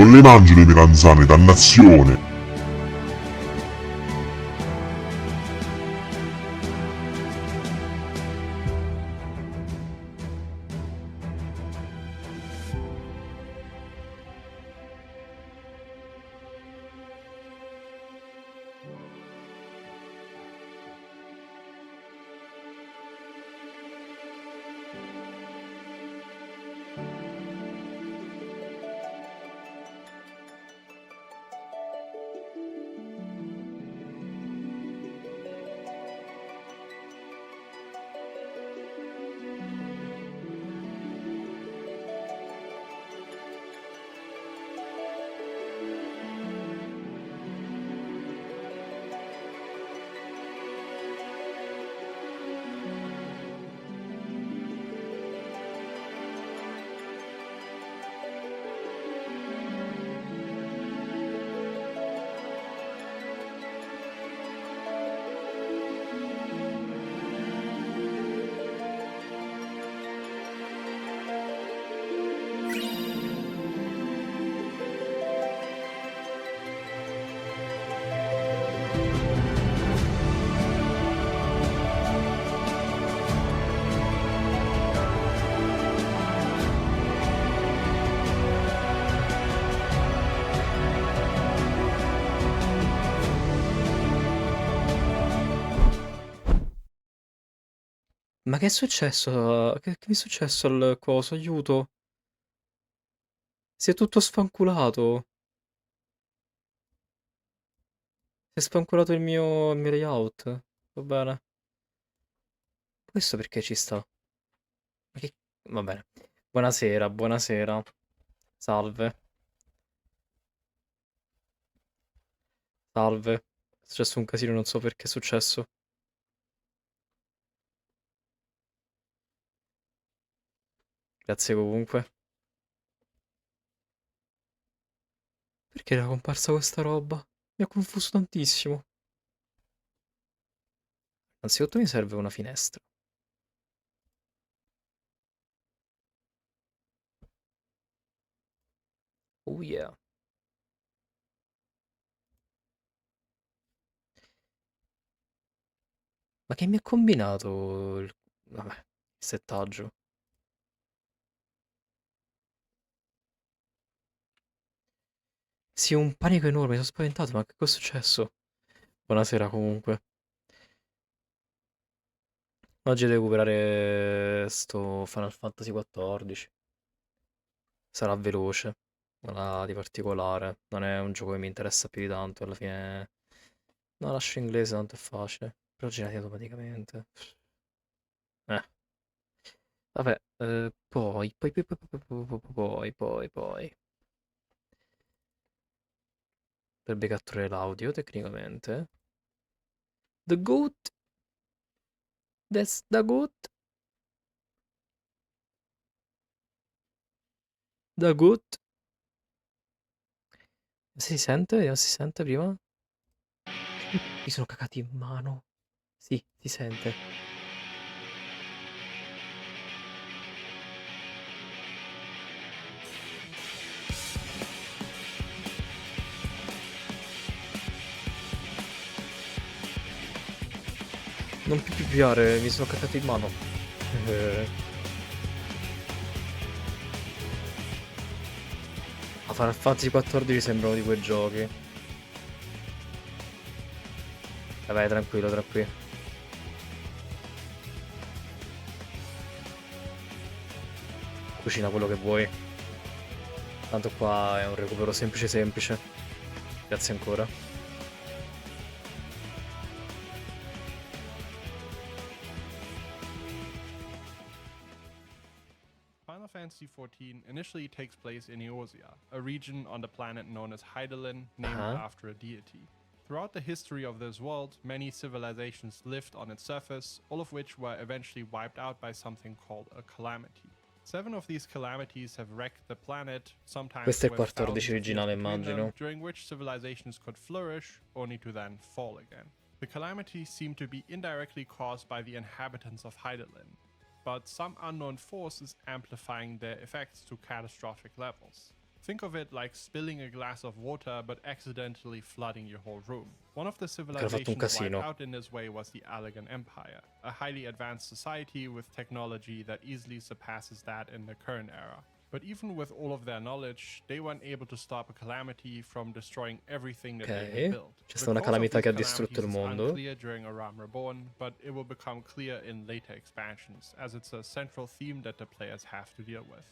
non le mangio le melanzane, dannazione! Ma che è successo? Che mi è successo al coso? Aiuto! Si è tutto sfanculato. Si è spancolato il mio layout. Va bene. Questo perché ci sta? Ma che... Va bene. Buonasera, buonasera. Salve. Salve. È successo un casino, non so perché è successo. Grazie comunque. Perché era comparsa questa roba? Mi ha confuso tantissimo. Anzitutto mi serve una finestra. Oh yeah. Ma che mi ha combinato il... Vabbè, il settaggio. Sì, un panico enorme, sono spaventato, ma che cosa è successo? Buonasera comunque. Oggi devo recuperare sto Final Fantasy XIV. Sarà veloce, non ha di particolare. Non è un gioco che mi interessa più di tanto, alla fine... No, lascio inglese, tanto è facile. Però girati automaticamente. Eh, vabbè, poi. Dovrebbe catturare l'audio tecnicamente. The goat, that's the goat, the goat. Si sente? Vediamo se si sente prima. Mi sono cagati in mano. Sì, si sente. Non più pipiare, mi sono cagati in mano. Eh, a Final Fantasy XIV sembrano di quei giochi. Vai, tranquillo, tranquillo. Cucina quello che vuoi. Tanto qua è un recupero semplice semplice. Grazie ancora. Final Fantasy XIV initially takes place in Eorzea, a region on the planet known as Hydaelyn, named after a deity. Throughout the history of this world, many civilizations lived on its surface, all of which were eventually wiped out by something called a calamity. 7 of these calamities have wrecked the planet, sometimes Questo è il with 14 thousands of years originale, between them, immagino. during which civilizations could flourish, only to then fall again. The calamities seem to be indirectly caused by the inhabitants of Hydaelyn, but some unknown force is amplifying their effects to catastrophic levels. Think of it like spilling a glass of water but accidentally flooding your whole room. One of the Che hanno fatto un civilizations wiped casino. out in this way was the Allegan Empire, a highly advanced society with technology that easily surpasses that in the current era. But even with all of their knowledge, they weren't able to stop a calamity from destroying everything that they had Ok. built. C'è stata una The cause of calamità che ha these distrutto il calamities is mondo. unclear during Aram Reborn, but it will become clear in later expansions, as it's a central theme that the players have to deal with.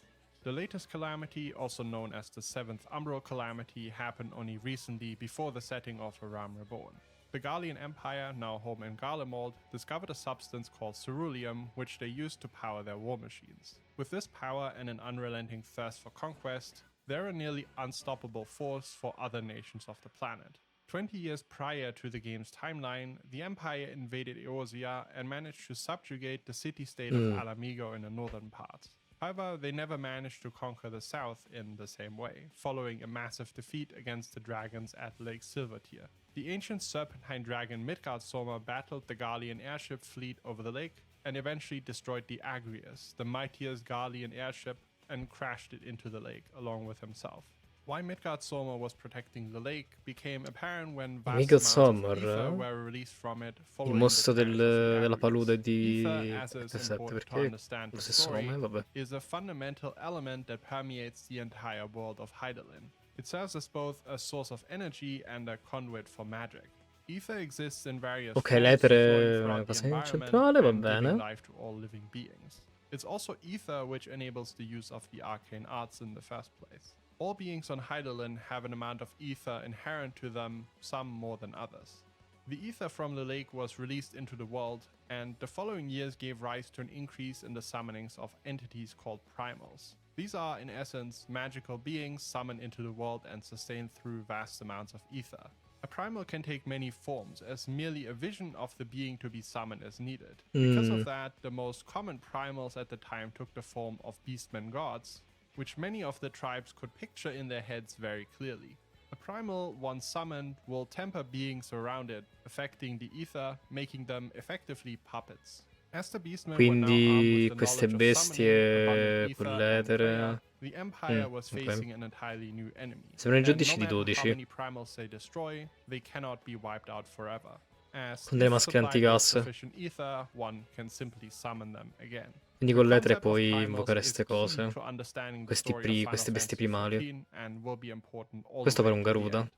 The latest calamity, also known as the 7th Umbral Calamity, happened only recently before the setting of Aram Reborn. The Garlean Empire, now home in Garlemald, discovered a substance called ceruleum, which they used to power their war machines. With this power and an unrelenting thirst for conquest, they're a nearly unstoppable force for other nations of the planet. 20 years prior to the game's timeline, the Empire invaded Eorzea and managed to subjugate the city-state of Alamigo in the northern parts. However, they never managed to conquer the south in the same way, following a massive defeat against the dragons at Lake Silvertear. The ancient serpentine dragon Midgardsormr battled the Garlean airship fleet over the lake and eventually destroyed the Agrius, the mightiest Garlean airship, and crashed it into the lake along with himself. Why Midgardsormr was protecting the lake became apparent when vast amounts of ether were released from it Il following mostro the crash of the della Agrius. palude di Ether, as is 7 important to perché understand lo the stesso story, nome, vabbè. is a fundamental element that permeates the entire world of Hydaelyn. It serves as both a source of energy and a conduit for magic. Ether exists in various Ok, forms, l'etere flowing è una throughout the cosa environment centrale, va and giving bene. life to all living beings. It's also ether which enables the use of the arcane arts in the first place. All beings on Hydaelyn have an amount of ether inherent to them, some more than others. The ether from the lake was released into the world, and the following years gave rise to an increase in the summonings of entities called primals. These are, in essence, magical beings summoned into the world and sustained through vast amounts of ether. A primal can take many forms, as merely a vision of the being to be summoned is needed. Because of that, the most common primals at the time took the form of beastmen gods, which many of the tribes could picture in their heads very clearly. A primal, once summoned, will temper beings around it, affecting the ether, making them effectively puppets. As the beastmen were now armed with Quindi the queste knowledge of summoning, bestie abundant con ether, and l'etere. prayer, the Empire was Ok. facing an entirely new enemy. Sembrano i And giudici no di matter how 12. many primals they destroy, they cannot be wiped out forever. As Con delle if maschere supplied with antigas. sufficient ether, one can simply summon them again. Quindi The con l'etere concept of puoi primals invocare is queste key cose. to understanding the story of Final Queste bestie Fantasy primali. XIV and will be important all Questo the per way un to the Garuda. end.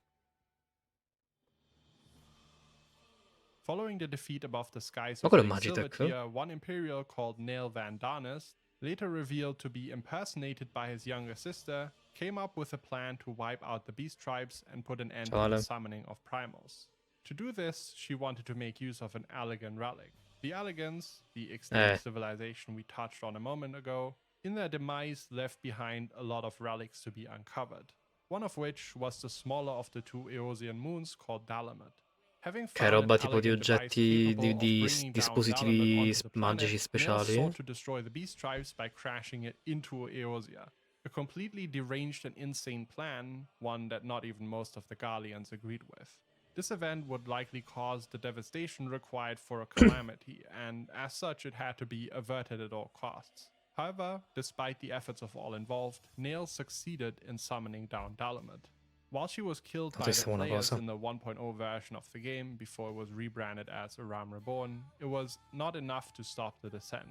Following the defeat above the skies Ma of quello è Lake Magitech? Silvertear, one Imperial called Nail Van Darnus, later revealed to be impersonated by his younger sister, came up with a plan to wipe out the beast tribes and put an end to the Ciao. summoning of primals. To do this, she wanted to make use of an Allegan relic. The Allegans, the extinct civilization we touched on a moment ago, in their demise left behind a lot of relics to be uncovered, one of which was the smaller of the two Eorzean moons called Dalamat. Che è roba tipo di oggetti, di dispositivi magici Nail speciali. sought to destroy the beast tribes by crashing it into Eorzea. A completely deranged and insane plan, one that not even most of the Garleans agreed with. This event would likely cause the devastation required for a calamity, and as such it had to be averted at all costs. However, despite the efforts of all involved, Nail succeeded in summoning down Dalamat. While she was killed by the players in the 1.0 version of the game before it was rebranded as Aram Reborn, it was not enough to stop the descent.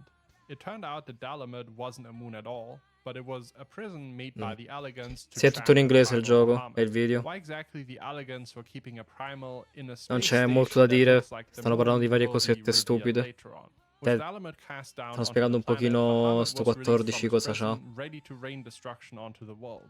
It turned out that Dalamat wasn't a moon at all, but it was a prison made by the Allegans to Sì, è tutto in inglese il gioco Bahamut. e il video. Why exactly the Allegans were keeping a primal in a Non space c'è molto da station that dire. looks like the Stanno parlando di moon varie will be cosette revealed stupide. later on. With Dalamat cast down Stanno onto spiegando the un planet, pochino Bahamut sto was released 14 from cosa its c'ha. prison, ready to rain destruction onto the world.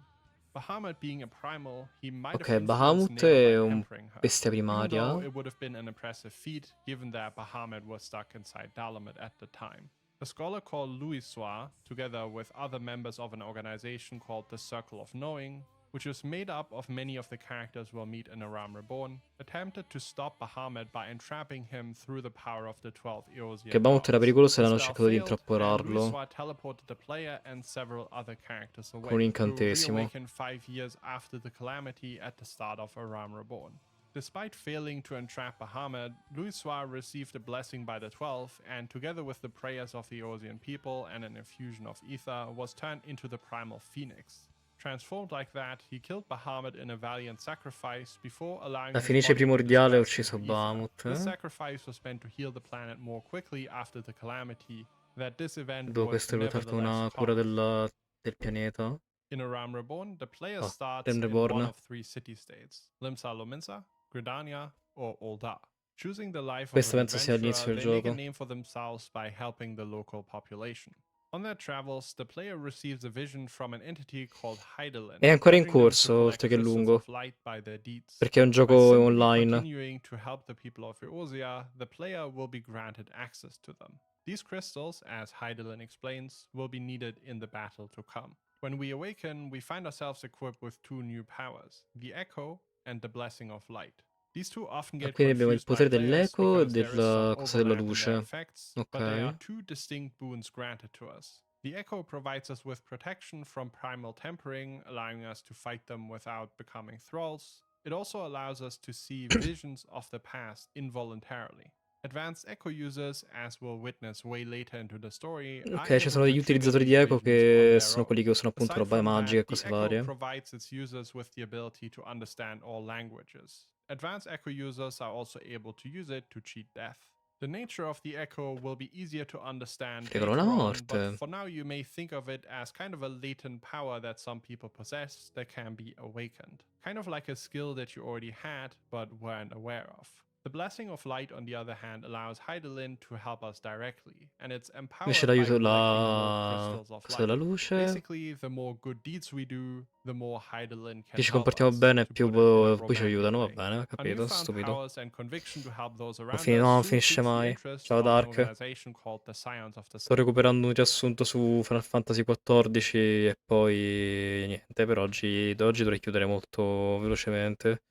Bahamut being a primal, he might Ok, have Bahamut influenced Nail è by un tempering her. bestia Even primaria. though it would have been an impressive feat, given that Bahamut was stuck inside Dalamat at the time. A scholar called Louisoir, together with other members of an organization called the Circle of Knowing, which is made up of many of the characters we'll meet in Aram Reborn, attempted to stop Bahamut by entrapping him through the power of the 12 Eorzean Che Bahamut era gods. pericoloso e The hanno spell cercato di failed, and intrappolarlo Louisoir teleported the player and several other characters away, con un to incantesimo. reawaken 5 years after the calamity at the start of Aram Reborn. Despite failing to entrap Bahamut, Louisoir received a blessing by the 12, and together with the prayers of the Eorzean people and an infusion of ether, was turned into the primal phoenix. Transformed like that, he killed Bahamut in a valiant sacrifice before allowing La his Fenice body to primordiale ha disperse ucciso into ether. Bahamut. This sacrifice was meant to heal the planet more quickly after the calamity that this event would Questo è per farti nevertheless una cura cause. del pianeta. In A Realm Reborn, the player Oh, starts Realm in one Reborn. of three city-states, Limsa Lominsa, Gridania, or Ul'dah. Choosing the life of Questo an penso sia all'inizio adventurer, del they make a gioco. name for themselves by helping the local population. On their travels, the player receives a vision from an entity called Hydaelyn, È ancora in urging them to corso, collect oltre che crystals lungo. of light by their deeds. Perché è un By gioco simply online. continuing to help the people of Eorzea, the player will be granted access to them. These crystals, as Hydaelyn explains, will be needed in the battle to come. When we awaken, we find ourselves equipped with two new powers, the Echo and the Blessing of Light. These two often get Quindi abbiamo il confused by potere players dell'eco e because there is some della cosa della overlap in their luce. effects, but they are Ok. two distinct boons granted to us. The Echo provides us with protection from primal tempering, allowing us to fight them without becoming thralls. It also allows us to see visions of the past involuntarily. Advanced Echo users, as we'll witness way later into the story, are Ok, ci able sono to degli trigger utilizzatori di these eco visions on che their sono own. quelli che usano appunto Aside roba from magiche e that, the cose Echo varie. provides its users with the ability to understand all languages. Advanced Echo users are also able to use it to cheat death. The nature of the Echo will be easier to understand Fregano la later on, but morte. for now you may think of it as kind of a latent power that some people possess that can be awakened. Kind of like a skill that you already had, but weren't aware of. The Blessing of Light, on the other hand, allows Hydaelyn to help us directly, and it's empowered Invece by l'aiuto collecting more la crystals of cosa della light. luce. Basically, the more good deeds we do, the more Hydaelyn can Più ci help comportiamo us, bene, to più put it in a poi ci romantic aiutano. Va way. bene, ho Our capito, newfound stupido. powers and conviction to help those around No, us non soon finisce piques the mai. interest Ciao of an Dark. organization called the Scions of the Sto Sun. recuperando un riassunto su Final Fantasy XIV e poi niente, per oggi dovrei chiudere molto velocemente.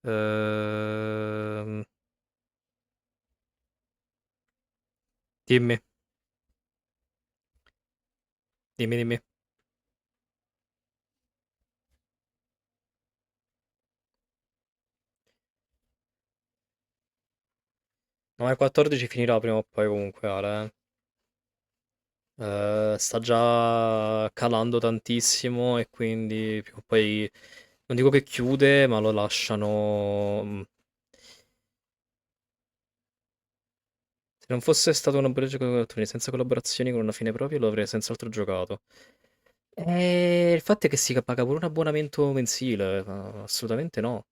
Ehm, Dimmi, dimmi. No, il 14 finirà prima o poi comunque, Ale. Sta già calando tantissimo e quindi prima o poi non dico che chiude, ma lo lasciano. Se non fosse stato una buona giocatore senza collaborazioni con una fine propria, lo avrei senz'altro giocato. E il fatto è che si paga pure un abbonamento mensile, ma assolutamente no.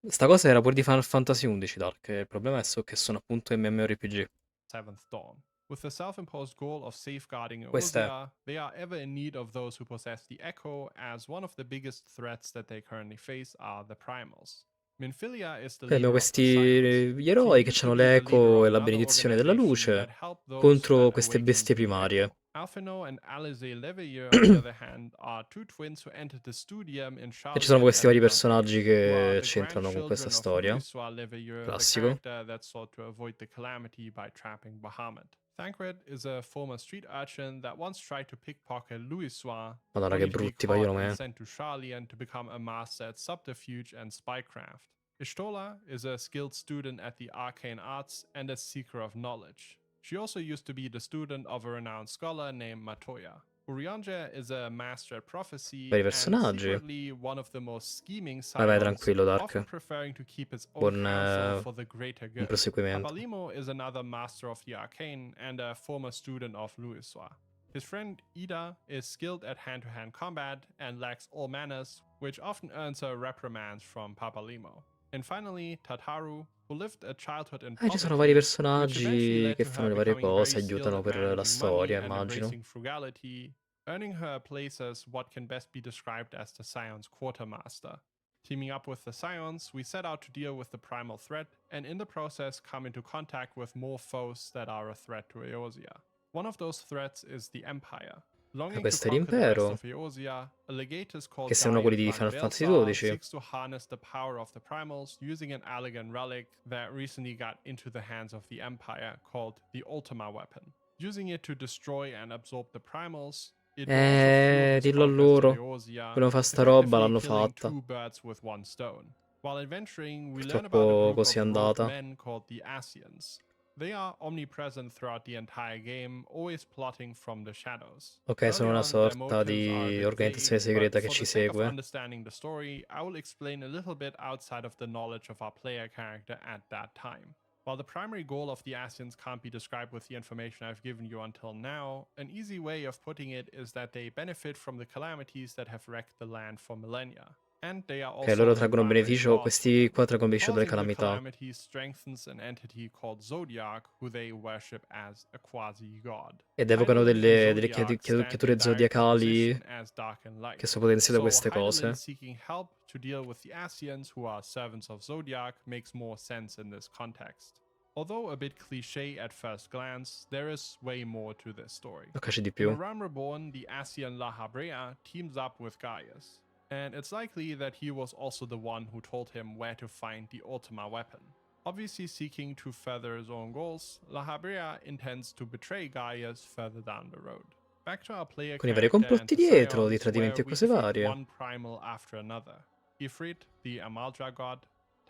Sta cosa era pure di Final Fantasy XI, Dark. Il problema è che sono appunto MMORPG. Seventh Dawn. With the self-imposed goal of safeguarding Questa è. Eorzea, they are ever in need of those who possess the Echo, as one of the biggest threats that they currently face are the Primals. Minfilia is the Qui abbiamo leader of the Scions. gli She eroi che used to hanno be the leader l'eco of e la another benedizione della organization luce that helped those contro that queste awakened bestie to the primarie. Echo. Alphino and Alize Leveilleur, on the other hand, are two twins who entered the Studium in E ci sono Charlian questi at a vari young personaggi age, who are che the c'entrano con questa grandchildren of storia. Louisoix Leveilleur, the Classico. character that sought to avoid the calamity by trapping Bahamut. Thancred is a former street urchin that once tried to pickpocket Louisoix, Madonna, only che to be brutti caught paiono and me. sent to Charlian to become a master at subterfuge and spycraft. Ishtola is a skilled student at the arcane arts and a seeker of knowledge. She also used to be the student of a renowned scholar named Matoya. Urianger is a master at prophecy Vari and personaggi. secretly one of the most scheming Vai, vai, scions, tranquillo, Dark. often preferring to keep his own Buon counsel for the greater buon good. proseguimento. Abalimo is another master of the arcane and a former student of Louisoix. His friend Ida is skilled at hand-to-hand combat and lacks all manners, which often earns her reprimands from Papalimo. And finally, Tataru, who lived a childhood in Ci sono vari poverty, which eventually personaggi led che to fanno her le varie becoming cose, very skilled aiutano at per la managing storia, money and immagino. embracing frugality, earning her a place as what can best be described as the Scion's quartermaster. Teaming up with the Scions, we set out to deal with the primal threat, and in the process come into contact with more foes that are a threat to Eorzea. One of those threats is the Empire. Longing to Questo è conquer the rest l'impero, of Eorzea, a legatus called che sembrano Guy quelli di van Final Fantasy Belsar XII. seeks to harness the power of the primals using an elegant relic that recently got into the hands of the Empire called the Ultima weapon. Using it to destroy and absorb the primals, it will also fuel his Dillo a conquest of loro. Eorzea, Volevo fare sta roba, effectively l'hanno killing fatta. two birds with one stone. While adventuring, we learn about a Purtroppo group così of è rogue andata. men called the Asians. They are omnipresent throughout the entire game, always plotting from the shadows. Ok, sono Early una on, their sorta motives are a di bit organizzazione vague, segreta but che for ci the sake of segue. understanding the story, I will explain a little bit outside of the knowledge of our player character at that time. While the primary goal of the Asians can't be described with the information I've given you until now, an easy way of putting it is that they benefit from the calamities that have wrecked the land for millennia. And they are Ok, also loro the traggono primary beneficio, cause for questi them. qua traggono beneficio dalle Causing the calamità. calamities strengthens an entity called Zodiac, who they worship as a quasi-god. Ed evocano Hydaelyn and delle Zodiac stand in creature direct zodiacali opposition as dark and light. che sono potenziate da So queste Hydaelyn cose. seeking help to deal with the Asians, who are servants of Zodiac, makes more sense in this context. Although a bit cliché at first glance, there is way more to this story. Ok, c'è di In più. A Realm Reborn, the Asian La Habrea teams up with Gaius, and it's likely that he was also the one who told him where to find the Ultima weapon. Obviously seeking to further his own goals, La Habrea intends to betray Gaius further down the road. Back to our player Con i vari character and complotti the dietro, di Scions, tradimenti where e we cose defeat varie. one primal after another. Ifrit, the Amaldra god,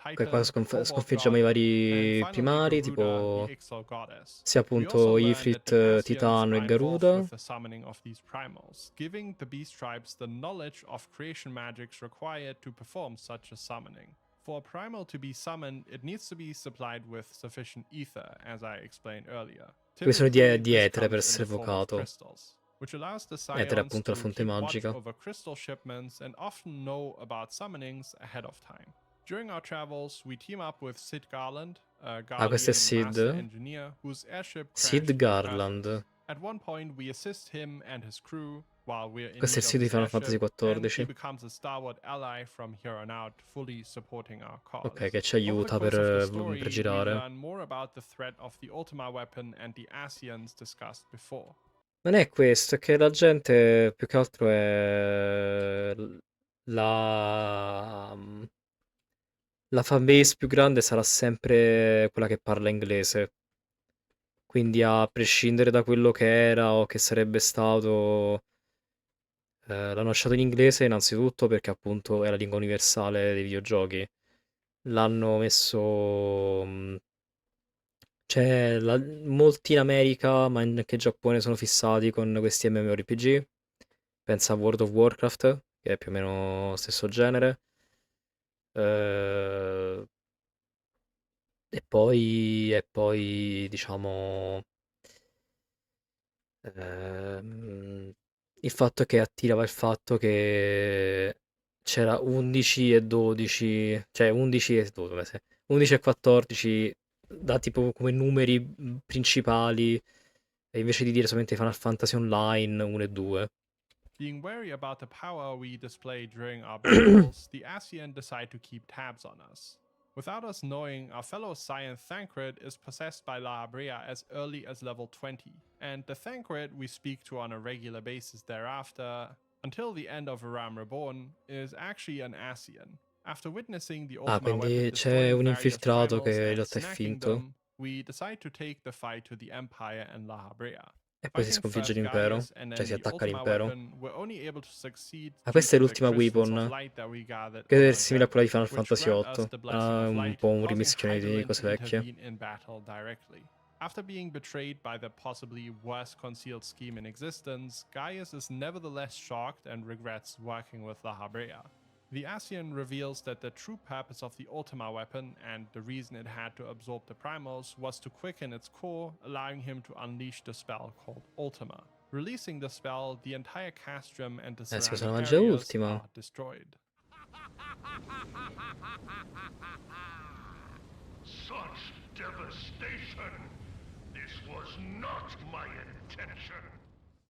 Ok, qua Titan, Cobalt sconfiggiamo i god, and vari finally primari, Garuda, the tipo Ixal goddess. sia We also appunto learn that Ifrit, the Asians Titano e are involved Garuda. with the summoning of these primals, giving the beast tribes the knowledge of creation magics required to perform such a summoning. For a primal to be summoned, it needs to be supplied with sufficient ether, as I explained earlier. Questione Typically, di this etere per comes in essere the form of evocato. crystals, which allows the Etere è Scions appunto la to fonte keep watch magica. over crystal shipments and often know about summonings ahead of time. During our travels, we team up with Sid Garland, a Questo è Guardian master Sid. engineer whose airship Sid crashed with Earth. Garland. At one point, we assist him and his crew while we're in Questo è need il of sito di his Final Fantasy airship, and he XIV. becomes a stalwart ally from here on out, fully supporting our cause. Ok, che ci Over the aiuta course of the per story, we girare. learn more about the threat of the Ultima weapon and the Asians discussed before. Non è questo, è che la gente più che altro è la la fanbase più grande sarà sempre quella che parla inglese. Quindi a prescindere da quello che era o che sarebbe stato, l'hanno lasciato in inglese innanzitutto perché appunto è la lingua universale dei videogiochi. L'hanno messo c'è molti in America, ma anche in Giappone sono fissati con questi MMORPG. Pensa a World of Warcraft, che è più o meno stesso genere. Eh, e poi diciamo, ehm, il fatto che attirava il fatto che c'era 11 e 12, cioè 11 e 12, 11 e 14 dati proprio come numeri principali, e invece di dire solamente Final Fantasy Online 1 e 2. Being wary about the power we display during our battles, the Asian decide to keep tabs on us. Without us knowing, our fellow Scion Thancred is possessed by La Habrea as early as level 20, and the Thancred we speak to on a regular basis thereafter, until the end of A Realm Reborn, is actually an Asian. After witnessing the Ah, Ultima quindi weapon c'è destroying un various infiltrato primals che in and realtà è snacking finto. them, we decide to take the fight to the Empire and La Habrea. E poi si Fighting sconfigge first l'impero, Gaius and cioè then si the attacca Ultima all'impero. weapon, we're only able to succeed Ah, due questa è to the l'ultima crystals of weapon, light that we gathered che on è our simile a quella journey, di Final which Fantasy grant us VIII. the blessing Ah, of un light, po' un causing rimischione di Hydaelyn cose to vecchie. intervene in battle directly. After being betrayed by the possibly worst concealed scheme in existence, Gaius is nevertheless shocked and regrets working with La Habrea. The Asian reveals that the true purpose of the Ultima weapon and the reason it had to absorb the primals was to quicken its core, allowing him to unleash the spell called Ultima. Releasing the spell, the entire castrum and the Si usa la surrounding magia areas ultima. are destroyed. Such devastation! This was not my intention!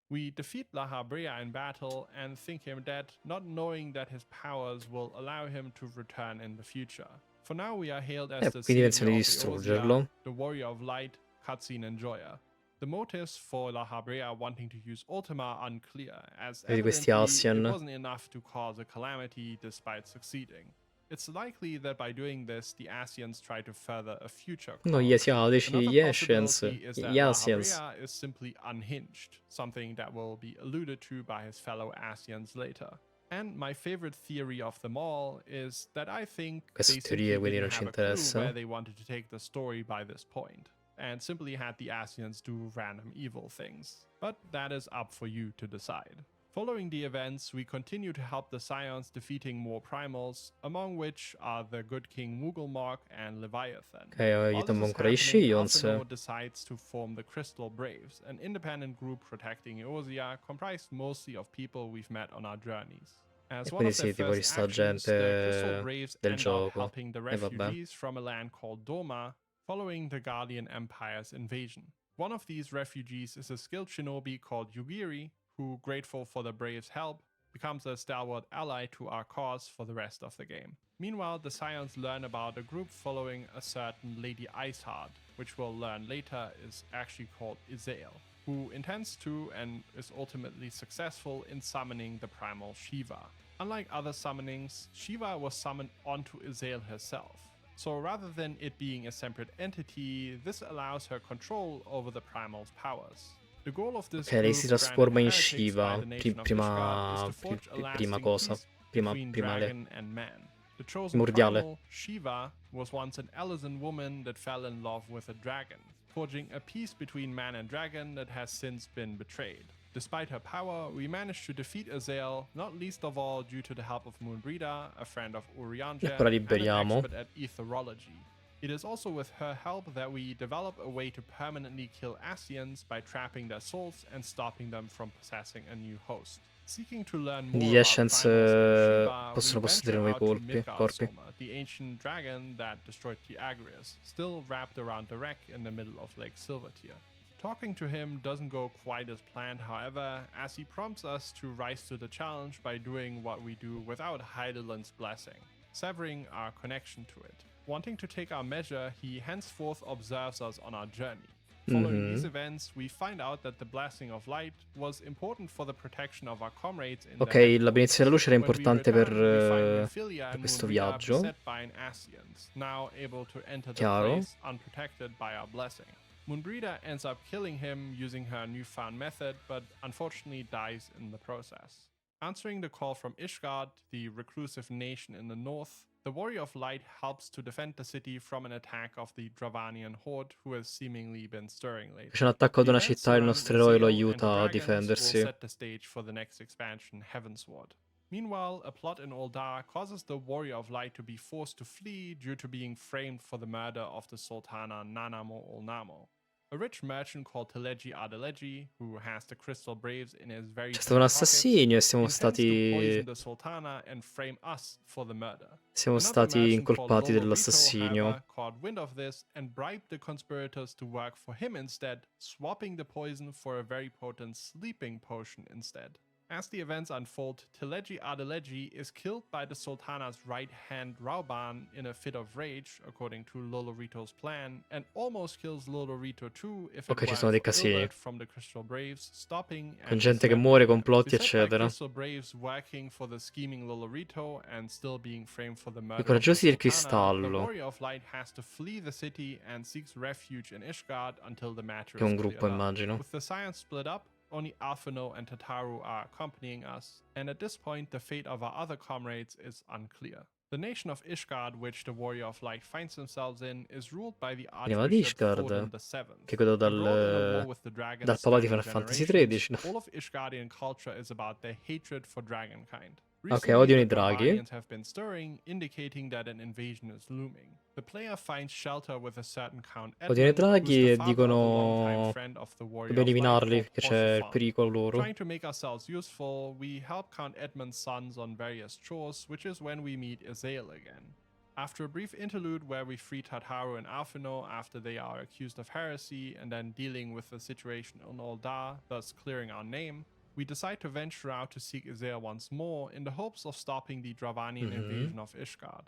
We defeat La Habrea in battle and think him dead, not knowing that his powers will allow him to return in the future. For now we are hailed as the quindi savior pensano di of Eorzea, distruggerlo. the warrior of light, cutscene enjoyer. The motives for La Habrea wanting to use Ultima are unclear, as Vedi questi evidently it Asian. wasn't enough to cause a calamity despite succeeding. It's likely that by doing this, the Asians try to further a future cause. No, gli asiatici, Another gli Asians, possibility is that gli La Asians. Habrea is simply unhinged, something that will be alluded to by his fellow Asians later. And my favorite theory of them all is that I think Queste they teorie simply quindi non didn't ci have a clue interessa. where they wanted to take the story by this point. and simply had the Asians do random evil things. But that is up for you to decide. Following the events, we continue to help the Scions defeating more primals, among which are the good King Mughal and Leviathan. Ok, While aiutiamo this is ancora gli happening, Scions. Alphinaud decides to form the Crystal Braves, an independent group protecting Eorzea, comprised mostly of people we've met on our journeys. As E one quindi of their sì, tipo first sta actions, the Crystal gente Braves del end up gioco. helping the E vabbè. refugees from a land called Doma, following the Guardian Empire's invasion. One of these refugees is a skilled shinobi called Yugiri, who, grateful for the Braves' help, becomes a stalwart ally to our cause for the rest of the game. Meanwhile, the Scions learn about a group following a certain Lady Iceheart, which we'll learn later is actually called Izael, who intends to and is ultimately successful in summoning the primal Shiva. Unlike other summonings, Shiva was summoned onto Izael herself. So rather than it being a separate entity, this allows her control over the primal's powers. The goal of this Ok, lei si group, trasforma in branded heretics by Shiva. the nation of Ishgard, is to forge a Prima lasting cosa. peace between Prima lei. dragon and man. The chosen Primordiale. primal, Shiva, was once an Elysian woman that fell in love with a dragon, forging a peace between man and dragon that has since been betrayed. Despite her power, we managed to defeat Azael, not least of all due to the help of Moonbreeder, a friend of Urianger, Ora and an liberiamo. expert at etherology. It is also with her help that we develop a way to permanently kill Asians by trapping their souls and stopping them from possessing a new host. Seeking to learn more Gli about Ascens primals and Shiva, possono we possedere venture nuovi out to corpi. Midgard-Soma, the ancient dragon that destroyed Tiagrius, still wrapped around the wreck in the middle of Lake Silvertear. Talking to him doesn't go quite as planned, however, as he prompts us to rise to the challenge by doing what we do without Heideland's blessing, severing our connection to it. Wanting to take our measure, he henceforth observes us on our journey. Following these events, we find out that the blessing of light was important for the protection of our comrades in Ok, the la benedizione della luce era When we importante return, we find per Nymphilia and questo Moonbreeder viaggio. beset by an Asians, now able to enter the Chiaro. place unprotected by our blessing. Moonbreeder ends up killing him using her newfound method, but unfortunately dies in the process. Answering the call from Ishgard, the reclusive nation in the north, the Warrior of Light helps to defend the city from an attack of the Dravanian horde who has seemingly been stirring lately. C'è un attacco ad The una events città e il around nostro eroe lo Izael and the aiuta a dragons will difendersi. set the stage for the next expansion, Heavensward. Meanwhile, a plot in Uldar causes the Warrior of Light to be forced to flee due to being framed for the murder of the Sultana Nanamo Ulnamo. A rich merchant called Teleji Adeleji, who has the Crystal Braves in his very C'è stato un deep pockets, assassinio e siamo intends to poison stati the Sultana and frame us for the murder. siamo Another stati merchant called incolpati Lolorito, dell'assassinio. however, caught wind of this and bribed the conspirators to work for him instead, swapping the poison for a very potent sleeping potion instead. As the events unfold, Teleji Adeleji is killed by the Sultana's right-hand Rauban in a fit of rage, according to Lolorito's plan, and almost kills Lolorito too if it Ok, ci weren't sono dei for casini. Ilbert from the Crystal Braves stopping Con and gente che dismembering muore, him. complotti, Beset by eccetera. Crystal Braves working for the scheming Lolorito and still being framed for the I murder of the coraggiosi del Sultana, the cristallo, Warrior of Light has to flee the city and seeks refuge in Ishgard until the matter che è is un gruppo, cleared up. immagino. With the Scions split up, only Alphinaud and Tataru are accompanying us, and at this point the fate of our other comrades is unclear. The nation of Ishgard, which the Warrior of Light finds themselves in, is ruled by the Veniva di Archbishop Ishgard, Thodin VII. che è quello Embroiled in a war with the dragons dal papà di spanning Final Fantasy generations, XIII. all of Ishgardian culture is about their hatred for dragonkind. Ok, Recently, odiano i the draghi. Dravanians have been stirring, indicating that an invasion is looming. The player finds shelter with a certain Count Odiano i Edmund, draghi who's the e father of a longtime dicono friend of the Warrior dobbiamo of Light eliminarli called perché c'è il Horsefang. pericolo loro. Trying to make ourselves useful, we help Count Edmund's sons on various chores, which is when we meet Azael again. After a brief interlude where we free Tataru and Alphinaud after they are accused of heresy, and then dealing with the situation in Uldar, thus clearing our name, we decide to venture out to seek Azael once more in the hopes of stopping the Dravanian invasion of Ishgard.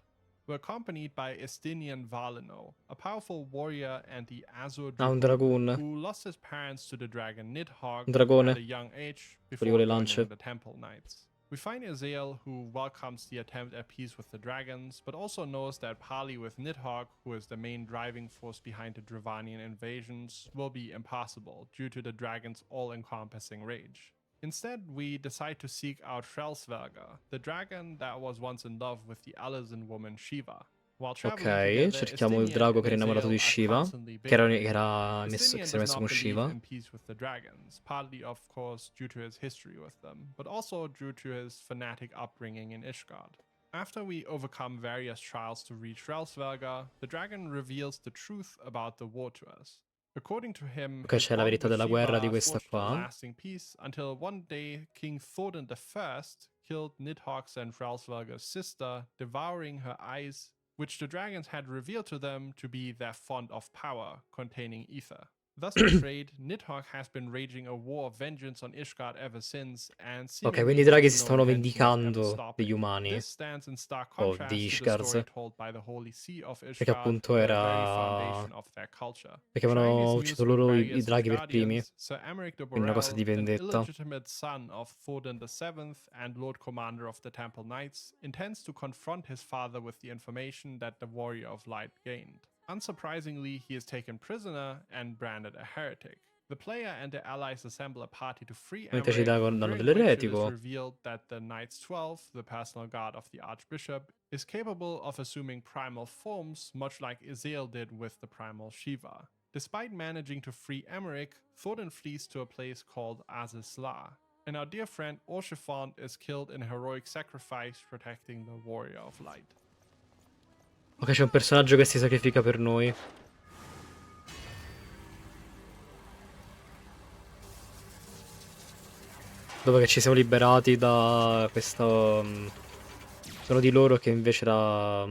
We're accompanied by Estinian Valino, a powerful warrior and the Azur Ah, un dragoon. who lost his parents to the dragon Nidhogg Un dragone. at a young age before Quelli con le joining lance. the Temple Knights. We find Azael, who welcomes the attempt at peace with the dragons, but also knows that parley with Nidhogg, who is the main driving force behind the Dravanian invasions, will be impossible due to the dragon's all-encompassing rage. Instead, we decide to seek out Frelsverger, the dragon that was once in love with the Elysian woman Shiva. While traveling Ok, together, cerchiamo il Estinian drago and che era innamorato di Azael are Shiva, constantly che era, bickering. che si Estinian era does messo not con believe Shiva. in peace with the dragons, partly of course due to his history with them, but also due to his fanatic upbringing in Ishgard. After we overcome various trials to reach Relsvelga, the dragon reveals the truth about the war to us. According to him, Ok, his c'è la bond verità with della guerra di Shiva questa forged a qua. lasting peace until one day King Thordan I killed Nidhogg's and Relsvelga's sister, devouring her eyes, which the dragons had revealed to them to be their font of power, containing ether. Thus betrayed, Nidhogg has been raging a war of vengeance on Ishgard ever since, and Ok, quindi seemingly i draghi has si no stavano intention of ever vendicando stopping. degli umani. This stands in stark O di contrast to the Ishgard. story told by the Holy See of Perché Ishgard, appunto the very era... foundation of their culture. Perché Sharing his avevano news ucciso with loro i various draghi per primi. Ishgardians, Sir Emeric de Quindi una cosa di Borel, an vendetta. illegitimate son of Thordan VII and Lord Commander of the Temple Knights, intends to confront his father with the information that the Warrior of Light gained. Unsurprisingly, he is taken prisoner and branded a heretic. The player and their allies assemble a party to free Mentre ci Emeric, danno during which it is dell'eretico. revealed that the Knights 12, the personal guard of the Archbishop, is capable of assuming primal forms, much like Azael did with the primal Shiva. Despite managing to free Emeric, Thordan flees to a place called Azizla, and our dear friend Orshifant is killed in a heroic sacrifice protecting the Warrior of Light. Ok, c'è un personaggio che si sacrifica per noi. Dopo che ci siamo liberati da questo... Uno di loro che invece era...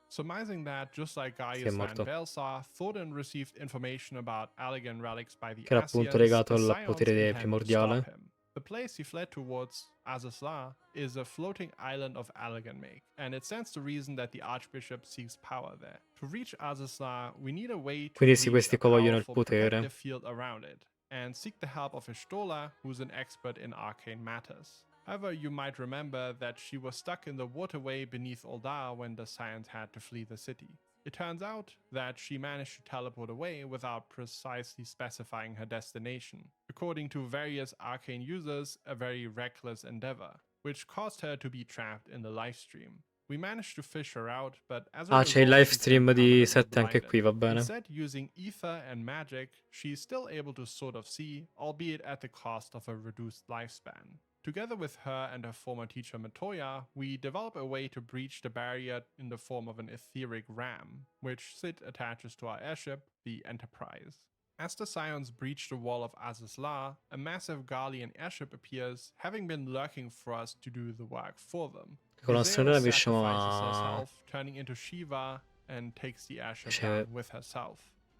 Surmising that, just like Sì, è Gaius Van morto. Belsar, Thordan received information about Allegan relics by the Che era appunto Asians, legato the al Scions potere intend to primordiale. stop him. The place he fled towards, Azazla, is a floating island of Allegan make, and it stands to reason that the Archbishop seeks power there. To reach Azazla, we need a way to Quindi sì, reach questi a qua vogliono il powerful potere. protective field around it, and seek the help of Ishtola, who's an expert in arcane matters. However, you might remember that she was stuck in the waterway beneath Oldar when the Scions had to flee the city. It turns out that she managed to teleport away without precisely specifying her destination, according to various arcane users, a very reckless endeavor, which caused her to be trapped in the livestream. We managed to fish her out, but as a Ah, c'è il result, live she stream turned di permanently 7 anche blinded. qui, va bene. Instead, using ether and magic, she is still able to sort of see, albeit at the cost of a reduced lifespan. Together with her and her former teacher Matoya, we develop a way to breach the barrier in the form of an etheric ram, which Sid attaches to our airship, the Enterprise. As the Scions breach the wall of Azizla, a massive Garlean airship appears, having been lurking for us to do the work for them. Con la Azael strada riusciamo sacrifices a... herself, turning into Shiva, and takes the airship down with herself.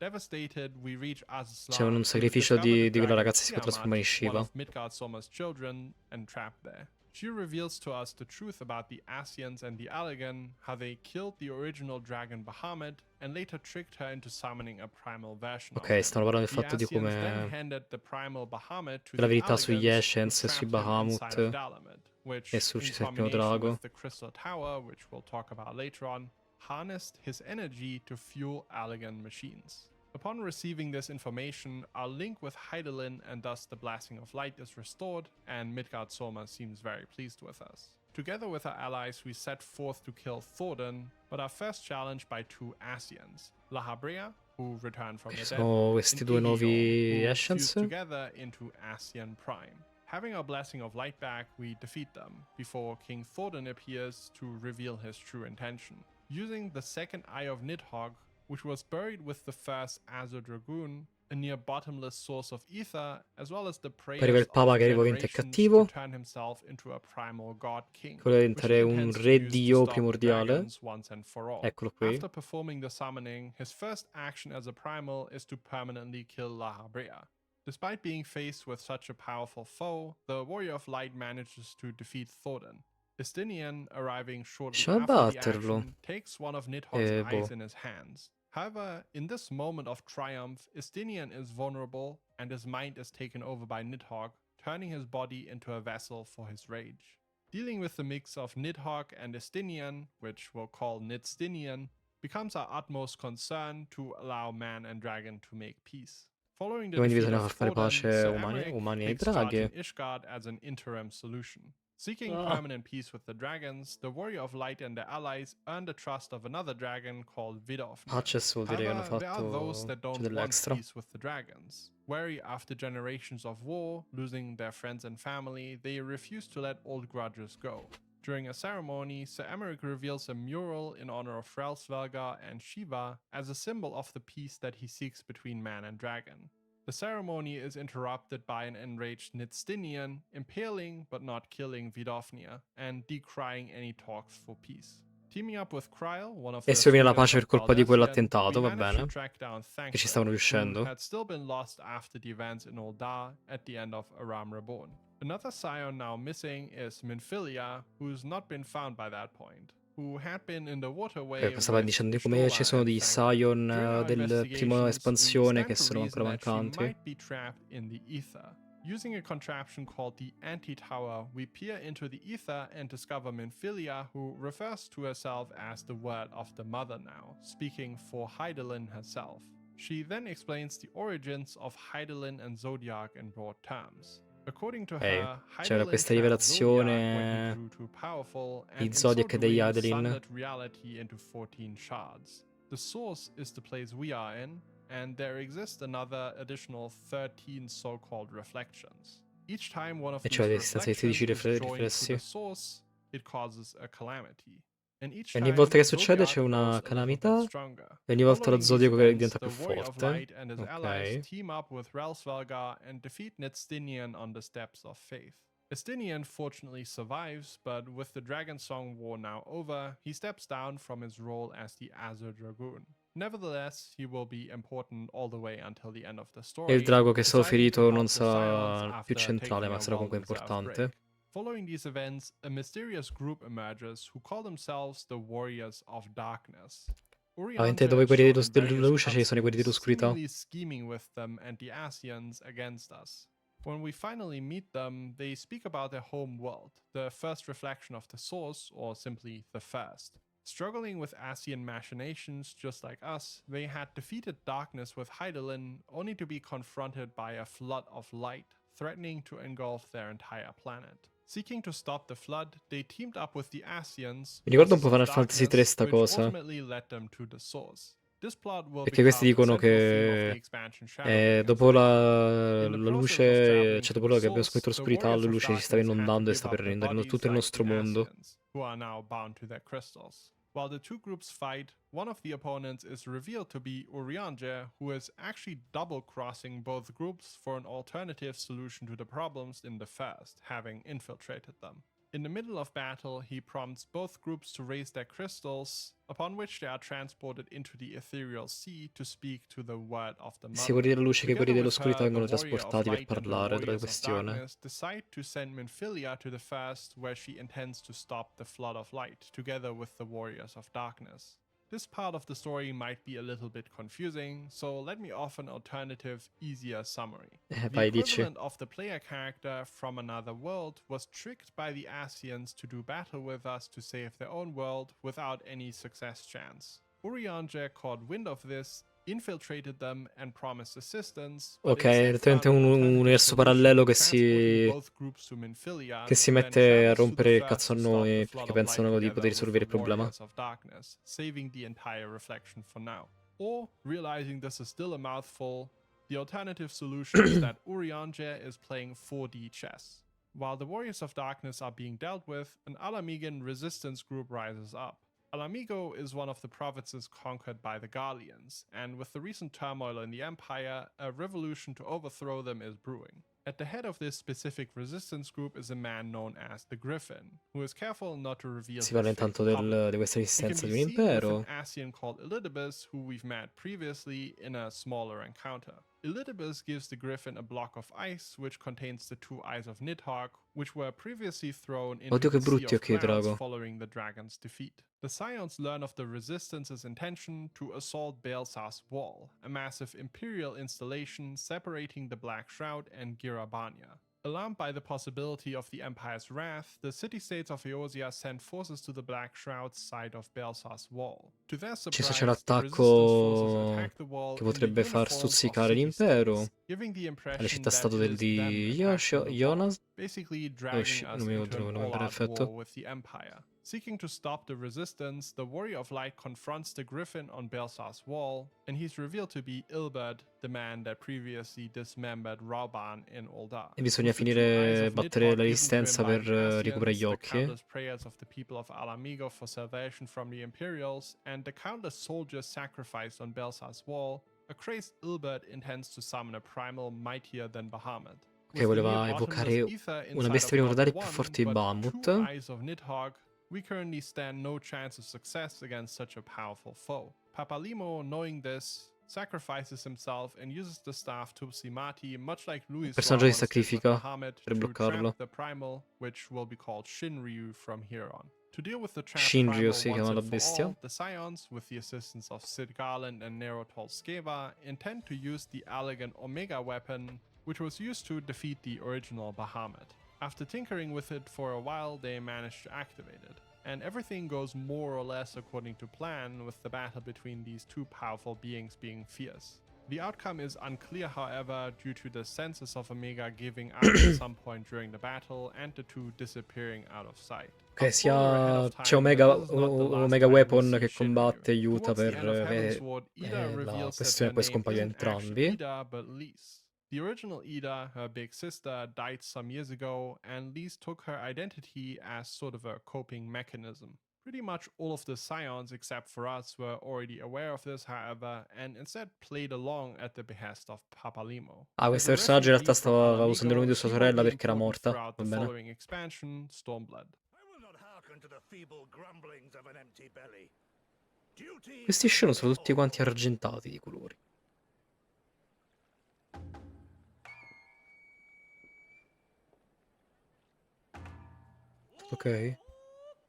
Devastated, we reach Azizla, C'è un sacrificio di quella ragazza che si può trasformare in one Shiva. of Midgard Sommer's children, and trapped there. She reveals to us the truth about the Asians and the Allegan, how they killed the original dragon Bahamut, and later tricked her into summoning a primal version of Ok, him. stanno parlando del The fatto di Asians then come... handed the primal Bahamut to la the verità sugli Allegans, Ascens who e sui trapped him inside of Bahamut Dalamud, which, e in sull'ucciso il primo combination drago. with the Crystal Tower, which we'll talk about later on, harnessed his energy to fuel Allegan machines. Upon receiving this information, our link with Hydaelyn and thus the Blasting of Light is restored, and Midgard Soma seems very pleased with us. Together with our allies, we set forth to kill Thordan, but are first challenged by two Asians, Lahabrea, who returned from the dead, Sono questi and due Igion, nuovi who Ascens. fused together into Asian Prime. Having our Blessing of Light back, we defeat them, before King Thordan appears to reveal his true intention. Using the second Eye of Nidhogg, which was buried with the first Azure Dragoon, a near bottomless source of ether, as well as the Poi arriva prayers il Papa of che arriva ovviamente è generations cattivo. to turn himself into a primal god king, Quello deve which diventare he un intends to re use to dio stop the primordiale. dragons once and for all. Eccolo qui. After performing the summoning, his first action as a primal is to permanently kill Lahabrea. Despite being faced with such a powerful foe, the Warrior of Light manages to defeat Thordan. Estinian, arriving shortly Riusciamo a after the batterlo. action, takes one of Nidhogg's eyes boh. in his hands. However, in this moment of triumph, Estinian is vulnerable and his mind is taken over by Nidhogg, turning his body into a vessel for his rage. Dealing with the mix of Nidhogg and Estinian, which we'll call Nidstinian, becomes our utmost concern to allow man and dragon to make peace. Following the Quindi defeat bisogna of far fare Thordan, pace Sir umani Emeric e takes charge draghi. in Ishgard as an interim solution. Seeking permanent peace with the dragons, the Warrior of Light and their allies earned the trust of another dragon called Vidofnir. Patches vuol dire che hanno However, there are those fatto that c'è don't want dell'extra. peace with the dragons. Wary after generations of war, losing their friends and family, they refuse to let old grudges go. During a ceremony, Sir Emeric reveals a mural in honor of Frelsvelgar and Shiva as a symbol of the peace that he seeks between man and dragon. The ceremony is interrupted by an enraged Nidstinian, impaling but not killing Vidofnir, and decrying any talks for peace. Teaming up with Kryl, one of E the si rovina la students pace per of colpa di Baldesion, quell'attentato, we va managed to bene. track down Che ci stavano Thancred, who riuscendo. had still been lost after the events in Uldar at the end of Aram Reborn. Another scion now missing is Minfilia, who's not been found by that point, who had been in the waterway Stava with dicendo di come ci Vishtola sono and dei Thancred. Scion During our del prima investigations, we espansione stand che to sono ancora reason that she mancanti. might be trapped in the ether. Using a contraption called the Anti-Tower, we peer into the ether and discover Minfilia, who refers to herself as the word of the mother now, speaking for Hydaelyn herself. She then explains the origins of Hydaelyn and Zodiac in broad terms. According to her, c'era Hydaelyn questa trapped Zodiac when he rivelazione grew too powerful, di and in so Zodiac e degli doing, Hydaelyn. sundered reality into 14 shards. The source is the place we are in, and there exist another additional 13 so-called reflections. Each time one of E these cioè esistenza di 13 reflections is joined to riflessi. the source, it causes a calamity. And each E ogni time, volta che succede Zodiac c'è una grows a little bit calamità. stronger. E ogni volta lo Following these Zodiaco che events, diventa the più Warrior of forte. Light and his allies Ok. team up with Relsvalgar and defeat Nidstinian on the Steps of Faith. Estinian fortunately survives, but with the Dragon Song War now over, he steps down from his role as the Azure Dragoon. Nevertheless, he will be important all the way until the end of the story. E il drago che è stato deciding to ferito help non the Scions sarà più after centrale, taking ma a sarà comunque well-deserved importante. break. Following these events, a mysterious group emerges who call themselves the Warriors of Darkness. Ovviamente dopo i quelli Shown in della various luce ci sono i quelli cutscenes, dell'oscurità. seemingly scheming with them and the Asians against us. When we finally meet them, they speak about their home world, the first reflection of the source, or simply the first. Struggling with Asian machinations just like us, they had defeated darkness with Hydaelyn, only to be confronted by a flood of light, threatening to engulf their entire planet. Seeking to stop the flood, they teamed up with the Asians, Mi ricorda un po' forces Final of Fantasy 3 darkness, sta which cosa. ultimately led them to the source. This plot will Perché questi become a dicono central theme of the che expansion Shadowbringers dopo later. In la the process of luce, traveling cioè to dopo the che abbiamo source, scoperto the l'oscurità, la Warriors of luce si sta Darkness had to inondando e give sta up per their rendere bodies tutto il like nostro the mondo. Asians, who are now bound to their crystals. While the two groups fight, one of the opponents is revealed to be Urianger, who is actually double-crossing both groups for an alternative solution to the problems in the first, having infiltrated them. In the middle of battle, he prompts both groups to raise their crystals, upon which they are transported into the ethereal sea to speak to the word of the Sia quelli mother. della luce che quelli Together with dell'oscurità her, the vengono Warrior of trasportati per Light and the parlare della Warriors of questione. Darkness decide to send Minfilia to the first, where she intends to stop the flood of light, together with the Warriors of Darkness. This part of the story might be a little bit confusing, so let me offer an alternative, easier summary. The Vai, dici. equivalent of the player character from another world was tricked by the Asians to do battle with us to save their own world without any success chance. Urianger caught wind of this, infiltrated them and promised assistance, but Ok, instead direttamente found an un alternative universo solution, parallelo transporting both groups to Minfilia, che si who then mette a travels to the rompere il first cazzo a to stop the noi flood perché of light pensano di together poter with risolvere the il problema. Warriors of Darkness, saving the entire reflection for now. Or, realizing this is still a mouthful, the alternative solution is that Urianger is playing 4D chess. While the Warriors of Darkness are being dealt with, an Alamigan resistance group rises up. Alamigo is one of the provinces conquered by the Garleans, and with the recent turmoil in the Empire, a revolution to overthrow them is brewing. At the head of this specific resistance group is a man known as the Griffin, who is careful not to reveal Si his parla faith intanto publicly. di questa He can esistenza be di un seen with an impero. Asian called Elidibus, who we've met previously in a smaller encounter. Elidibus gives the Griffin a block of ice, which contains the two eyes of Nidhogg, which were previously thrown into Oddio che the Sea brutti of occhi di Clouds drago. following the dragon's defeat. The Scions learn of the Resistance's intention to assault Baelsar's Wall, a massive imperial installation separating the Black Shroud and Girabania. Alarmed by the possibility of the Empire's wrath, the city-states of Eosia sent forces to the Black Shroud's side of Belsar's wall. To their Ci sta c'è surprise, the resistance forces l'attacco attacked the wall che in the potrebbe far uniforms of stuzzicare l'impero. city-states, giving the Alle impression città-stato that it is them di attacking the wall, Jonas. basically dragging us Non mi into ricordo an come per all-out effetto. war with the Empire. Seeking to stop the resistance, the Warrior of Light confronts the Griffin on Belsar's wall, and he's revealed to be Ilbert, the man that previously dismembered Rauban in Uldar. E bisogna With the 2 eyes finire, of battere Nidhogg la given to him resistenza by per the recuperare Cassians, gli the occhi. countless prayers of the people of Alamigo for salvation from the Imperials, and the countless soldiers sacrificed on Belsar's wall, a crazed Ilbert intends to summon a primal mightier than Bahamut. Ok, voleva evocare una bestia primordiale più forte di Bahamut. Eyes of Nidhogg, we currently stand no chance of success against such a powerful foe. Papalimo, knowing this, sacrifices himself and uses the staff Tupsimati, much like Louis Il personaggio si Ramos did with sacrifica Bahamut, per to bloccarlo. trap the primal, which will be called Shinryu from here on. To deal with the trapped Shinryu primal si once chiama la and for bestia. all, the Scions, with the assistance of Sid Garland and Nerotol Skeva, intend to use the elegant Omega weapon, which was used to defeat the original Bahamut. After tinkering with it for a while, they manage to activate it, and everything goes more or less according to plan, with the battle between these two powerful beings being fierce. The outcome is unclear, however, due to the senses of Omega giving out at some point during the battle and the two disappearing out of sight. Ok, c'è Omega, Omega Weapon che combatte e aiuta per la questione, poi scompaiono entrambi. The original Ida, her big sister, died some years ago, and Lise took her identity as sort of a coping mechanism. Pretty much all of the Scions, except for us, were already aware of this, however, and instead played along at the behest of Papalimo. Ah, questo personaggio in realtà stava usando il nome di sua sorella perché era morta. Va bene. Following expansion, Stormblood. Questi scene sono tutti quanti argentati di colori. Ok.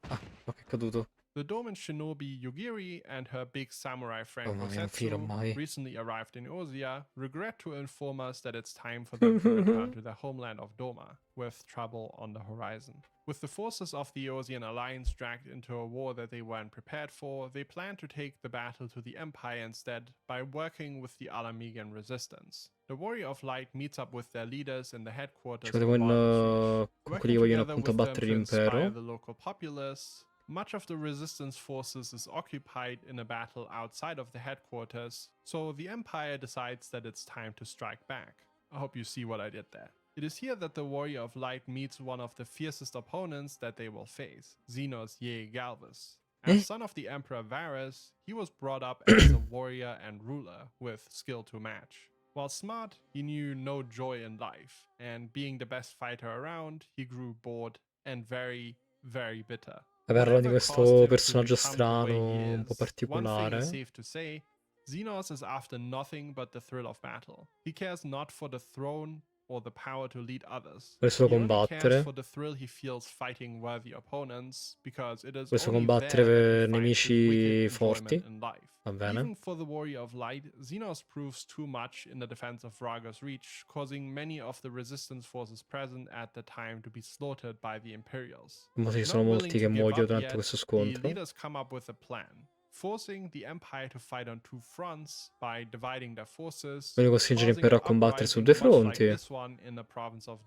Ah, ok, è caduto. The dormant shinobi Yugiri and her big samurai friend Oh, Kosetsu, recently arrived in Eosia, regret to inform us that it's time for them to return to their homeland of Doma, with trouble on the horizon. With the forces of the Eosian alliance dragged into a war that they weren't prepared for, they plan to take the battle to the Empire instead by working with the Alamigan resistance. The Warrior of Light meets up with their leaders in the headquarters of con quelli che vogliono appunto abbattere l'impero. The local populace. Much of the resistance forces is occupied in a battle outside of the headquarters, so the Empire decides that it's time to strike back. I hope you see what I did there. It is here that the Warrior of Light meets one of the fiercest opponents that they will face, Xenos Ye Galvus. As son of the Emperor Varus, he was brought up as a warrior and ruler, with skill to match. While smart, he knew no joy in life, and being the best fighter around, he grew bored and very, very bitter. Parlo di questo personaggio strano, un po' particolare. One thing is safe to say, Xenos is after nothing but the thrill of battle. He cares not for the throne or the power to lead others. Vuole solo He only cares combattere. for the thrill he feels fighting worthy opponents, because it is Vuole solo only combattere there that per he finds his nemici wicked forti. enjoyment in life. Va bene. Even for the Warrior of Light, Xenos proves too much in the defense of Raga's reach, causing many of the resistance forces present at the time to be slaughtered by the Imperials. Ma ci sono molti che muoiono durante questo The scontro. leaders come up with a plan, forcing the Empire to fight on two fronts by dividing their forces. Quindi costringe l'impero a combattere su due fronti,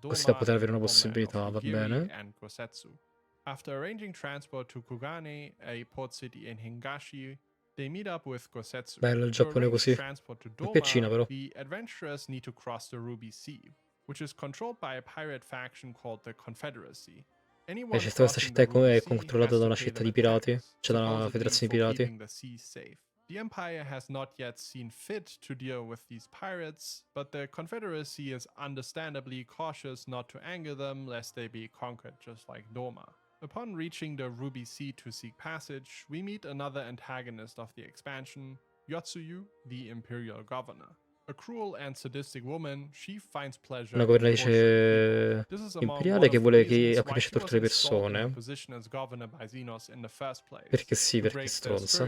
così da poter avere una possibilità, va bene. After arranging transport to Kugane, a port city in Hingashi, they meet up with Gosetsu. Bello il Giappone così. È piccina però. The adventurers need to cross the Ruby Sea, which is controlled by a pirate faction called the Confederacy. Questa città è controllata da una città di pirati, cioè da una federazione di pirati. The Empire has not yet seen fit to deal with these pirates, but the Confederacy is understandably cautious not to anger them lest they be conquered just like Doma. Upon reaching the Ruby Sea to seek passage, we meet another antagonist of the expansion, Yotsuyu, the Imperial Governor. A cruel and sadistic woman, she finds pleasure Una governatrice imperiale che vuole che accudisce tutte le persone. Perché sì, perché è stronza,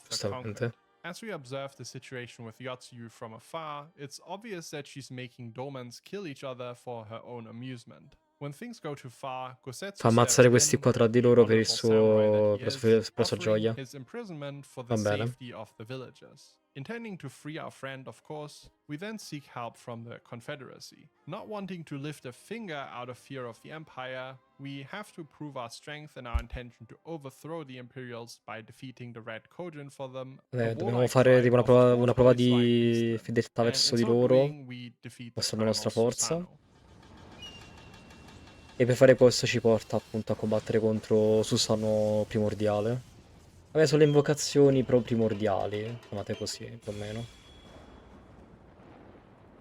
giustamente. As we observe the situation with Yotsuyu from afar, it's obvious that she's making domans kill each other for her own amusement. When things go too far, Gosetsu Fa ammazzare questi qua tra di loro per il suo... per la sua gioia. his imprisonment for the Va bene. safety of the villagers. Intending to free our friend, of course, we then seek help from the Confederacy. Not wanting to lift a finger out of fear of the Empire, we have to prove our strength and our intention to overthrow the Imperials by defeating the Red Kojin for them. Dobbiamo fare tipo una prova di fedeltà verso di loro, mostrando la nostra forza. E per fare questo ci porta appunto a combattere contro Susano Primordiale. Vabbè, sono le invocazioni primordiali, chiamate così, più o meno.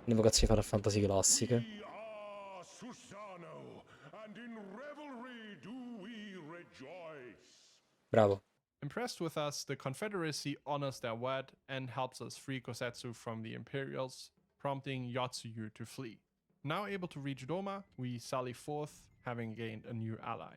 Le invocazioni Final Fantasy classiche. We are Susano, and in revelry do we rejoice. Bravo. Impressed with us, the Confederacy honors their word and helps us free Kosetsu from the Imperials, prompting Yotsuyu to flee. Now able to reach Doma, we sally forth, having gained a new ally.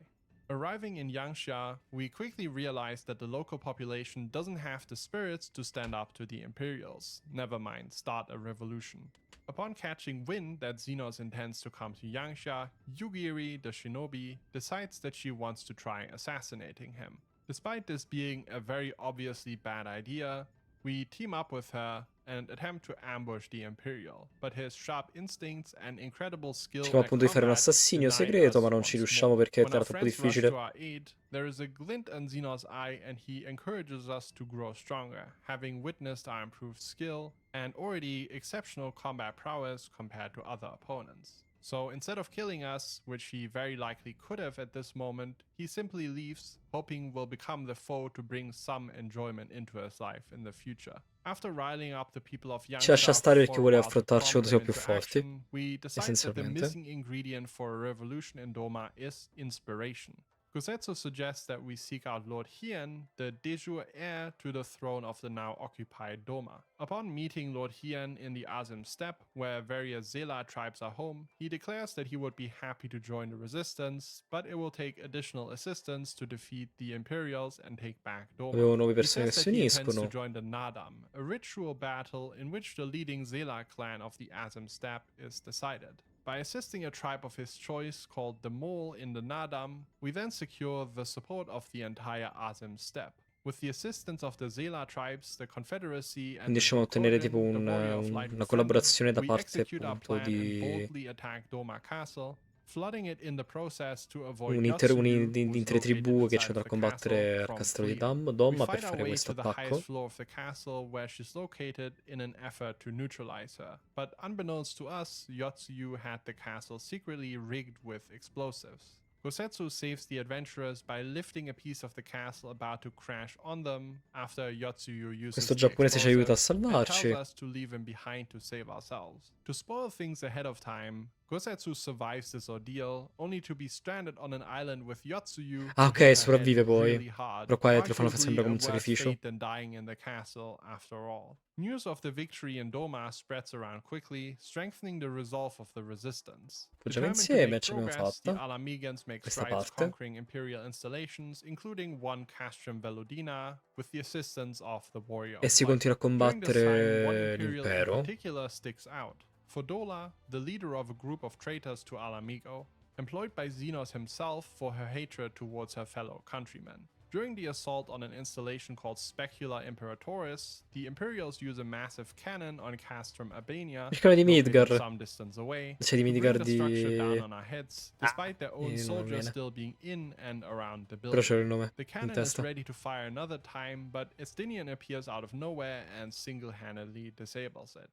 Arriving in Yangsha, we quickly realize that the local population doesn't have the spirits to stand up to the Imperials, never mind start a revolution. Upon catching wind that Xenos intends to come to Yangsha, Yugiri, the shinobi, decides that she wants to try assassinating him. Despite this being a very obviously bad idea, we team up with her and attempt to ambush the Imperial, but his sharp instincts and incredible skill Cerchiamo at appunto di fare un combat assassinio deny segreto, us ma non ci once riusciamo more. perché When era our troppo friends rush difficile. to our aid, there is a glint in Xenos' eye and he encourages us to grow stronger, having witnessed our improved skill and already exceptional combat prowess compared to other opponents. So instead of killing us, which he very likely could have at this moment, he simply leaves, hoping we'll become the foe to bring some enjoyment into his life in the future. After riling up the people of Ci lascia stare perché for a voleva while to affrontarci quando siamo più prompt forti, them into action, we decide that the essenzialmente. missing ingredient for a revolution in Doma is inspiration. Gosetsu suggests that we seek out Lord Hien, the de jure heir to the throne of the now occupied Doma. Upon meeting Lord Hien in the Azim Steppe, where various Zela tribes are home, he declares that he would be happy to join the resistance, but it will take additional assistance to defeat the Imperials and take back Doma. Avevo 9 He persone che says si that he intends to uniscono. join the Nadam, a ritual battle in which the leading Zela clan of the Azim Steppe is decided. By assisting a tribe of his choice called the Mole in the Nadam, we then secure the support of the entire Azim Steppe. With the assistance of the Zela tribes, the Confederacy, and Quindi riusciamo a ottenere tipo the Warrior of Light una who collaborazione da we parte execute our appunto plan and di boldly attack Doma Castle, flooding it in the process to avoid un'intere Yotsuyu, who's intere tribù located che inside ci of andrà a the castle, combattere al from castello di fleeing. We Domma per fight our fare way questo to the highest attacco. floor of the castle where she's located in an effort to neutralize her. But unbeknownst to us, Yotsuyu had the castle secretly rigged with explosives. Gosetsu saves the adventurers by lifting a piece of the castle about to crash on them after Yotsuyu uses Questo the giapponese ci aiuta a explosives and tells salvarci. us to leave him behind to save ourselves. To spoil things ahead of time, Gosetsu survives this ordeal, only to be stranded on an island with Yotsuyu. Ah, who ok, hit her sopravvive head poi. really hard, Però qua te lo fanno arguably sembra come a un worse sacrificio. fate than dying in the castle after all. News of the victory in Doma spreads around quickly, strengthening the resolve of the resistance. Appoggiamo Determined to insieme, make ce l'abbiamo progress, the fatta. Alamegans make Questa strides parte. conquering Imperial installations, including one Castrum Veludina, with the assistance of the Warrior E of si Light. continua a During this time, one combattere Imperial in l'impero. particular sticks out. Fodola, the leader of a group of traitors to Alamigo, employed by Xenos himself for her hatred towards her fellow countrymen. During the assault on an installation called Specula Imperatoris, the Imperials use a massive cannon on Castrum Albania, Cercano di located Midgar. some distance away, C'è di to bring Midgar the structure down di... on our heads, despite their own non mi soldiers viene. still being in and around the Però c'è il building. nome The in cannon is testa. ready to fire another time, but Estinian appears out of nowhere and single-handedly disables it.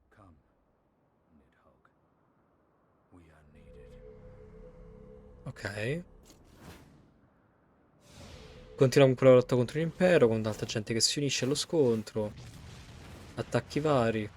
Come, Nidhogg. We are needed. Ok. Continuiamo con la lotta contro l'impero, con tanta gente che si unisce allo scontro. Attacchi vari.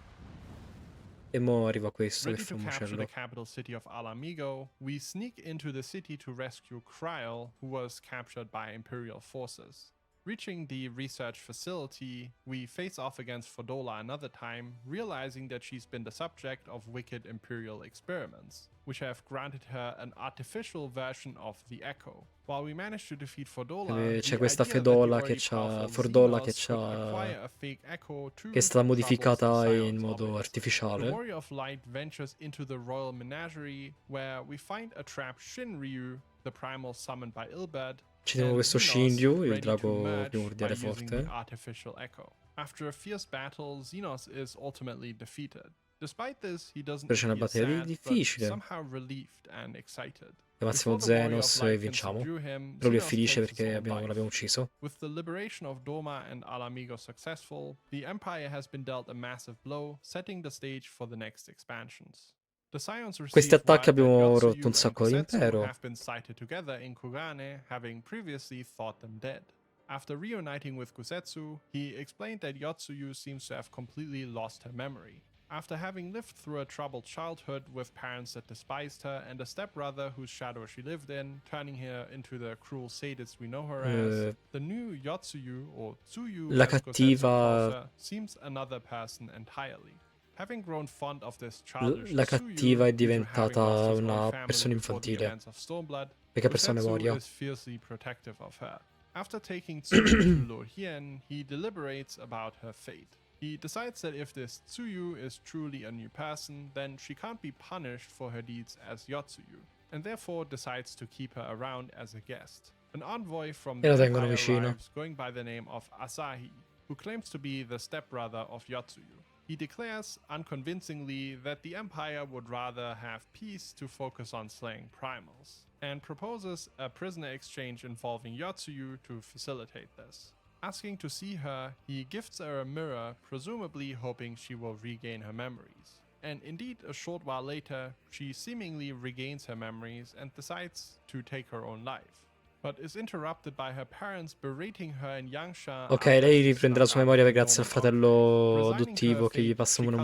E mo arriva questo che Ready fa to un capture the macello. capital city of Alamigo, we sneak into the city to rescue Kryl, who was captured by Imperial forces. Reaching the research facility, we face off against Fodola another time, realizing that she's been the subject of wicked imperial experiments, which have granted her an artificial version of the Echo. While we manage to defeat Fodola, C'è the questa idea that the Fedola che already c'ha powerful Fordola che Xenos could acquire a fake Echo che è stata troubles the modificata in scions modo orbit. The artificiale. Warrior of Light ventures into the royal menagerie, where we find a trapped Shinryu, the primal summoned by Ilberd, Ci diamo and questo Xenos Shinryu, il ready to drago merge primordiale by using forte. the artificial Echo. After a fierce battle, Xenos is ultimately defeated. Despite this, he doesn't Però c'è una appear battaglia sad, but difficile. somehow relieved and excited. Chiamassimo Before the Warrior of Zenos e Light can vinciamo. subdue him, Però lui è Xenos felice takes his perché own life. l'abbiamo ucciso. With the liberation of Doma and Alamigo successful, the Empire has been dealt a massive blow, setting the stage for the next expansions. The Scions Questi receive attacchi word that abbiamo Yotsuyu rotto un and sacco Kusetsu dell'impero. have been sighted together in Kugane, having previously thought them dead. After reuniting with Kusetsu, he explained that Yotsuyu seems to have completely lost her memory. After having lived through a troubled childhood with parents that despised her and a stepbrother whose shadow she lived in, turning her into the cruel sadist we know her as, the new Yotsuyu, or Tsuyu La as Kusetsu cattiva calls her, seems another person entirely. Having grown fond of this childish La cattiva è Tsuyu due to having diventata lost his own una family persona before the infantile events of Stormblood, perché ha perso la Kusetsu memoria. is fiercely protective of her. After taking Tsuyu to Lord Hien, he deliberates about her fate. He decides that if this Tsuyu is truly a new person, then she can't be punished for her deeds as Yotsuyu, and therefore decides to keep her around as a guest. An envoy from the E la tengono Empire vicino. arrives going by the name of Asahi, who claims to be the stepbrother of Yotsuyu. He declares, unconvincingly, that the Empire would rather have peace to focus on slaying primals, and proposes a prisoner exchange involving Yotsuyu to facilitate this. Asking to see her, he gifts her a mirror, presumably hoping she will regain her memories. And indeed, a short while later, she seemingly regains her memories and decides to take her own life, but is interrupted by her parents berating her in Yangsha. Ok, lei riprende la sua memoria grazie al fratello adottivo che gli passa uno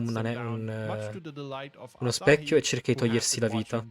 specchio e cerca di togliersi la vita.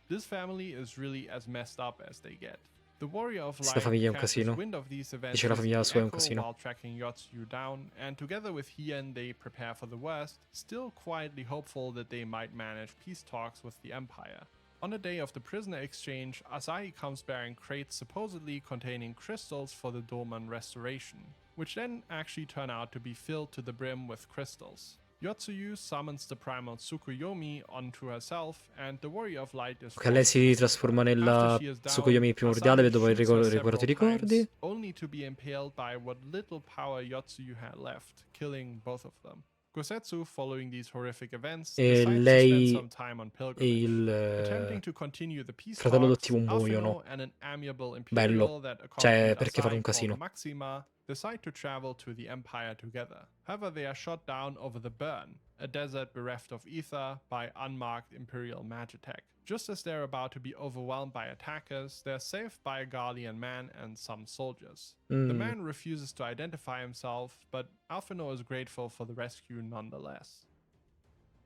This family is really as messed up as they get. The Warrior of Questa Light famiglia è un catches casino. wind of these events Dice la famiglia sua è un Echo casino. while tracking Yotsuyu down, and together with Hien they prepare for the worst, still quietly hopeful that they might manage peace talks with the Empire. On the day of the prisoner exchange, Asahi comes bearing crates supposedly containing crystals for the Dolmen restoration, which then actually turn out to be filled to the brim with crystals. Yotsuyu summons the primal Tsukuyomi onto herself, and the Warrior of Light is Ok, lei si trasforma nella Tsukuyomi primordiale dopo aver recuperato i ricordi. only to be impaled by what little power Yotsuyu had left, killing both of them. Kusetsu, following these horrific events, E decides to spend lei some time on e pilgrimage, attempting to continue the peace fratello talks. adottivo muoiono. Alphino and an amiable Bello. imperial that Cioè, accompanied perché fanno un Asahi casino. called Maxima decide to travel to the Empire together. However, they are shot down over the Burn, a desert bereft of ether, by unmarked Imperial Magitech. Just as they're about to be overwhelmed by attackers, they're saved by a Garlean man and some soldiers. The man refuses to identify himself, but Alphino is grateful for the rescue nonetheless.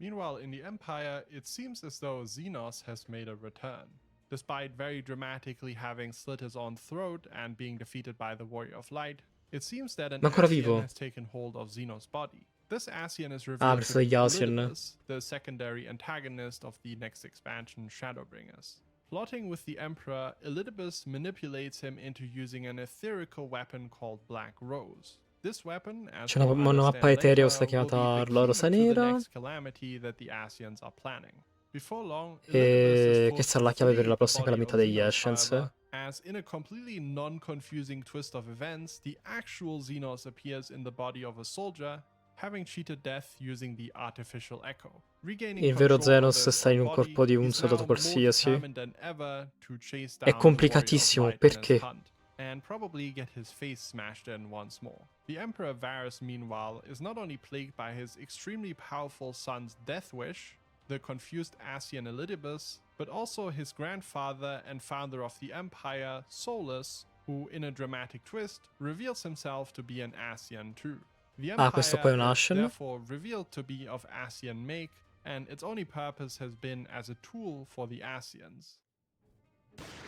Meanwhile, in the Empire, it seems as though Xenos has made a return. Despite very dramatically having slit his own throat and being defeated by the Warrior of Light, it seems that an Ma ancora Ascian vivo? has taken hold of Xenos' body. This Ascian is Ah, revealed preso to be dagli Ascian. Elidibus, the secondary antagonist of the next expansion, Shadowbringers. Plotting with the Emperor, Elidibus manipulates him into using an etherical weapon called Black Rose. This weapon, as C'è una we'll mappa understand eterea later, chiamata will be the Rosa key to the Nera. next calamity that the Ascians are planning. Before long, Che sarà la chiave per la prossima calamità degli Ascians. As in a completely non-confusing twist of events, the actual Xenos appears in the body of a soldier, having cheated death using the artificial echo. Regaining Il vero control of Xenos his sta in own un body, corpo di un he's soldato now more qualsiasi. determined than ever to chase È down complicatissimo, the Warrior of Light in his perché? hunt, and probably get his face smashed in once more. The Emperor Varus, meanwhile, is not only plagued by his extremely powerful son's death wish, the confused Ascian Elidibus, but also his grandfather and founder of the Empire, Solus, who, in a dramatic twist, reveals himself to be an Ascian too. The questo poi è un Empire is Ascian? therefore revealed to be of Ascian make, and its only purpose has been as a tool for the Ascians.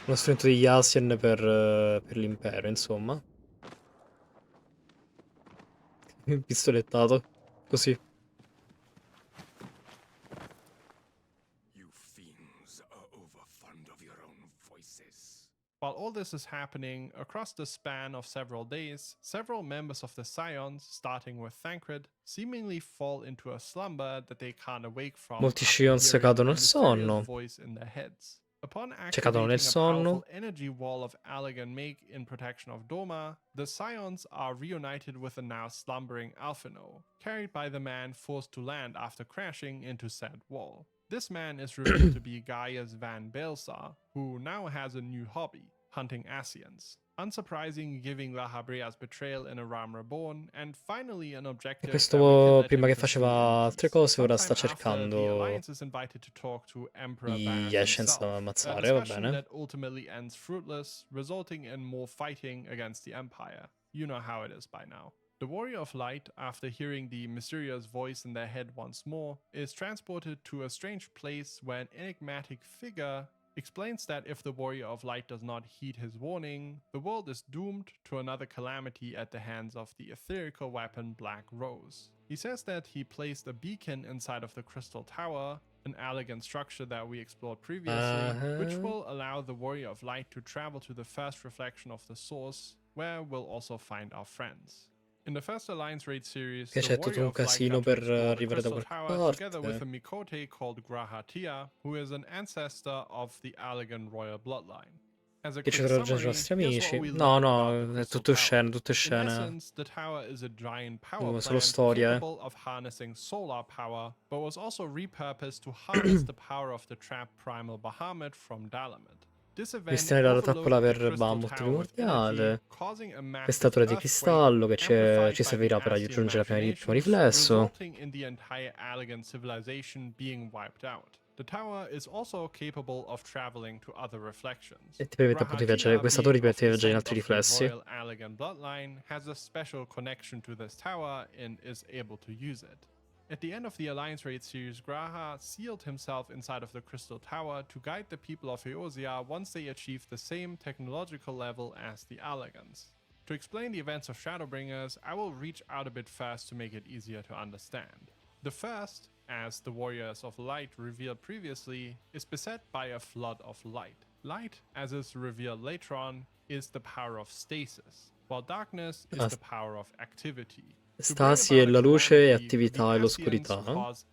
Uno strumento degli Ascian per l'impero, insomma. Pistolettato. Così. You fiends are overfond of your own voices. While all this is happening, across the span of several days, several members of the Scions, starting with Thancred, seemingly fall into a slumber that they can't awake from Molti after Scions hearing cadono a nel mysterious sonno. voice in their heads. Upon Cioè cadono nel activating a sonno. powerful energy wall of Allagan make in protection of Doma, the Scions are reunited with the now slumbering Alphino, carried by the man forced to land after crashing into said wall. This man is revealed to be Gaius Van Baelsar, who now has a new hobby, hunting Asians. Unsurprising, giving La Habrea's betrayal in a Ram Reborn, and finally an E objective that we questo can let prima him che pursue faceva in altre peace. cose ora sta Sometime after, the cercando Alliance is invited to talk to Emperor gli Bath Asciens da himself, a ammazzare, va discussion bene. that ultimately ends fruitless, resulting in more fighting against the Empire. You know how it is by now. The Warrior of Light, after hearing the mysterious voice in their head once more, is transported to a strange place where an enigmatic figure explains that if the Warrior of Light does not heed his warning, the world is doomed to another calamity at the hands of the etherical weapon Black Rose. He says that he placed a beacon inside of the Crystal Tower, an elegant structure that we explored previously, which will allow the Warrior of Light to travel to the first reflection of the source, where we'll also find our friends. In the first Alliance Raid series, Che the c'è tutto Warrior un of Light casino got to per explore the arrivare da Crystal qualche Tower together with a parte. Mikote called Grahatia, who is an ancestor of the Allagan royal bloodline. As a Che ci quick sono raggiungere i summary, nostri here's what amici. we No, learned about the no, è Crystal tutto Tower. scene, tutte In scene. essence, the tower is a giant power Solo plant storia, capable of harnessing solar power, but was also repurposed to harness the power of the trapped primal Bahamut from Dalamed. This event Destinare la trappola overloaded the per Crystal Bahamut Tower with energy, primordiale. causing a massive Pestatura di earthquake, cristallo che amplified ci by the servirà per Ascian raggiungere la prima primo machinations, riflesso. resulting in the entire Allagan civilization being wiped out. The tower is also capable of traveling to other reflections. E ti permette appunto di viaggiare, questa torre ti Being of permette di viaggiare in descent altri of the riflessi. royal Allagan bloodline, has a special connection to this tower and is able to use it. At the end of the Alliance Raid series, Graha sealed himself inside of the Crystal Tower to guide the people of Eorzea once they achieved the same technological level as the Allagans. To explain the events of Shadowbringers, I will reach out a bit first to make it easier to understand. The first, as the Warriors of Light revealed previously, is beset by a flood of light. Light, as is revealed later on, is the power of stasis, while darkness is the power of activity. Stasi è la luce e attività e l'oscurità. Per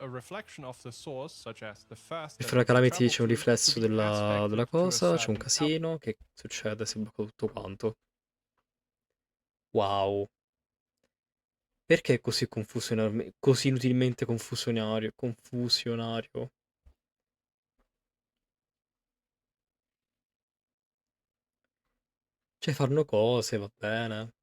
fare una calamity c'è un riflesso della cosa, c'è un casino, che succede, si blocca tutto quanto. Wow. Perché è così confusionario, così inutilmente confusionario? Cioè fanno cose, va bene.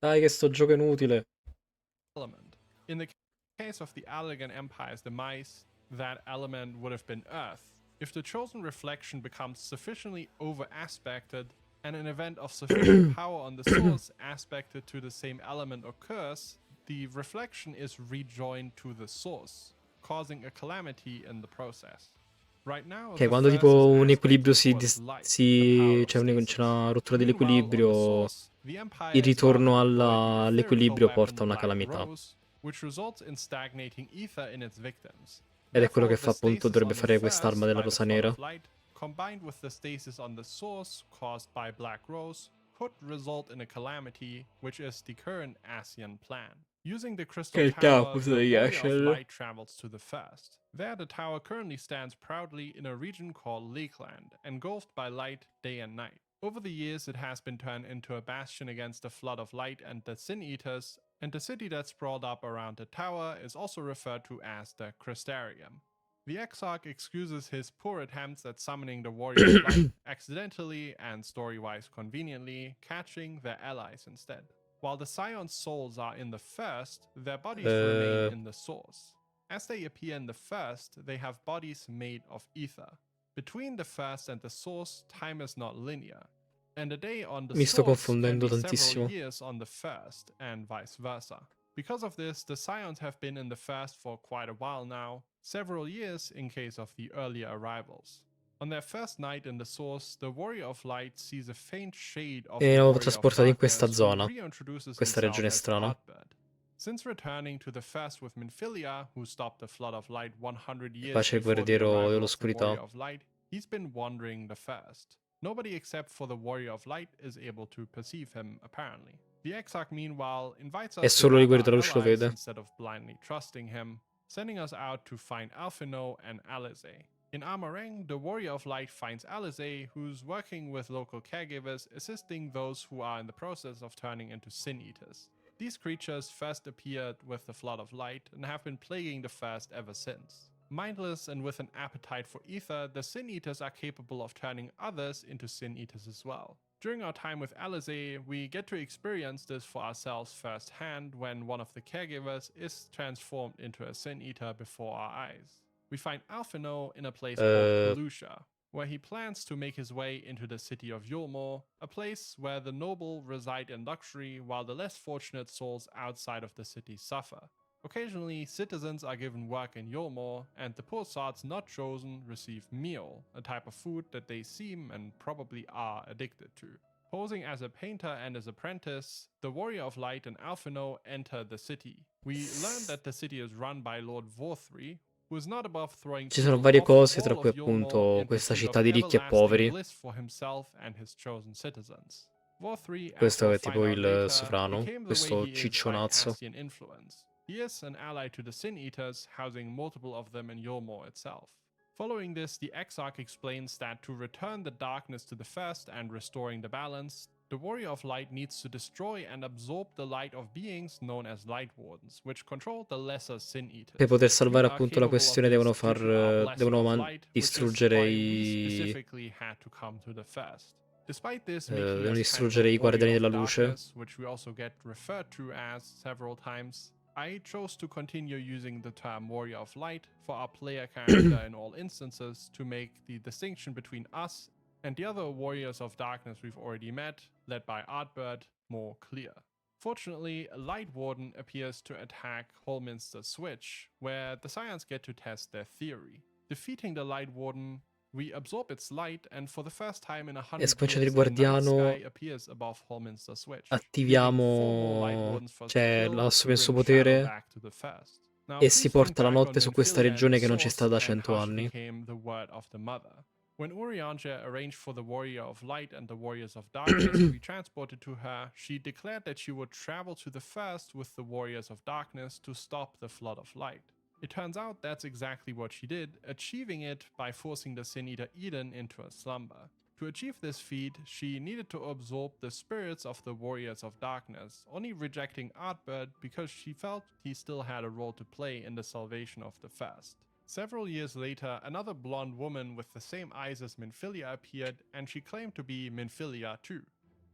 Dai che sto gioco è inutile. In the case of the Allagan Empire's demise, that element would have been Earth. If the chosen reflection becomes sufficiently over-aspected, and an event of sufficient power on the source aspected to the same element occurs, the reflection is rejoined to the source, causing a calamity in the process. Right now, Che quando tipo un equilibrio c'è una rottura dell'equilibrio, il ritorno all'equilibrio porta a una calamità. Which results in stagnating ether in its victims. Ed è quello che fa appunto, dovrebbe fare quest'arma della rosa nera. Combined with the stasis on the source caused by Black Rose, could result in a calamity, which is the current Asian plan. Using the Crystal Tower, the Warrior of Light travels to the first. There, the tower currently stands proudly in a region called Lakeland, engulfed by light day and night. Over the years, it has been turned into a bastion against the flood of light and the Sin Eaters, and the city that sprawled up around the tower is also referred to as the Crystarium. The Exarch excuses his poor attempts at summoning the Warrior of Light accidentally and story-wise conveniently, catching their allies instead. While the Scion's souls are in the first, their bodies remain in the source. As they appear in the first, they have bodies made of ether. Between the first and the source, time is not linear, and a day on the Mi sto source can confondendo be tantissimo. several years on the first, and vice versa. Because of this, the Scions have been in the First for quite a while now, several years in case of the earlier arrivals. On their first night in the Source, the Warrior of Light sees a faint shade of E the ne ho Warrior of trasportati in Darkness, questa who zona, reintroduces questa himself regione as strana. Artbird. Since returning to the First with Minfilia, who stopped the Flood of Light 100 years Qua c'è il before the guerriero arrival of the dell'oscurità. Warrior of Light, he's been wandering the First. Nobody except for the Warrior of Light is able to perceive him, apparently. The Exarch, meanwhile, invites E us to solo il help guerriero our della luce lo allies vede. instead of blindly trusting him, sending us out to find Alphino and Alizé. In Amareng, the Warrior of Light finds Alizé, who's working with local caregivers, assisting those who are in the process of turning into Sin Eaters. These creatures first appeared with the Flood of Light and have been plaguing the First ever since. Mindless and with an appetite for ether, the Sin Eaters are capable of turning others into Sin Eaters as well. During our time with Alizé, we get to experience this for ourselves firsthand when one of the caregivers is transformed into a Sin Eater before our eyes. We find Alphino in a place called Kalusha, where he plans to make his way into the city of Yulmore, a place where the noble reside in luxury while the less fortunate souls outside of the city suffer. Occasionally, citizens are given work in Yulmore, and the poor sods not chosen receive meal, a type of food that they seem and probably are addicted to. Posing as a painter and his apprentice, the Warrior of Light and Alphino enter the city. We learn that the city is run by Lord Vorthri, who is not above throwing Ci sono people varie off cose, the tra wall cui of Yulmore appunto in questa pursuit città of di ricchi e everlasting poveri. bliss for himself and his chosen citizens. Vorthri, as Questo we'll è find tipo out il later, sovrano, became the way questo he is by ciccionazzo. Ascian influence. He is an ally to the Sin Eaters, housing multiple of them in Yulmore itself. Following this, the Exarch explains that to return the darkness to the First and restoring the balance, the Warrior of Light needs to destroy and absorb the light of beings known as Light Wardens, which control the lesser Sin Eaters. Per poter salvare We are appunto la capable of questione this devono due to our Blessing devono of Light, which is distruggere why we i specifically had to come to the First. Despite this making devono us kind of distruggere a i guardiani warrior della of luce. darkness, which we also get referred to as several times, I chose to continue using the term Warrior of Light for our player character in all instances to make the distinction between us and the other Warriors of Darkness we've already met, led by Artbird, more clear. Fortunately, a Light Warden appears to attack Holminster Switch, where the Scions get to test their theory. Defeating the Light Warden, we absorb its light, and for the first time in 100 sconfiggere years, il a night guardiano, sky appears above Holminster Switch, attiviamo, cioè to assume il suo bring shadow potere back to the First. Now, e si please think porta la back on notte su questa Minfilia and regione the che non c'è stata da Source and 100 how she anni. became the word of the Mother. When Urianger arranged for the Warrior of Light and the Warriors of Darkness to be transported to her, she declared that she would travel to the First with the Warriors of Darkness to stop the Flood of Light. It turns out that's exactly what she did, achieving it by forcing the Sin Eater Eden into a slumber. To achieve this feat, she needed to absorb the spirits of the Warriors of Darkness, only rejecting Artbird because she felt he still had a role to play in the salvation of the First. Several years later, another blonde woman with the same eyes as Minfilia appeared, and she claimed to be Minfilia too.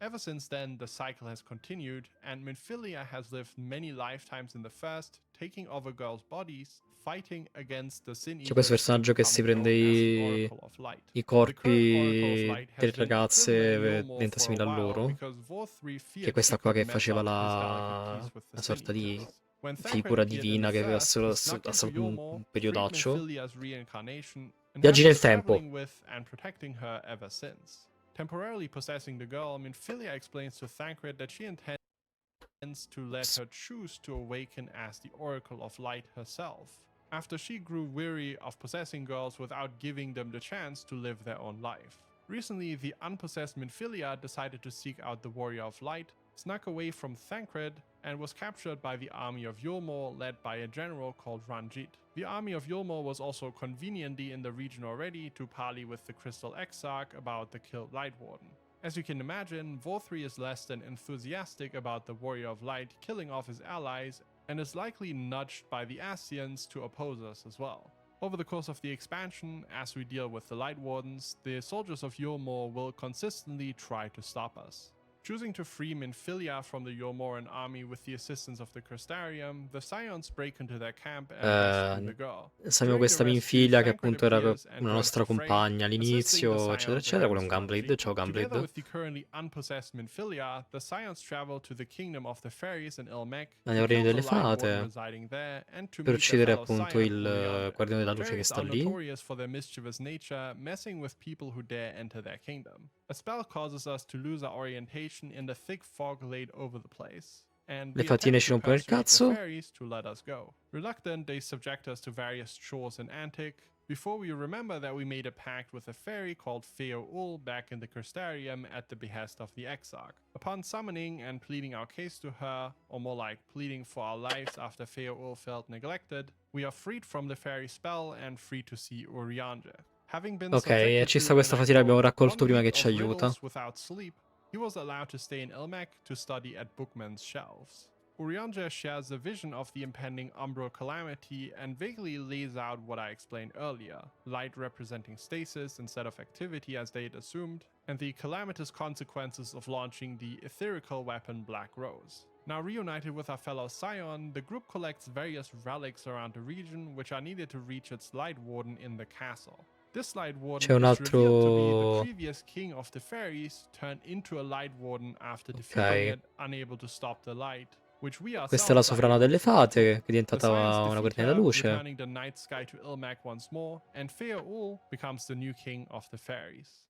Ever since then, the cycle has continued, and Minfilia has lived many lifetimes in the First, taking over girls' bodies, fighting against the Sin C'è questo Eaters, and personaggio che si becoming prende known as the Oracle of Light. i The current Oracle of corpi Light has delle been ragazze imprisoned in e Yulmore diventa for a simile a while loro. because Vorthri Che feared questa she qua could che mess faceva up his delicate la peace with the una Sin sorta di Eaters. When Thancred figura appeared in divina the che aveva First, solo he snuck into un Yulmore, freed periodaccio. Minfilia's reincarnation, and Viaggi has nel been tempo. traveling with and protecting her ever since. Temporarily possessing the girl, Minfilia explains to Thancred that she intends to let her choose to awaken as the Oracle of Light herself, after she grew weary of possessing girls without giving them the chance to live their own life. Recently, the unpossessed Minfilia decided to seek out the Warrior of Light, snuck away from Thancred, and was captured by the army of Yulmore led by a general called Ranjit. The army of Yulmore was also conveniently in the region already to parley with the Crystal Exarch about the killed Light Warden. As you can imagine, Vorthri is less than enthusiastic about the Warrior of Light killing off his allies and is likely nudged by the Ascians to oppose us as well. Over the course of the expansion, as we deal with the Light Wardens, the soldiers of Yulmore will consistently try to stop us. Choosing to free Minfilia from the Yolmoran army with the assistance of the Crystarium, the Scions break into their camp and rescue the girl. Sappiamo questa Minfilia che appunto era una nostra compagna all'inizio, eccetera, eccetera. Quello è un Gunblade. Ciao Together Gunblade. with the currently unpossessed Minfilia, the Scions travel to the kingdom of the fairies in Ilmek Agli to Regni kill delle the Light Warden Fate residing there and to per meet their uccidere fellow appunto Scion il Urianger. Guardiano della Luce che Fairies sta are lì. notorious for their mischievous nature, messing with people who dare enter their kingdom. A spell causes us to lose our orientation in the thick fog laid over the place. And Le we fatine attempt ci to rompono il persuade the cazzo. fairies to let us go. Reluctant, they subject us to various chores and antic, before we remember that we made a pact with a fairy called Feoul back in the Crystarium at the behest of the Exarch. Upon summoning and pleading our case to her, or more like pleading for our lives after Feoul felt neglected, we are freed from the fairy spell and free to see Urianger. Having been Ok, ci sta questa an fatina che abbiamo unquote, raccolto 1 prima week che ci of aiuta. riddles without sleep, he was allowed to stay in Ilmek to study at Bookman's shelves. Urianger shares a vision of the impending Umbral calamity and vaguely lays out what I explained earlier, light representing stasis instead of activity as they had assumed, and the calamitous consequences of launching the etherical weapon Black Rose. Now reunited with our fellow Scion, the group collects various relics around the region which are needed to reach its Light Warden in the castle. This Light Warden C'è un is revealed to be the altro... previous king of the fairies turned into a Light Warden after defeating it, unable to stop the light. Questa è la sovrana delle fate, che è diventata una guardiana della luce. Returning the night sky to Ilmek once more, and Feoul becomes the new king of the fairies.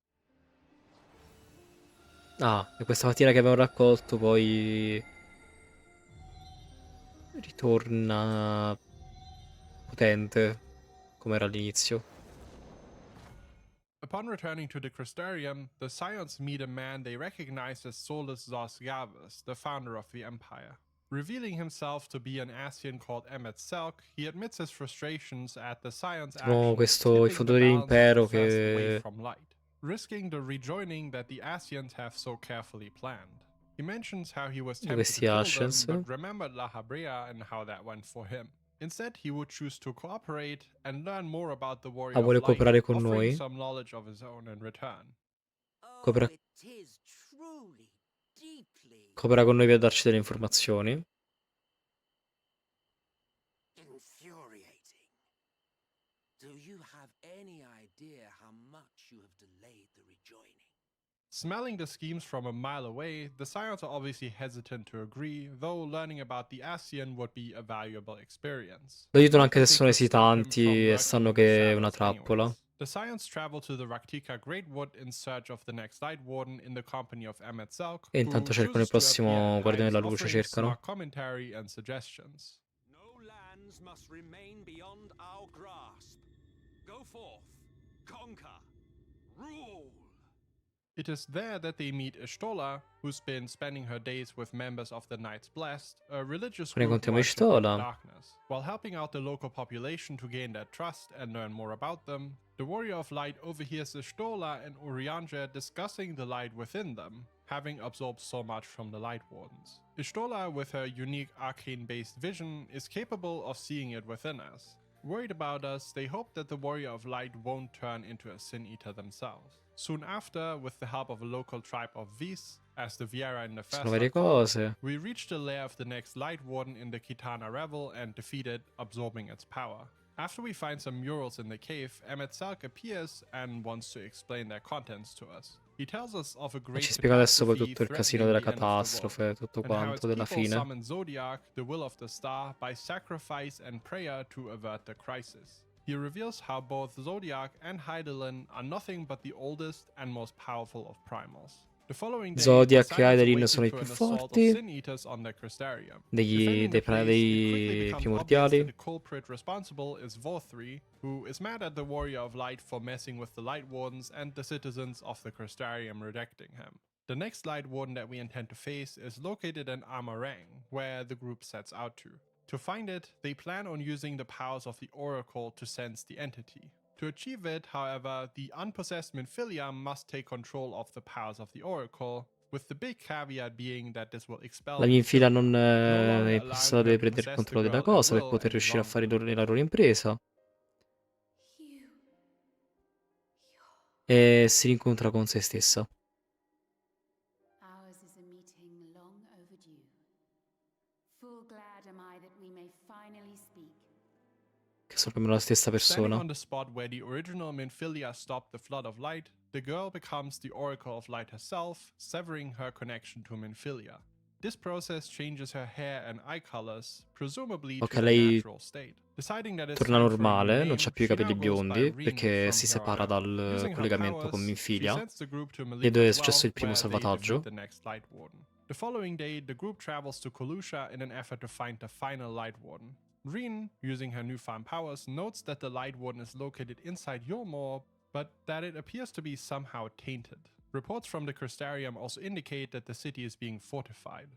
Ah, e questa fatina che abbiamo raccolto poi ritorna potente come era all'inizio. Upon returning to the Crystarium, the Scions meet a man they recognize as Solus Zosgavus, the founder of the Empire. Revealing himself to be an Ascian called Emmet Selk, he admits his frustrations at the Scions' actions, Questo il fondatore dell'impero che... from light, risking the rejoining that the Ascians have so carefully planned. He mentions how he was tempted to kill them, but remembered La Habrea and how that went for him. Instead, he would choose to cooperate and learn more about the Warrior of vuole Light, cooperare con offering noi. some knowledge of his own in return. Coopera con noi per darci delle informazioni. Infuriating. Do you have any idea how much you have delayed the rejoining? Smelling the schemes from a mile away, the Scions are obviously hesitant to agree, though learning about the Ascian would be a valuable experience. Lo aiutano anche se sono esitanti e sanno che è una trappola. The Scions travel to the Raktika Greatwood in search of the next Light Warden in the company of Emmet Selk, E intanto cercano il prossimo Guardiano della Luce, cercano. Commentary and suggestions. No lands must remain beyond our grasp. Go forth, conquer, rule. It is there that they meet Ishtola, who's been spending her days with members of the Knights Blessed, a religious group worshipping darkness. While helping out the local population to gain their trust and learn more about them, the Warrior of Light overhears Ishtola and Urianger discussing the light within them, having absorbed so much from the Light Wardens. Ishtola, with her unique arcane-based vision, is capable of seeing it within us. Worried about us, they hope that the Warrior of Light won't turn into a Sin Eater themselves. Soon after, with the help of a local tribe of Vis, as the Viera in the first we reach the lair of the next Light Warden in the Kitana Revel and defeat it, absorbing its power. After we find some murals in the cave, Emmet Selk appears and wants to explain their contents to us. He tells us of a great ci spiega adesso poi tutto il casino della catastrofe, tutto quanto, della fine. Summon Zodiac, the will of the star, by sacrifice and prayer to avert the crisis. He reveals how both Zodiac and Hydaelyn are nothing but the oldest and most powerful of primals. The following day, Zodiac e Hydaelyn sono i più forti dei primordiali. The culprit responsible is Vorthri, who is mad at the Warrior of Light for messing with the Light Wardens and the citizens of the Crystarium rejecting him. The next Light Warden that we intend to face is located in Amarang, where the group sets out to. To find it, they plan on using the powers of the Oracle to sense the entity. To achieve it, however, the unpossessed Minfilia must take control of the powers of the Oracle, with the big caveat being that this will expel La Minfilia non è passata, deve prendere il controllo della cosa per poter riuscire a fare la loro impresa. E si rincontra con se stessa. sono più o meno la stessa Standing persona. on the spot where the original Minfilia stopped the flood of light, the girl becomes the Oracle of Light herself, severing her connection to Minfilia. This process changes her hair and eye colors, presumably Ok, to their lei natural state. Deciding that it's torna time for a new normale, non name, c'ha più i she now capelli goes by biondi Reen perché from si here on separa out. dal Using her collegamento con powers, she Minfilia sends the group to e dove è Malika's successo well, il primo where they defeat salvataggio. the next Light Warden. The following day, the group travels to Kolusha in an effort to find the final Light Warden. Reen, using her newfound powers, notes that the Light Warden is located inside Yormor, but that it appears to be somehow tainted. Reports from the Crystarium also indicate that the city is being fortified.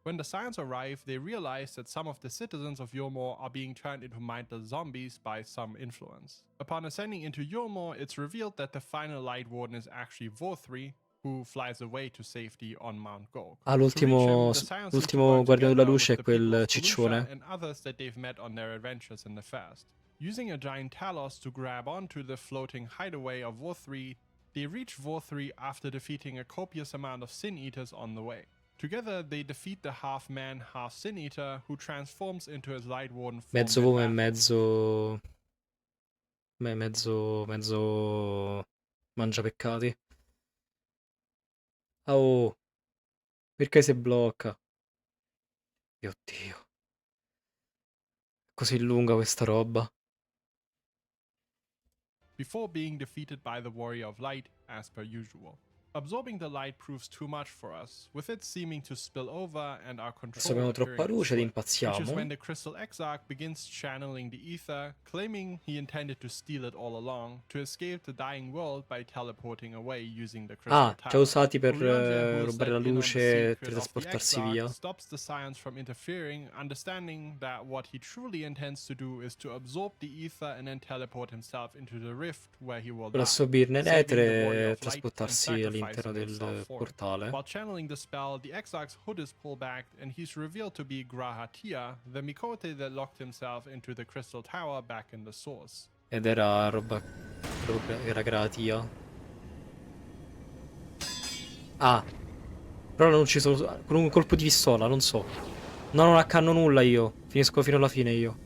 When the Scions arrive, they realize that some of the citizens of Yormor are being turned into mindless zombies by some influence. Upon ascending into Yormor, it's revealed that the final Light Warden is actually Vorthri, who flies away to safety on Mount Gork. Ah, To reach him, l'ultimo the Scions need to l'ultimo work guardiano della together luce with è the people quel of Kolusha ciccione. and others that they've met on their adventures in the past. Using a giant Talos to grab onto the floating hideaway of Vorthri, they reach Vorthri after defeating a copious amount of Sin Eaters on the way. Together, they defeat the half-man, half-Sin Eater, who transforms into his Light Warden form Mezzo uomo e mid-battle. mezzo mangiapeccati. Oh, perché si blocca? Mio Dio. Così lunga questa roba. Before being defeated by the Warrior of Light, as per usual. Absorbing the light proves too much for us, with it seeming to spill over and our Adesso control abbiamo troppa appearing to luce ed slip, which is impazziamo. when the Crystal Exarch begins channeling the ether, claiming he intended to steal it all along, to escape the dying world by teleporting away using the Crystal Ah, Tower. già usati per Urianger, who is rubare let la in on the luce e secret of the teletrasportarsi Exarch, via. stops the Scions from interfering, understanding that what he truly intends to do is to absorb the ether and then teleport himself into the rift where he will Per die, assorbirne saving the l'etere Warrior e of Light and trasportarsi all'interno sacrificing himself del for it. portale. While channeling the spell, the Exarch's hood is pulled back and he's revealed to be Grahatia, the Mikote that locked himself into the Crystal Tower back in the source. Ed era roba... era Gratia. Ah, però non ci sono... Con un colpo di pistola, non so. No, non accanno nulla io. Finisco fino alla fine io.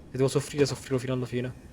Se devo soffrire, soffrirò fino alla fine.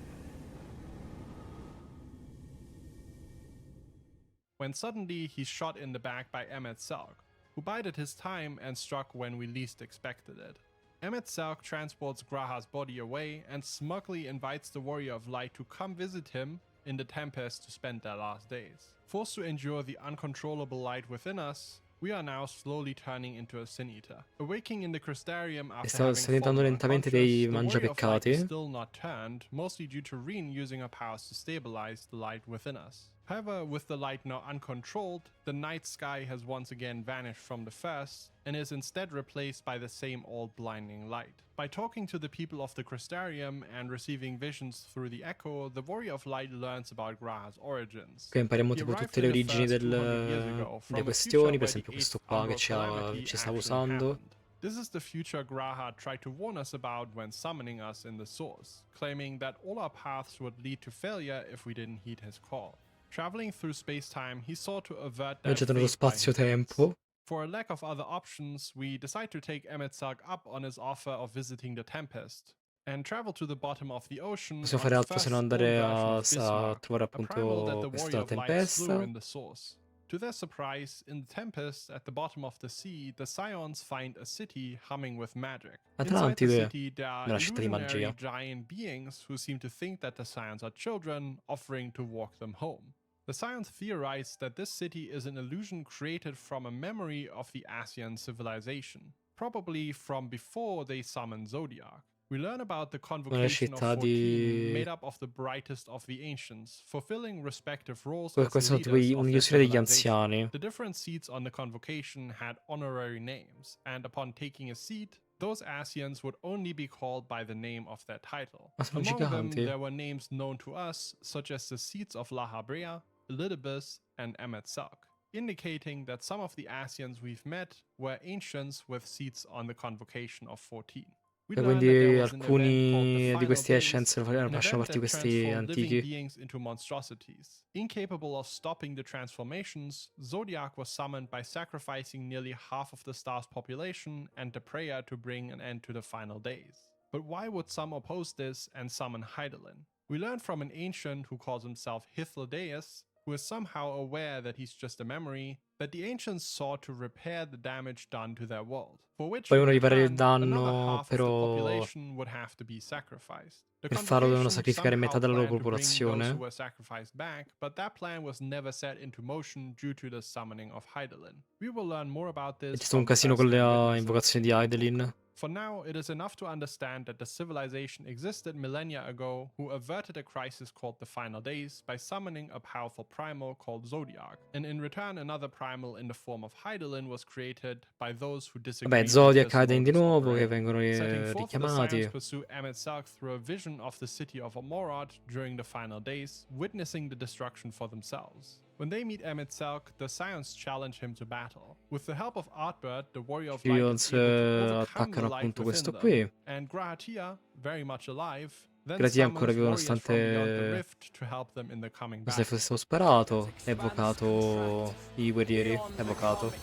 When suddenly he's shot in the back by Emmet Salk, who bided his time and struck when we least expected it. Emmet Salk transports Graha's body away and smugly invites the Warrior of Light to come visit him in the Tempest to spend their last days. Forced to endure the uncontrollable light within us, we are now slowly turning into a Sin Eater. Awaking in the Crystarium after sta having diventando fallen lentamente unconscious, dei the Warrior of Light is mangiapeccati. still not turned, mostly due to Reen using her powers to stabilize the light within us. However, with the light now uncontrolled, the night sky has once again vanished from the first and is instead replaced by the same old blinding light. By talking to the people of the Crystarium and receiving visions through the Echo, the Warrior of Light learns about Graha's origins. Qui impariamo He tipo arrived tutte le in the origini first 200 years ago delle from a questioni, future per where the esempio questo 8th qua che Umbral Calamity ci stava actually usando. happened. This is the future Graha tried to warn us about when summoning us in the Source, claiming that all our paths would lead to failure if we didn't heed his call. Traveling through space-time, he sought to avert that Viaggiato nello fate by his means. spazio-tempo. For a lack of other options, we decide to take Emmet Salk up on his offer of visiting the Tempest, and travel to the bottom of the ocean Possiamo on fare the altro se non first andare own version a, of a Bismarck, trovare a primal that appunto the questa Warrior of Light slew tempesta. in the Source. To their surprise, in the Tempest, at the bottom of the sea, the Scions find a city humming with magic. Inside the Atlantide, city, there are nella città di illusionary magia. giant beings who seem to think that the Scions are children, offering to walk them home. The Scions theorize that this city is an illusion created from a memory of the Asian civilization, probably from before they summoned Zodiac. We learn about the convocation of città 14, di... made up of the brightest of the ancients, fulfilling respective roles as Queste the sono tipo leaders of their un'illusione degli civilization. anziani. The different seats on the convocation had honorary names, and upon taking a seat, those Asians would only be called by the name of their title. Ma sono Among them, giganti. there were names known to us, such as the seats of La Habrea, Elidibus, and Emmet Salk, indicating that some of the Asians we've met were ancients with seats on the convocation of 14. We learned that there was an event called Alcuni the di Final questi Days, Ascens an facciano event parte di that questi transformed living antichi. beings into monstrosities. Incapable of stopping the transformations, Zodiac was summoned by sacrificing nearly half of the star's population and the prayer to bring an end to the final days. But why would some oppose this and summon Hydaelyn? We learn from an ancient who calls himself Hythlodaeus, who is somehow aware that he's just a memory, that the ancients sought to repair the damage done to their world, for which Poi in uno riparare il return, another danno, half of the però population would have to be sacrificed. The per farlo devono congregation sacrificare metà somehow della loro planned to bring those who popolazione. were sacrificed back, but that plan was never set into motion due to the summoning of Hydaelyn. We will learn more about E this c'è stato un from casino con le first-hand witnesses. invocazioni di Hydaelyn. For now, it is enough to understand that the civilization existed millennia ago who averted a crisis called the Final Days by summoning a powerful primal called Zodiac, and in return another primal in the form of Hydaelyn was created by those who disagreed Vabbè, with Zodiac, this Hydaelyn di modus nuovo, che operandi. vengono Setting forth, the richiamati. Scions pursue Emet-Selch through a vision of the city of Amorod during the Final Days, witnessing the destruction for themselves. When they meet Emet-Selch, the Scions challenge him to battle. With the help of Artbird, the Warrior of Light is Fields able to overcome the attaccano light appunto within questo them. qui. And Grahatia, very much alive, then Gratia ancora summons vivo warriors from beyond the nonostante rift to help them in the coming se battle. fosse sparato. Ha evocato i guerrieri. Ha evocato.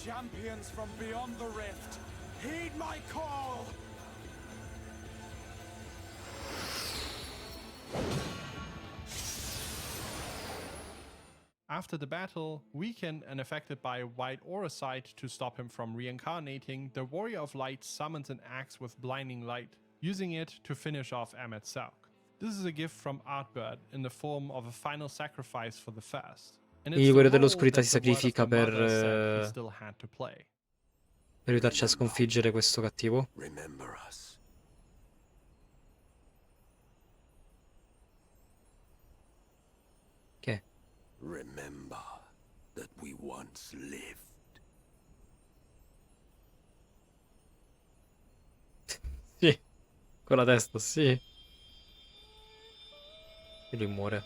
Champions from beyond the rift, heed my call! After the battle, weakened and affected by white auracite to stop him from reincarnating, the Warrior of Light summons an axe with blinding light, using it to finish off Emet-Selch. This is a gift from Artbird in the form of a final sacrifice for the fast. And it's Il the guerriero role dell'oscurità that si the word of sacrifica the mother said per he still had to play. aiutarci a sconfiggere questo cattivo. Remember us. Che? Remember that we once lived. Sì. Con la testa, sì. E lui muore.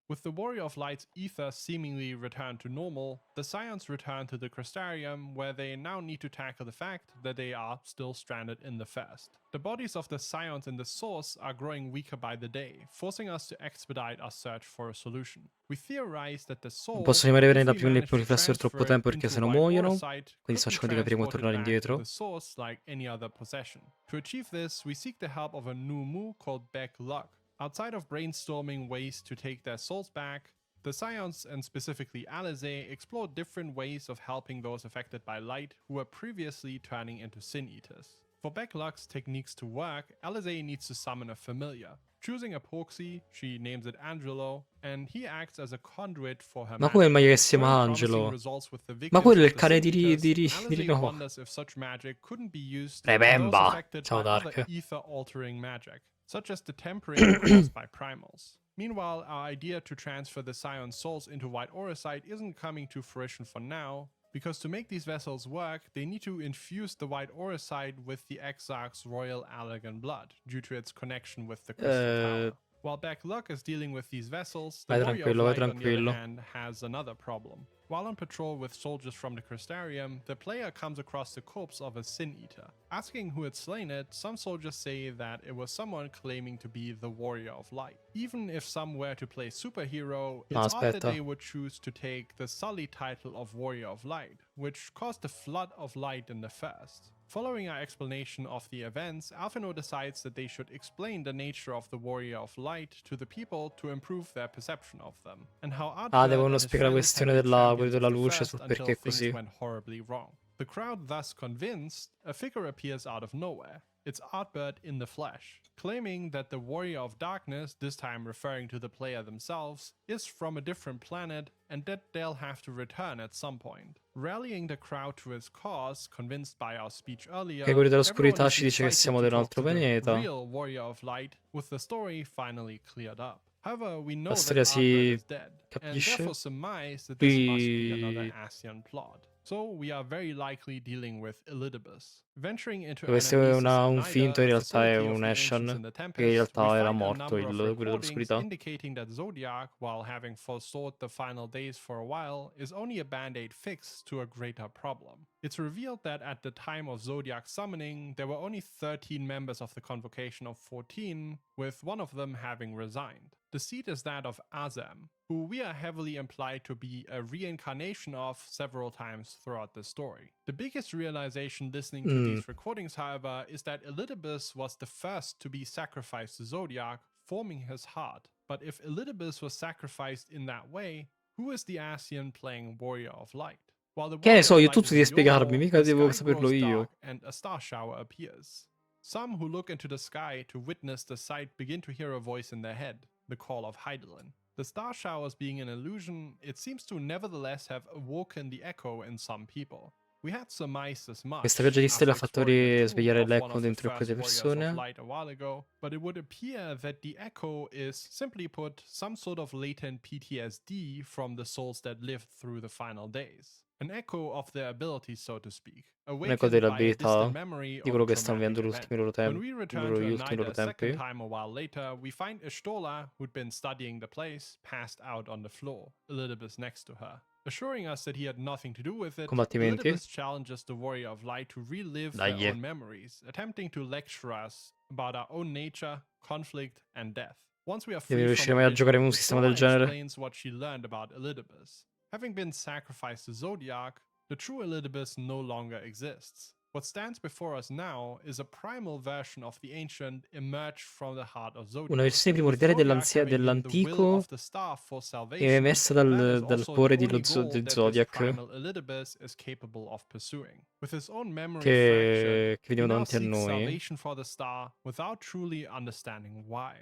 With the Warrior of Light's ether seemingly returned to normal, the Scions return to the Crystarium, where they now need to tackle the fact that they are still stranded in the Fast. The bodies of the Scions in the source are growing weaker by the day, forcing us to expedite our search for a solution. We theorize that the soul, Non posso rimanere if we nel manage to riflesso per troppo transfer tempo it perché into sennò white muoiono. auracite, Quindi sto could be cercando di capire come transported tornare back to indietro. the source like any other possession. To achieve this, we seek the help of a new Mu called Beck Luck. Outside of brainstorming ways to take their souls back, the Scions, and specifically Alizé, explore different ways of helping those affected by light who were previously turning into Sin Eaters. For Beck Luck's techniques to work, Alizé needs to summon a familiar. Choosing a proxy, she names it Angelo, and he acts as a conduit for her Ma come il magic. meglio che si chiama Showing promising Angelo? results with the Ma victims quello è of il the cane Sin Eaters, di Alizé Noah. wonders if such magic couldn't be used on those Remember. affected Ciao by other Dark. ether-altering magic, such as the tempering caused by primals. Meanwhile, our idea to transfer the Scion's souls into white auracite isn't coming to fruition for now, because to make these vessels work, they need to infuse the white auracite with the Exarch's royal Allergan blood, due to its connection with the Crystal Tower. While Beck Luck is dealing with these vessels, the Vai Warrior of tranquillo, vai Light, on the other tranquillo. hand, has another problem. While on patrol with soldiers from the Crystarium, the player comes across the corpse of a Sin Eater. Asking who had slain it, some soldiers say that it was someone claiming to be the Warrior of Light. Even if some were to play superhero, it's odd that aspetta. they would choose to take the Sully title of Warrior of Light, which caused a flood of light in the First. Following our explanation of the events, Alphinaud decides that they should explain the nature of the Warrior of Light to the people to improve their perception of them, and how Artbird devono and his spiegare la friends have questione been quello champions della of the luce First sul until perché è things così. went horribly wrong. The crowd thus convinced, a figure appears out of nowhere. It's Artbird in the flesh, claiming that the Warrior of Darkness, this time referring to the player themselves, is from a different planet and that they'll have to return at some point. Rallying the crowd to his cause, convinced by our speech earlier, Che quello dell'oscurità everyone is ci dice che excited siamo to di un talk altro to the pianeta. real Warrior of Light, with the story finally cleared up. However, we know La that storia Artbird si is dead, and capisce. therefore surmise that this must be another Lui Ascian plot. So we are very likely dealing with Elidibus. Venturing into Questo è Anamnesis un Nida, finto, in a realtà è facility of un the ancients Ashen, in the che in Tempest, we realtà era find a morto, number il of guido recordings dell'oscurità. indicating that Zodiac, while having forestalled the final days for a while, is only a band-aid fix to a greater problem. It's revealed that at the time of Zodiac's summoning, there were only 13 members of the Convocation of 14, with one of them having resigned. The seat is that of Azam, who we are heavily implied to be a reincarnation of several times throughout the story. The biggest realization listening to these recordings, however, is that Elidibus was the first to be sacrificed to Zodiac, forming his heart. But if Elidibus was sacrificed in that way, who is the Ascian playing Warrior of Light? While the Che ne Warrior so of io, Light tutto is devi in spiegarmi, Yoho, mica the devo sky saperlo grows io. dark and a star shower appears. Some who look into the sky to witness the sight begin to hear a voice in their head, the call of Hydaelyn. The star showers being an illusion, it seems to nevertheless have awoken the echo in some people. We had surmised as much Questa pioggia di stelle ha after fatto exploring the tomb risvegliare of one l'eco of the dentro first quelle warriors of persone. light a while ago, but it would appear that the echo is, simply put, some sort of latent PTSD from the souls that lived through the final days. An echo of their abilities, so to speak, Un eco awakened delle by a distant abilità memory di of a quello che stanno traumatic vivendo event. l'ultimi loro When tempi, we return to gli ultimi Anida loro a second tempi. time a while later, we find Ishtola, who'd been studying the place, passed out on the floor, Elidibus next to her. Assuring us that he had nothing to do with it, Combattimenti. Elidibus challenges the Warrior of Light to relive their Dai. own memories, attempting to lecture us about our own nature, conflict, and death. Once we are Devi free from riuscire her mai a giocare in vision, un sistema del Ishtola genere. explains what she learned about Elidibus. Having been sacrificed to Zodiac, the true Elidibus no longer exists. What stands before us now is a primal version of the ancient emerged from the heart of Zodiac. Una versione With primordiale Zodiac having been the will dell'antico of the star for salvation, emessa that is dal also cuore the di only goal di that this Zodiac primal Elidibus is capable of pursuing. With his own memory fractured, che he vediamo now davanti a seeks noi. salvation for the star without truly understanding why.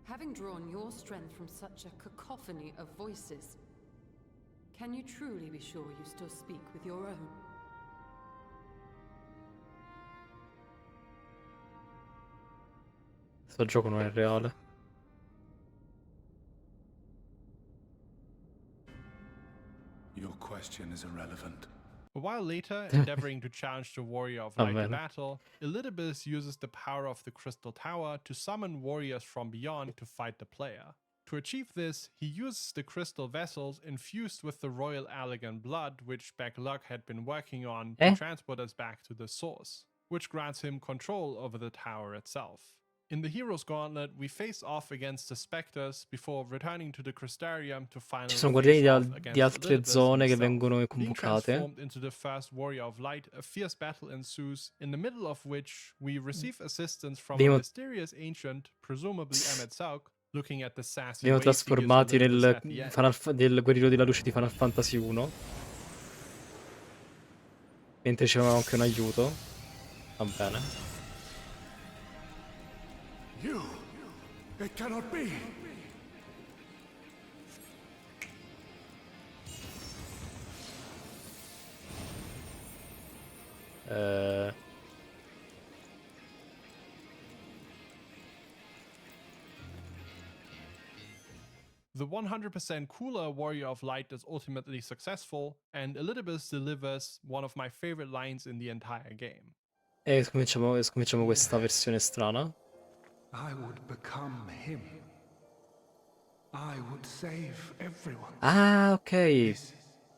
Having drawn your strength from such a cacophony of voices, can you truly be sure you still speak with your own? Questo gioco non è reale. Your question is irrelevant. A while later, endeavoring to challenge the Warrior of Light to bene. battle, Elidibus uses the power of the Crystal Tower to summon warriors from beyond to fight the player. To achieve this, he uses the crystal vessels infused with the royal Allegan blood which Backlug had been working on to transport us back to the source, which grants him control over the tower itself. In the Hero's Gauntlet, we face off against the Spectres before returning to the Crystarium to finally Ci sono face guardiani off di against altre Elidibus zone che himself. vengono Being convocate. transformed into the first Warrior of Light, a fierce battle ensues, in the middle of which we receive assistance from a Veniamo- mysterious ancient, presumably Emmet Sauk, looking at the sassy Veniamo waves he gives trasformati Elidibus nel at the end. del guerriero della luce di Final Fantasy 1. Mentre c'aveva anche un aiuto. Va bene. You! It cannot be! The 100% cooler Warrior of Light is ultimately successful, and Elidibus delivers one of my favorite lines in the entire game. E scominciamo questa versione strana. I would become him. I would save everyone. Ah, ok.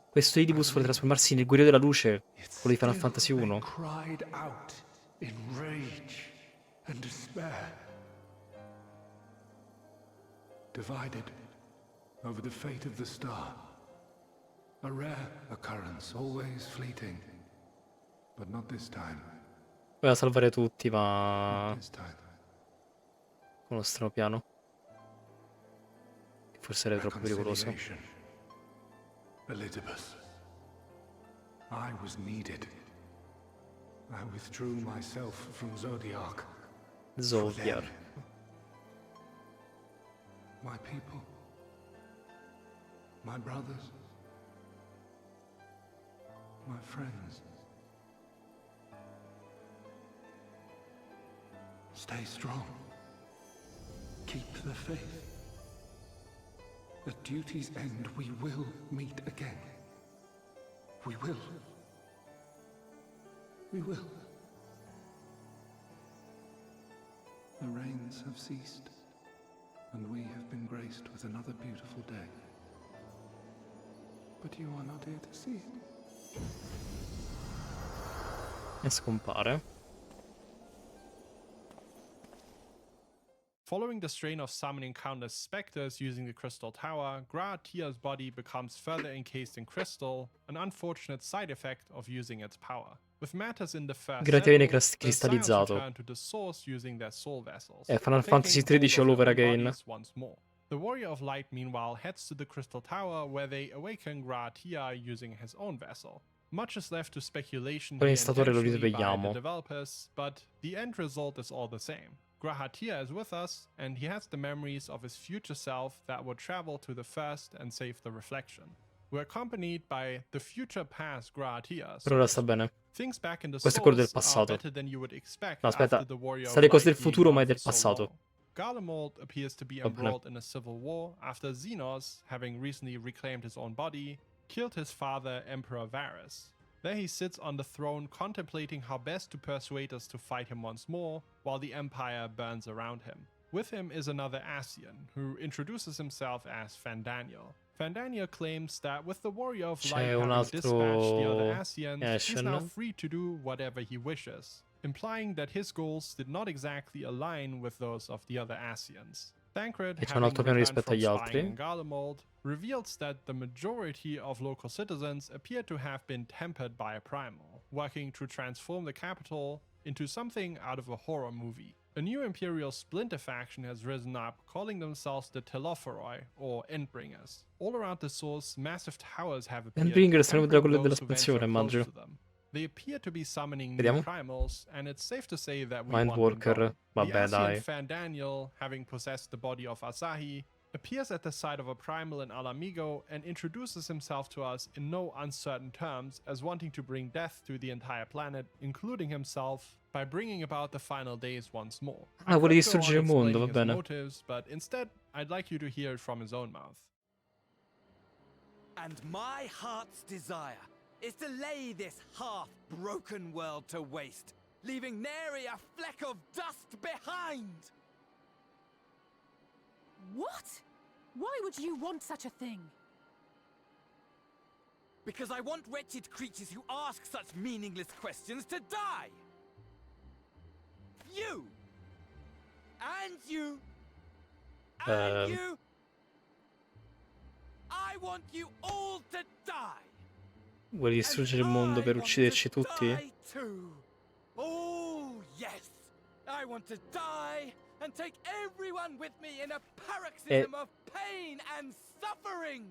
Questo Idibus vuole trasformarsi nel guerriero della luce, quello di Final Fantasy 1. Cried out in rage and despair. Divided over the fate of the star. A rare occurrence, always fleeting. But not this time. Voleva salvare tutti, ma This time. con uno strano piano. Forse era troppo pericoloso. Reconciliation. Elidibus. I was needed. I withdrew myself from Zodiac. For Zodiac. them. My people. My brothers. My friends. Stay strong. Keep the faith. At duty's end, we will meet again. We will. We will. The rains have ceased, and we have been graced with another beautiful day. But you are not here to see it. E scompare. Following the strain of summoning countless specters using the Crystal Tower, Gratia's body becomes further encased in crystal, an unfortunate side effect of using its power. With matters in the first Gratia viene settle, the Scions cristallizzato. return to the source using their soul vessels, Final Fantasy taking XIII hold all of their over own again. bodies once more. The Warrior of Light meanwhile heads to the Crystal Tower where they awaken Gratia using his own vessel. Much is left to speculation Con here l'instatore lo intentionally by the risvegliamo. developers, but the end result is all the same. Grahatia is with us, and he has the memories of his future self that would travel to the first and save the reflection. We're accompanied by the future past Grahatia. Per ora sta bene. Things back in the Queste cose del source are passato. better than you would expect No, aspetta. after the Warrior Sta of le cose del Light being futuro, ma è gone del for so passato. long. Garlemald appears to be Va bene. embroiled in a civil war after Xenos, having recently reclaimed his own body, killed his father, Emperor Varus. There he sits on the throne contemplating how best to persuade us to fight him once more, while the Empire burns around him. With him is another Ascian, who introduces himself as Fandaniel. Fandaniel claims that with the Warrior of Light C'è un having dispatched the other altro Ascians, he's Ascian. now free to do whatever he wishes, implying that his goals did not exactly align with those of the other Ascians. Thancred, E c'è un having altro piano returned rispetto from agli spying altri. in Garlemald, reveals that the majority of local citizens appear to have been tempered by a primal, working to transform the capital into something out of a horror movie. A new Imperial splinter faction has risen up, calling themselves the Telophoroi, or Endbringers. All around the source, massive towers have appeared, Endbringers sarebbe tempering quello those who dell'espansione, venture close immagino. to them. They appear to be summoning new Vediamo. primals, and it's safe to say that we want them Mindwalker. gone. Vabbè, The dai. Ascian Fandaniel, having possessed the body of Asahi, appears at the side of a primal in Alamigo and introduces himself to us in no uncertain terms as wanting to bring death to the entire planet, including himself, by bringing about the final days once more. Ah, I vuole could go on distruggere il mondo, explaining va his bene. motives, but instead, I'd like you to hear it from his own mouth. And my heart's desire is to lay this half-broken world to waste, leaving nary a fleck of dust behind! What? Why would you want such a thing? Because I want wretched creatures who ask such meaningless questions to die! You! And you! And you! I want you all to die! Vuoi distruggere il mondo per ucciderci tutti? Oh, yes! I want to die and take everyone with me in a paroxysm of pain and suffering!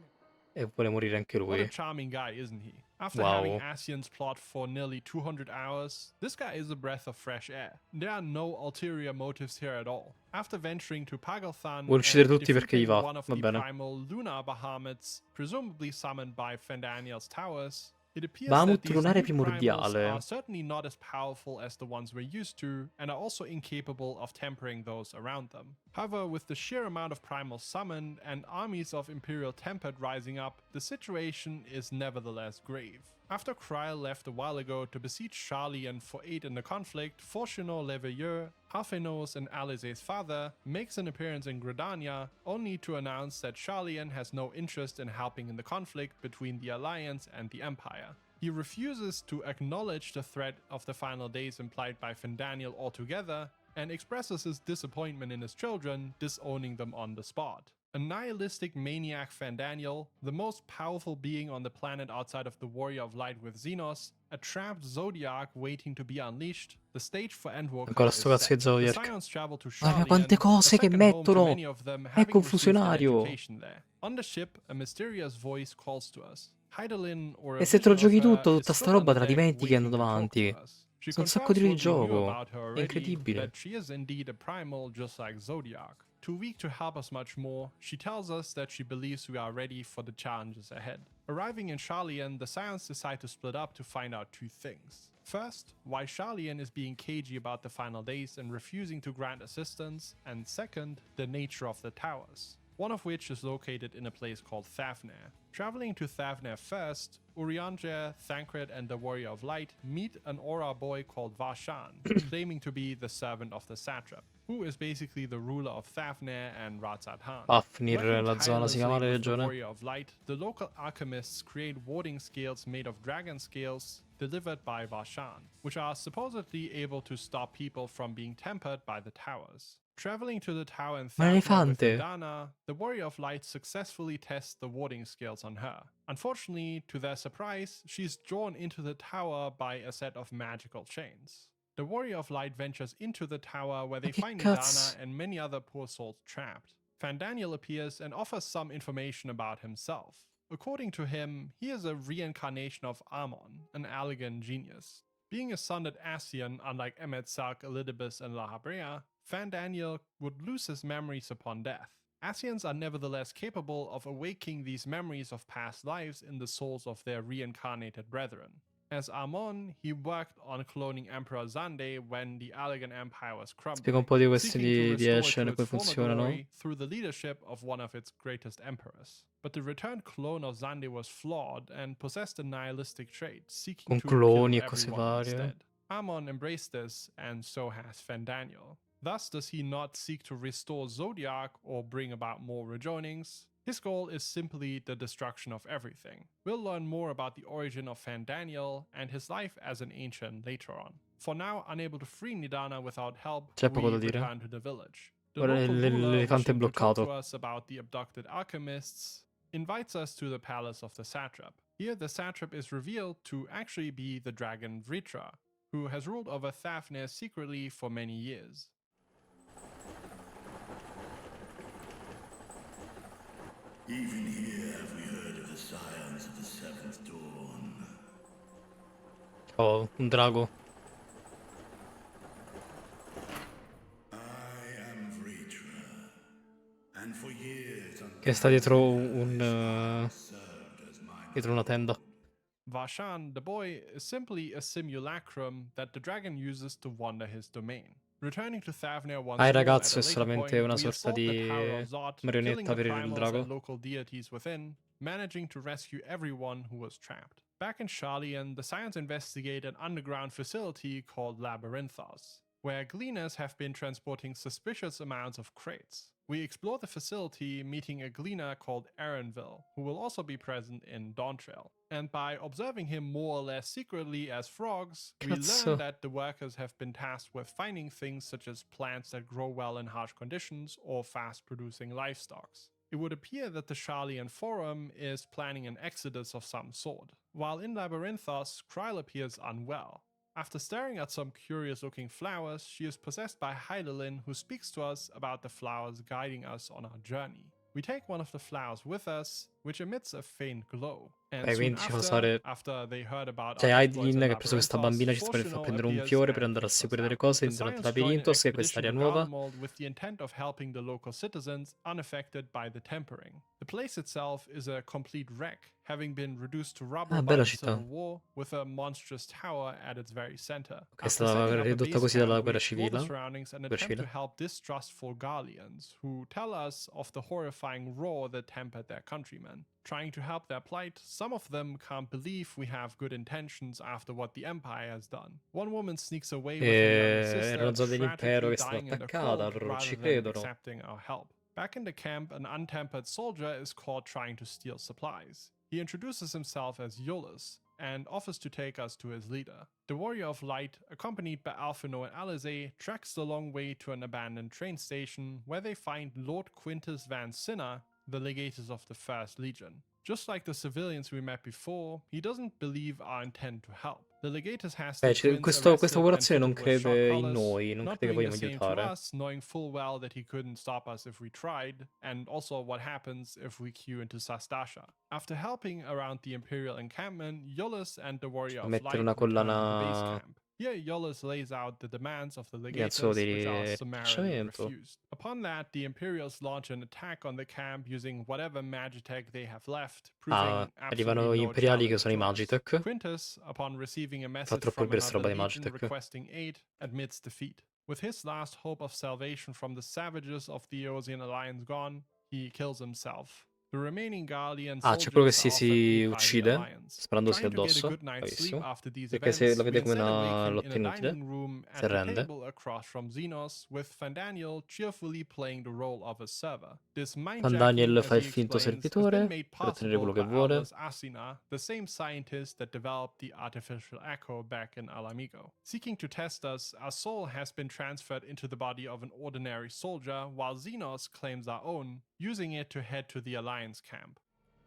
E vuole morire anche What a lui. charming guy, isn't he? After Wow. having Ascians plot for nearly 200 hours, this guy is a breath of fresh air. There are no ulterior motives here at all. After venturing to Pagalthan Vuole uccidere and tutti perché gli defeating va, one of va the bene. primal lunar Bahamets, presumably summoned by Fandaniel's towers, it appears Bahamut that these lunare new primals primordiale. are certainly not as powerful as the ones we're used to, and are also incapable of tempering those around them. However, with the sheer amount of primals summoned and armies of Imperial Tempered rising up, the situation is nevertheless grave. After Kryl left a while ago to besiege Sharlayan for aid in the conflict, Fortunato Leveilleur, Alphenos and Alize's father, makes an appearance in Gridania, only to announce that Sharlayan has no interest in helping in the conflict between the Alliance and the Empire. He refuses to acknowledge the threat of the final days implied by Fandaniel altogether, and expresses his disappointment in his children, disowning them on the spot. A nihilistic maniac Fandaniel, the most powerful being on the planet outside of the Warrior of Light with Xenos, a trapped Zodiac waiting to be unleashed, the stage for Endwalker Ancora is sto cazzo set. di Zodiac. The Scions travel to Madonna, Sharlayan, quante cose a che second home to mettono! many of them È having received their confusionario. education there. On the ship, a mysterious voice calls to us. Heidelin, or a E se te lo vision of giochi her, tutto, is tutta sta still on roba te the la deck dimentichi che hanno waiting to talk davanti. to us. She Sono un sacco di ore di confirms what we knew gioco. about her È already, incredibile. that she is indeed a primal just like Zodiac. Too weak to help us much more, she tells us that she believes we are ready for the challenges ahead. Arriving in Sharlayan, the Scions decide to split up to find out two things. First, why Sharlayan is being cagey about the final days and refusing to grant assistance, and second, the nature of the towers. one of which is located in a place called Thavnair. Traveling to Thavnair first, Urianger, Thancred, and the Warrior of Light meet an Aura boy called Varshan, claiming to be the servant of the satrap, who is basically the ruler of Thavnair and Razad-Han. Va a finire Working la zona, si chiama la tirelessly with the regione. Warrior of Light, the local alchemists create warding scales made of dragon scales delivered by Varshan, which are supposedly able to stop people from being tempered by the towers. Traveling to the tower in Ma Thavnair with elefante. Idana, the Warrior of Light successfully tests the warding scales on her. Unfortunately, to their surprise, she's drawn into the tower by a set of magical chains. The Warrior of Light ventures into the tower where they che find cazzo? Idana and many other poor souls trapped. Fandaniel appears and offers some information about himself. According to him, he is a reincarnation of Amon, an Allegan genius. Being a son at Ascian, unlike Emmet, Sark, Elidibus, and La Habrea, Fandaniel would lose his memories upon death. Ascians are nevertheless capable of awaking these memories of past lives in the souls of their reincarnated brethren. As Amon, he worked on cloning Emperor Zande when the Allegan Empire was Spiega un crumbling, po' di questi seeking to di restore it scene to come its former funzionano. glory through the leadership of one of its greatest emperors. But the returned clone of Zande was flawed and possessed a nihilistic trait, seeking Con to cloni kill e cose everyone varie. instead. Amon embraced this, and so has Fandaniel. Thus does he not seek to restore Zodiac or bring about more rejoinings. His goal is simply the destruction of everything. We'll learn more about the origin of Fandaniel and his life as an ancient later on. For now, unable to free Nidana without help, C'è we poco da dire. return to the village. The Ora local ruler, l'elefante è wishing to talk to bloccato. us about the abducted alchemists, invites us to the palace of the satrap. Here, the satrap is revealed to actually be the dragon Vritra, who has ruled over Thavnair secretly for many years. Even here have we heard of the scions of the seventh dawn. Oh, un drago. I am Vritra, and for years Che sta dietro served as my dietro una tenda. Varshan, the boy, is simply a simulacrum that the dragon uses to wander his domain. Returning to Thavnair once Ah, il more ragazzo at è a later solamente point, una we sorta assault di the Tower of Zot, killing marionetta the per il primals drago. and local deities within, managing to rescue everyone who was trapped. Back in Sharlayan, the Scions investigate an underground facility called Labyrinthos, where gleaners have been transporting suspicious amounts of crates. We explore the facility, meeting a gleaner called Aaronville, who will also be present in Dawntrail. And by observing him more or less secretly as frogs, we Cazzo. learn that the workers have been tasked with finding things such as plants that grow well in harsh conditions or fast-producing livestock. It would appear that the Sharlayan Forum is planning an exodus of some sort. While in Labyrinthos, Kryl appears unwell. After staring at some curious-looking flowers, she is possessed by Hydaelyn, who speaks to us about the flowers guiding us on our journey. We take one of the flowers with us, which emits a faint glow. And soon quindi ci fa usare... after they heard about Cioè, our exploits Hydaelyn in che ha preso questa bambina ci sta per far Fortuno prendere un appears fiore per and andare a freaks us seguire delle out. cose The durante Scions join an Labirintos, che è expedition quest'area to nuova. Garlemald with the intent of helping the local citizens unaffected by the tempering. The place itself is a complete wreck, having been reduced to rubble by bella the città. Civil War, with a monstrous tower at its very center. Che è After stata setting up a ridotta base così dalla camp, we guerra explore the civile. surroundings and Guerra attempt to civile. help distrustful Garleans, who tell us of the horrifying roar that tempered their countrymen. Trying to help their plight, some of them can't believe we have good intentions after what the Empire has done. One woman sneaks away with her younger Era una sister, zona dell'impero tragically che è stata dying in the attaccata, cold loro ci rather than credono. accepting our help. Back in the camp, an untempered soldier is caught trying to steal supplies. He introduces himself as Iolus and offers to take us to his leader. The Warrior of Light, accompanied by Alphino and Alizé, treks the long way to an abandoned train station where they find Lord Quintus Van Cinna, the legatus of the First Legion. Just like the civilians we met before, he doesn't believe our intent to help. The legatus has the twins questa arrested popolazione non and fitted with crede shock in collars, noi, non not crede che doing vogliamo the same to aiutare. us, knowing full well that he couldn't stop us if we tried, and also what happens if we queue into Sastasha. After helping around the Imperial encampment, Iolus and the Warrior of Light Mettere una return to the base collana camp. Here, Iolus lays out the demands of the legatus, Ganzo di which are summarily rintracciamento. refused. Upon that, the Imperials launch an attack on the camp using whatever magitech they have left, proving arrivano absolutely gli no imperiali che challenge sono i to us. Magitech. Quintus, upon receiving a Fa message troppo from per sta roba another di legion Magitech. requesting aid, admits defeat. With his last hope of salvation from the savages of the Eosian Alliance gone, he he kills himself. The remaining Guardian Ah, c'è quello che soldiers si, are offered si aid by the uccidere Alliance. sparandosi Trying to get a addosso. good night's sleep Bravissimo. after these Perché se events, la we vede come instead una awaken in lotta a inutile, dining room si at the arrende. table across from Xenos, with Fandaniel cheerfully playing the role of a server. This Daniel mindjacking, as fa il he finto explains, has been servitore made per ottenere quello possible che by vuole. Atlas Asina, the same scientist that developed the artificial echo back in Alamigo. Seeking to test us, our soul has been transferred into the body of an ordinary soldier, while Xenos claims our own, using it to head to the Alliance camp.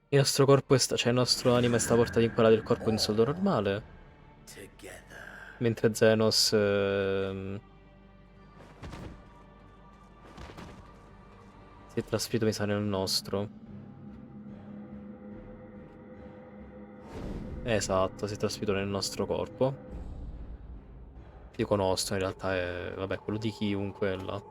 Il nostro corpo cioè il nostro anima è stata portata in quella del corpo di un soldato normale. Mentre Xenos si è trasferito, mi sa, nel nostro. Esatto, si è trasferito nel nostro corpo. Dico nostro, in realtà è, vabbè, quello di chiunque là.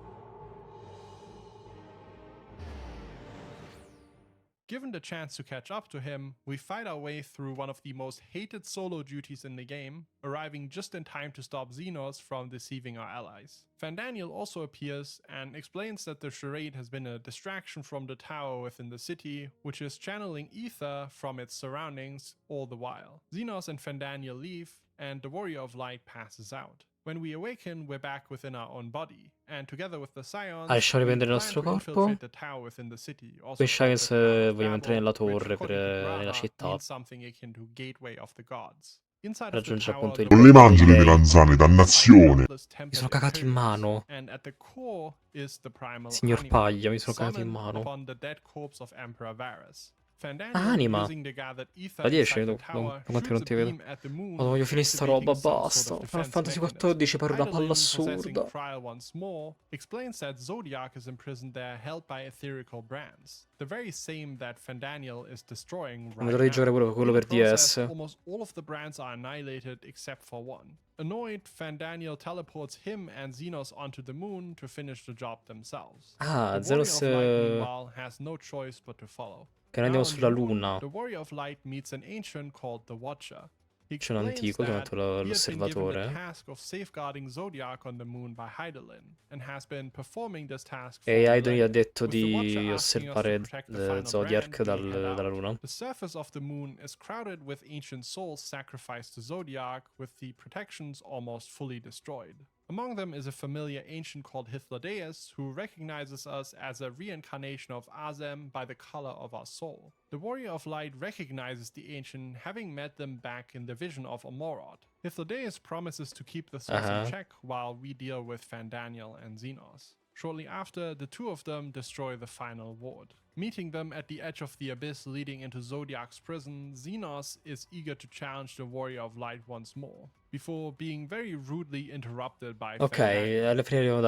Given the chance to catch up to him, we fight our way through one of the most hated solo duties in the game, arriving just in time to stop Xenos from deceiving our allies. Fandaniel also appears and explains that the charade has been a distraction from the tower within the city, which is channeling ether from its surroundings all the while. Xenos and Fandaniel leave, and the Warrior of Light passes out. When we awaken, we're back within our own body, and together with the Scions, Riusciamo a we riprendere il plan nostro to corpo. infiltrate the tower within the city, also Poi called the Science Tower of vogliamo entrare Babel, nella which, torre according to nella Graha, città. means something akin to Gateway of the Gods. Inside of the Raggiungere tower, appunto il the Non le Warrior of mangi le Light melanzane, occupies the dannazione. countless Mi tempered sono cagato in imperials, mano. and at the core is the primal Signor anima, Paglia, mi sono cagato in summoned mano. upon the dead corpse of Emperor Varus. Fandaniel, Anima. using the gathered ether Da 10, inside the non tower, quanti shoots non a ti vedo. beam at the moon, Ma voglio finire sta roba, activating some sort basta. of Final defense Fantasy mechanism. XIV pare una palla Hydaelyn, possessing assurda. Kryl once more, explains that Zodiac is imprisoned there, held by etherical brands, the very same that Fandaniel is destroying Non right vedo di giocare now. pure quello In the per process, DS. almost all of the brands are annihilated except for one. Annoyed, Fandaniel teleports him and Xenos onto the moon to finish the job themselves. Ah, The Warrior Xenos of Light, meanwhile, has no choice but to follow. che noi Now andiamo on the sulla moon, luna. the Warrior of Light meets an ancient called the Watcher. He C'è un explains antico that chiamato he had been given the l'osservatore. task of safeguarding Zodiac on the moon by Hydaelyn, and has been performing this task for E Aidon gli ha millennia, detto with the Watcher di asking us to osservare protect the final Zodiac brand, we head dalla out. luna. The surface of the moon is crowded with ancient souls sacrificed to Zodiac, with the protections almost fully destroyed. Among them is a familiar ancient called Hythlodaeus, who recognizes us as a reincarnation of Azem by the color of our soul. The Warrior of Light recognizes the ancient, having met them back in the vision of Amorod. Hythlodaeus promises to keep the souls in check while we deal with Fandaniel and Xenos. Shortly after, the two of them destroy the final ward. Meeting them at the edge of the abyss leading into Zodiac's prison, Xenos is eager to challenge the Warrior of Light once more, before being very rudely interrupted by Ok, Fandaniel. alla fine arriviamo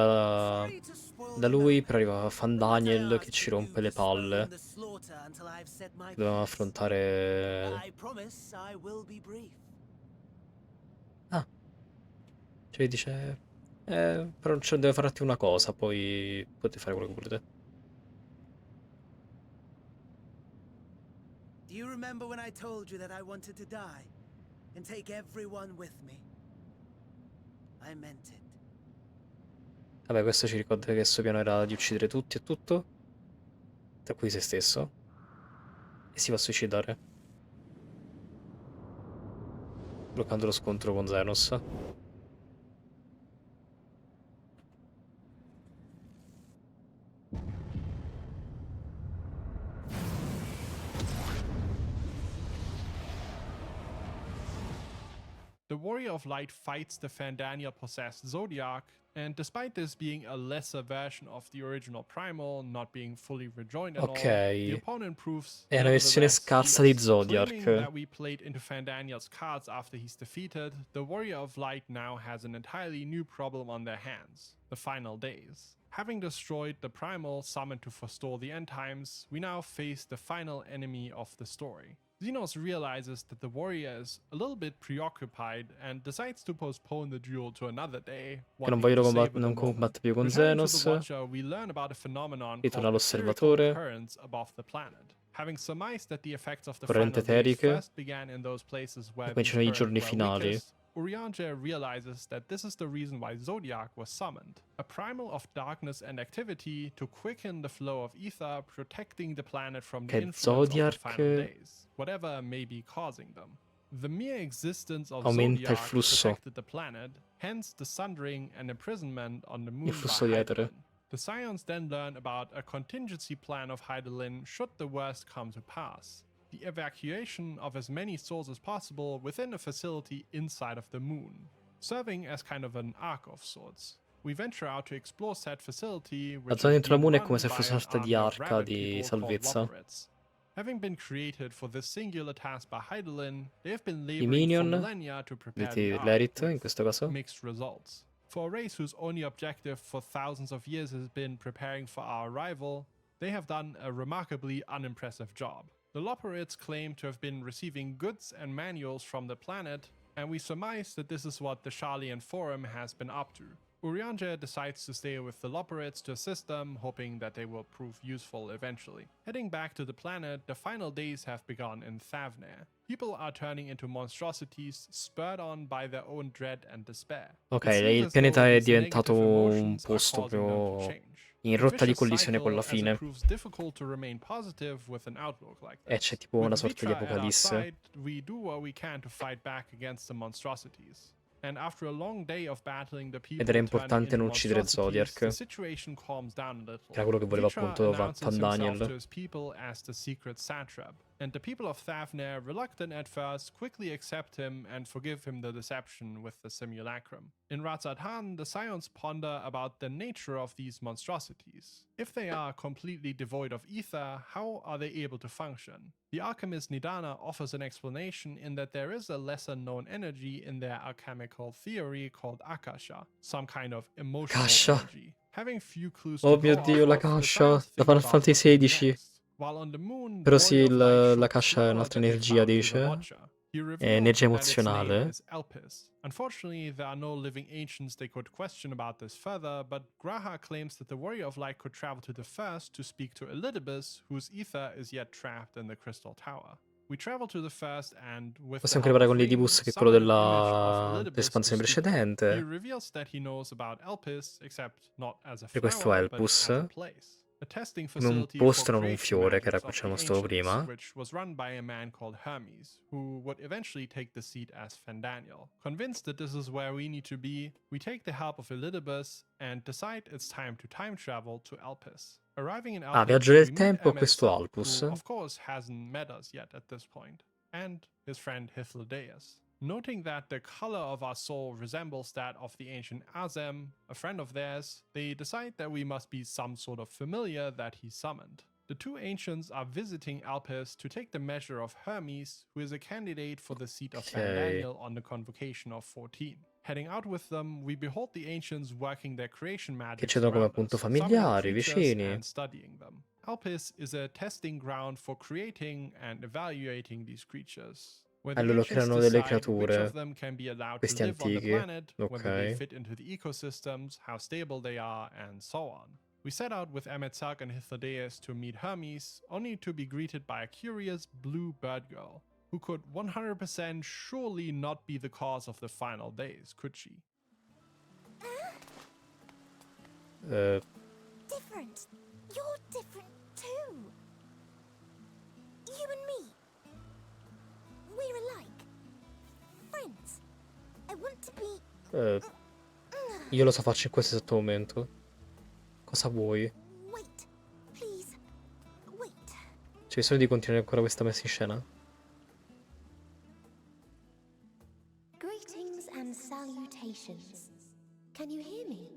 da lui, però arriva Fandaniel che ci rompe le palle. Dobbiamo affrontare... Ah, cioè dice... però deve farti una cosa, poi potete fare quello che volete. Do you remember when I told you that I wanted to die and take everyone with me? I meant it. Vabbè, questo ci ricorda che il suo piano era di uccidere tutti e tutto, tra cui se stesso, e si va a suicidare, bloccando lo scontro con Xenos. The Warrior of Light fights the Fandaniel-possessed Zodiac, and despite this being a lesser version of the original Primal, not being fully rejoined and all, the opponent proves è una versione scarsa di Zodiac. Claiming that we played into Fandaniel's cards after he's defeated, the Warrior of Light now has an entirely new problem on their hands: the final days. Having destroyed the Primal summoned to forestall the end times, we now face the final enemy of the story. Xenos realizes that the warrior is a little bit preoccupied and decides to postpone the duel to another day. Che non voglio combattere più con Xenos. We learn about a phenomenon Ritorna called all'osservatore. currents above the planet. Having surmised that the effects of the Corrente final days eteriche. first began in those places where E poi ci sono i giorni currents were finali. weakest, Urianger realizes that this is the reason why Zodiac was summoned, a primal of darkness and activity to quicken the flow of ether, protecting the planet from the Che influence of the Zodiac final days, whatever may be causing them. The mere existence of aumenta il Zodiac flusso, protected the planet, hence the sundering and imprisonment on the moon il by flusso di etere. Hydaelyn. The Scions then learn about a contingency plan of Hydaelyn should the worst come to pass. The evacuation of as many souls as possible within a facility inside of the moon, serving as kind of an ark of sorts. We venture out to explore said facility, La which zona is dentro la being moon è run come se by fosse una an sorta di army of arca rabid di people called salvezza. Loporrits. Having been created for this singular task by Hydaelyn, they have been I laboring for minion, millennia to prepare the ark, l'Erit in with questo caso. mixed results. For a race whose only objective for thousands of years has been preparing for our arrival, they have done a remarkably unimpressive job. The Loporrits claim to have been receiving goods and manuals from the planet, and we surmise that this is what the Sharlayan Forum has been up to. Urianger decides to stay with the Loporrits to assist them, hoping that they will prove useful eventually. Heading back to the planet, the final days have begun in Thavnair. People are turning into monstrosities, spurred on by their own dread and despair. Ok, It seems il as pianeta though è these diventato negative un emotions are posto causing them to proprio change. in A rotta di vicious collisione con la cycle, as it fine. proves difficult to remain positive with an outlook like E this. c'è tipo With una sorta di Vitra at our apocalisse. side, we do what we can to fight back against the monstrosities. And after a long day of battling the people Ed era turning importante into non uccidere monstrosities, the Zodiac, situation calms down a little. che era quello che voleva Vitra appunto announces Van himself to Daniel. his people as the secret satrap, and the people of Thavnair, reluctant at first, quickly accept him and forgive him the deception with the simulacrum. In Razadhan, the Scions ponder about the nature of these monstrosities. If they are completely devoid of ether, how are they able to function? The alchemist Nidana offers an explanation in that there is a lesser known energy in their alchemical theory called Akasha, some kind of emotional Akasha. energy. Having few clues Oh to mio go Dio, off la of, the Akasha Scions da think Final about Fantasy what to do XVI. next. While on the moon, Però the sì, Warrior of Light la shows Akasha è flower un'altra that they energia, found to the dice. Watcher. He È reveals energia that its name emozionale. is Elpis. Unfortunately, there are no living ancients they could question about this further, but Graha claims that the Warrior of Light could travel to the first to speak to Elidibus, whose ether is yet trapped in the Crystal Tower. We travel to the first and, with the Possiamo help creare of con Ring, l'Idibus che è quello summon an image of Elidibus to dell'espansione speak. He precedente. reveals that he knows about Elpis, except not as a Per questo flower, but Elpus, as a place. A testing come un facility posto, for non un creation fiore, che era magics quello of che the c'era mostrato ancients, prima. which was run by a man called Hermes, who would eventually take the seat as Fandaniel. Convinced that this is where we need to be, we take the help of Elidibus and decide it's time to time travel to Elpis. Arriving in Elpis, Viaggio del we meet tempo a Emmet questo Selk, Alpus. who of course hasn't met us yet at this point, and his friend Hythlodaeus. Noting that the color of our soul resembles that of the ancient Azem, a friend of theirs, they decide that we must be some sort of familiar that he summoned. The two ancients are visiting Elpis to take the measure of Hermes, who is a candidate for the seat of Fandaniel on the convocation of 14. Heading out with them, we behold the ancients working their creation Che magic c'erano come around appunto us, summoning familiari, creatures vicini. and studying them. Elpis is a testing ground for creating and evaluating these creatures, where the Loro ancients creano delle decide which creature, of them can be allowed to questi live on the antichi. planet, whether they Ok. fit into the ecosystems, how stable they are, and so on. We set out with Emmet Selk and Hythlodaeus to meet Hermes, only to be greeted by a curious blue bird girl, who could 100% surely not be the cause of the final days, could she? Different. You're different too. You and me. We're alike. Friends. I want to be... Io lo so faccio in questo esatto momento. Cosa vuoi? Wait. Please. Wait. C'è bisogno di continuare ancora questa messa in scena? Greetings and salutations. Can you hear me?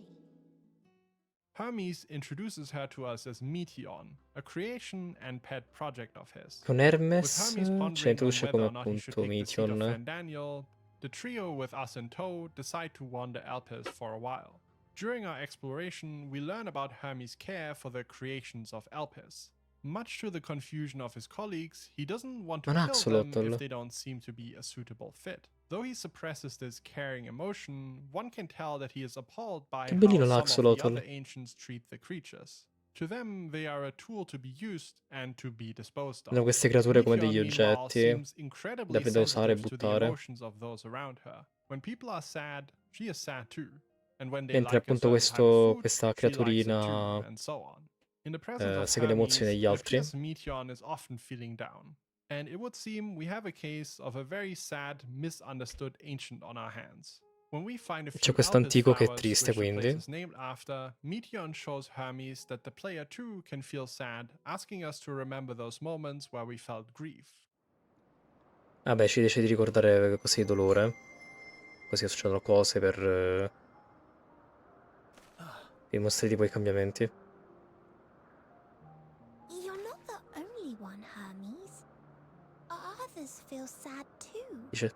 Hermes introduces her to us as Meteon, a creation and pet project of his. Con With Hermes Hermes ce la pondering on introduce whether come or not he should appunto take the seat of Meteon. Fandaniel, the trio with us in tow decide to wander Elpis for a while. During our exploration, we learn about Hermes' care for the creations of Elpis. Much to the confusion of his colleagues, he doesn't want to Un kill them axolotl. if they don't seem to be a suitable fit. Though he suppresses this caring emotion, one can tell that he is appalled by Che bellino how some of the l'axolotl. other ancients treat the creatures. To them, they are a tool to be used and to be disposed Sono of. queste creature come Meteon, degli meanwhile, oggetti seems incredibly da usare e sensitive to the buttare. emotions of those around her. When people are sad, she is sad too. And when they Mentre like a appunto certain type of food, questa she likes it creaturina too, and so on. In the presence of segue le emozioni Hermes, degli it altri. appears Meteon is often feeling down. And it would seem we have a case of a very sad, misunderstood ancient on our hands. When we find a C'è few questo Alpes antico che è flowers triste, which the quindi. place is named after, Meteon shows Hermes that the player too can feel sad, asking us to remember those moments where we felt grief. Vabbè, ci dice di ricordare cose di dolore. Così succedono cose per dimostrare poi i cambiamenti. You're not the only one, Hermes. Others feel sad too. Dice,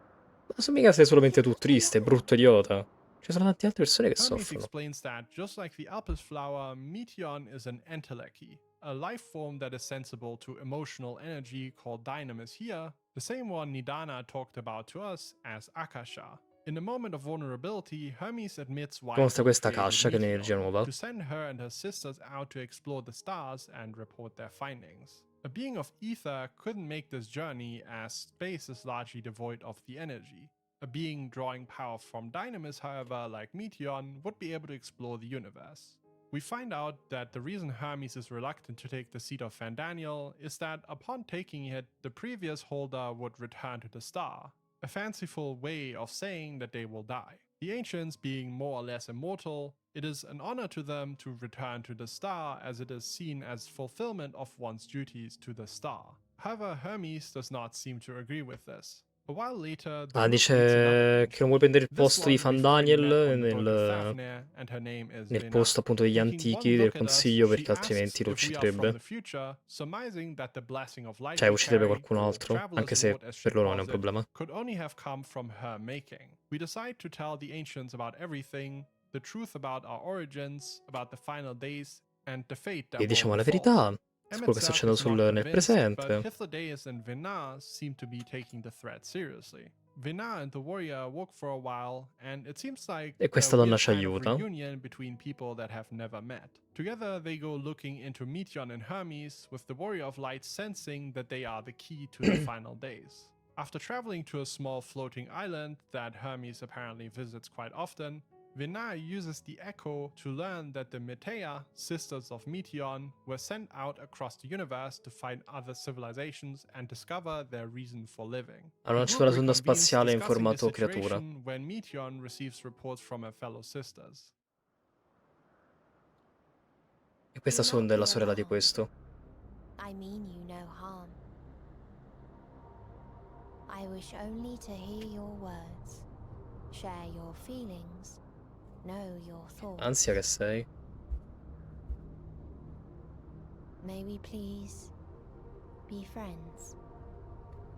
ma se mica sei solamente tu triste, brutto idiota. Ci sono tante altre persone che Hermes soffrono. explains that, just like the Alpes flower, Meteon is an entelechy, a life form that is sensible to emotional energy called dynamis here, the same one Nidana talked about to us as Akasha. In a moment of vulnerability, Hermes admits why Mostra he questa created cascia che è energia Meteon, nuova. to send her and her sisters out to explore the stars and report their findings. A being of ether couldn't make this journey as space is largely devoid of the energy. A being drawing power from dynamis, however, like Meteon, would be able to explore the universe. We find out that the reason Hermes is reluctant to take the seat of Van Daniel is that upon taking it, the previous holder would return to the star, a fanciful way of saying that they will die. The ancients being more or less immortal, it is an honor to them to return to the star as it is seen as fulfillment of one's duties to the star. However, Hermes does not seem to agree with this. A while later, the group meets another Dice che non vuoi prendere il ancient. This posto di one Van we've already met Daniel on the boat of nel Fafnir, and her name is nel Vena. posto appunto degli Taking antichi one del look at us, consiglio, she perché asks altrimenti lo if we are from ucciderebbe. the future, surmising that the blessing of light Cioè, we ucciderebbe carry, qualcun or altro, traveler's anche se load as she per loro non è un calls it, problema. could only have come from her making. We decide to tell the ancients about everything, the truth about our origins, about the final days, and the fate that E will diciamo la befall. verità su quello che sta Emetself succedendo is not nel convinced, but presente. Hythlodaeus and Vena seem to be taking the threat seriously. Vena and the warrior walk for a while, and it seems like E a questa donna weird ci kind of aiuta. reunion between people that have never met. Together they go looking into Meteon and Hermes, with the warrior of light sensing that they are the key to the final days. After traveling to a small floating island that Hermes apparently visits quite often, Vena uses the echo to learn that the Metea, sisters of Meteon, were sent out across the universe to find other civilizations and discover their reason for living. Hanno lanciato la sonda spaziale in formato creatura. When Meteon receives reports from her fellow sisters. E questa sonda è la sorella di questo. I mean you no harm. I wish only to hear your words, share your feelings, know your thoughts. Ansia che sei. May we please be friends?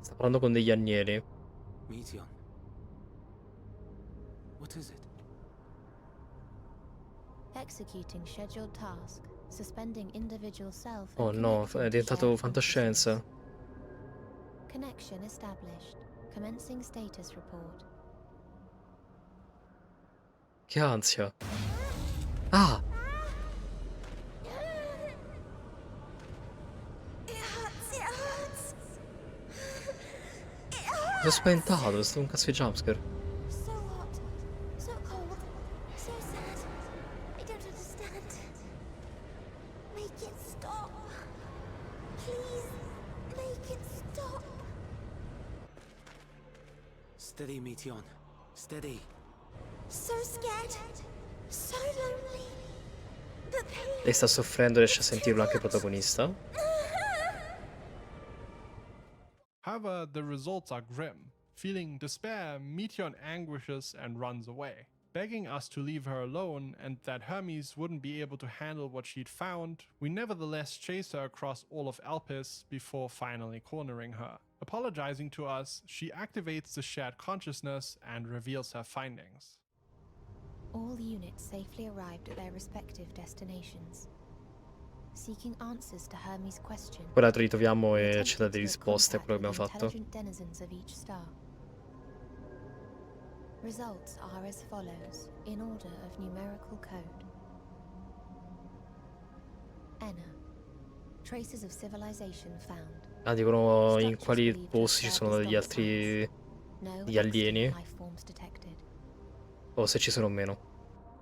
Sta parlando con degli agnelli. Meteon. What is it? Executing scheduled task, suspending individual self. Oh no, è diventato fantascienza. Connection established. Commencing status report. Che ansia. Ah! Mi sono spaventato, è stato un cazzo di jumpscare. So hot, so cold, so sad. I don't understand. Make it stop. Please, make it stop. Steady, Meteon. Steady. So scared, so lonely. The pain. Lei sta soffrendo, riesce a sentirlo anche il protagonista. However, the results are grim. Feeling despair, Meteon anguishes and runs away, begging us to leave her alone and that Hermes wouldn't be able to handle what she'd found. We nevertheless chase her across all of Alpes before finally cornering her. Apologizing to us, she activates the shared consciousness and reveals her findings. All units safely arrived at their respective destinations. Seeking answers to Hermes' question. Ora ritroviamo e ci dà delle risposte a quello che abbiamo fatto. Denizens of each star. Results are as follows, in order of numerical code. Enna. Traces of civilization found. Ah, dicono in quali posti ci sono degli altri... No gli alieni. life forms detected. o se ci sono o meno,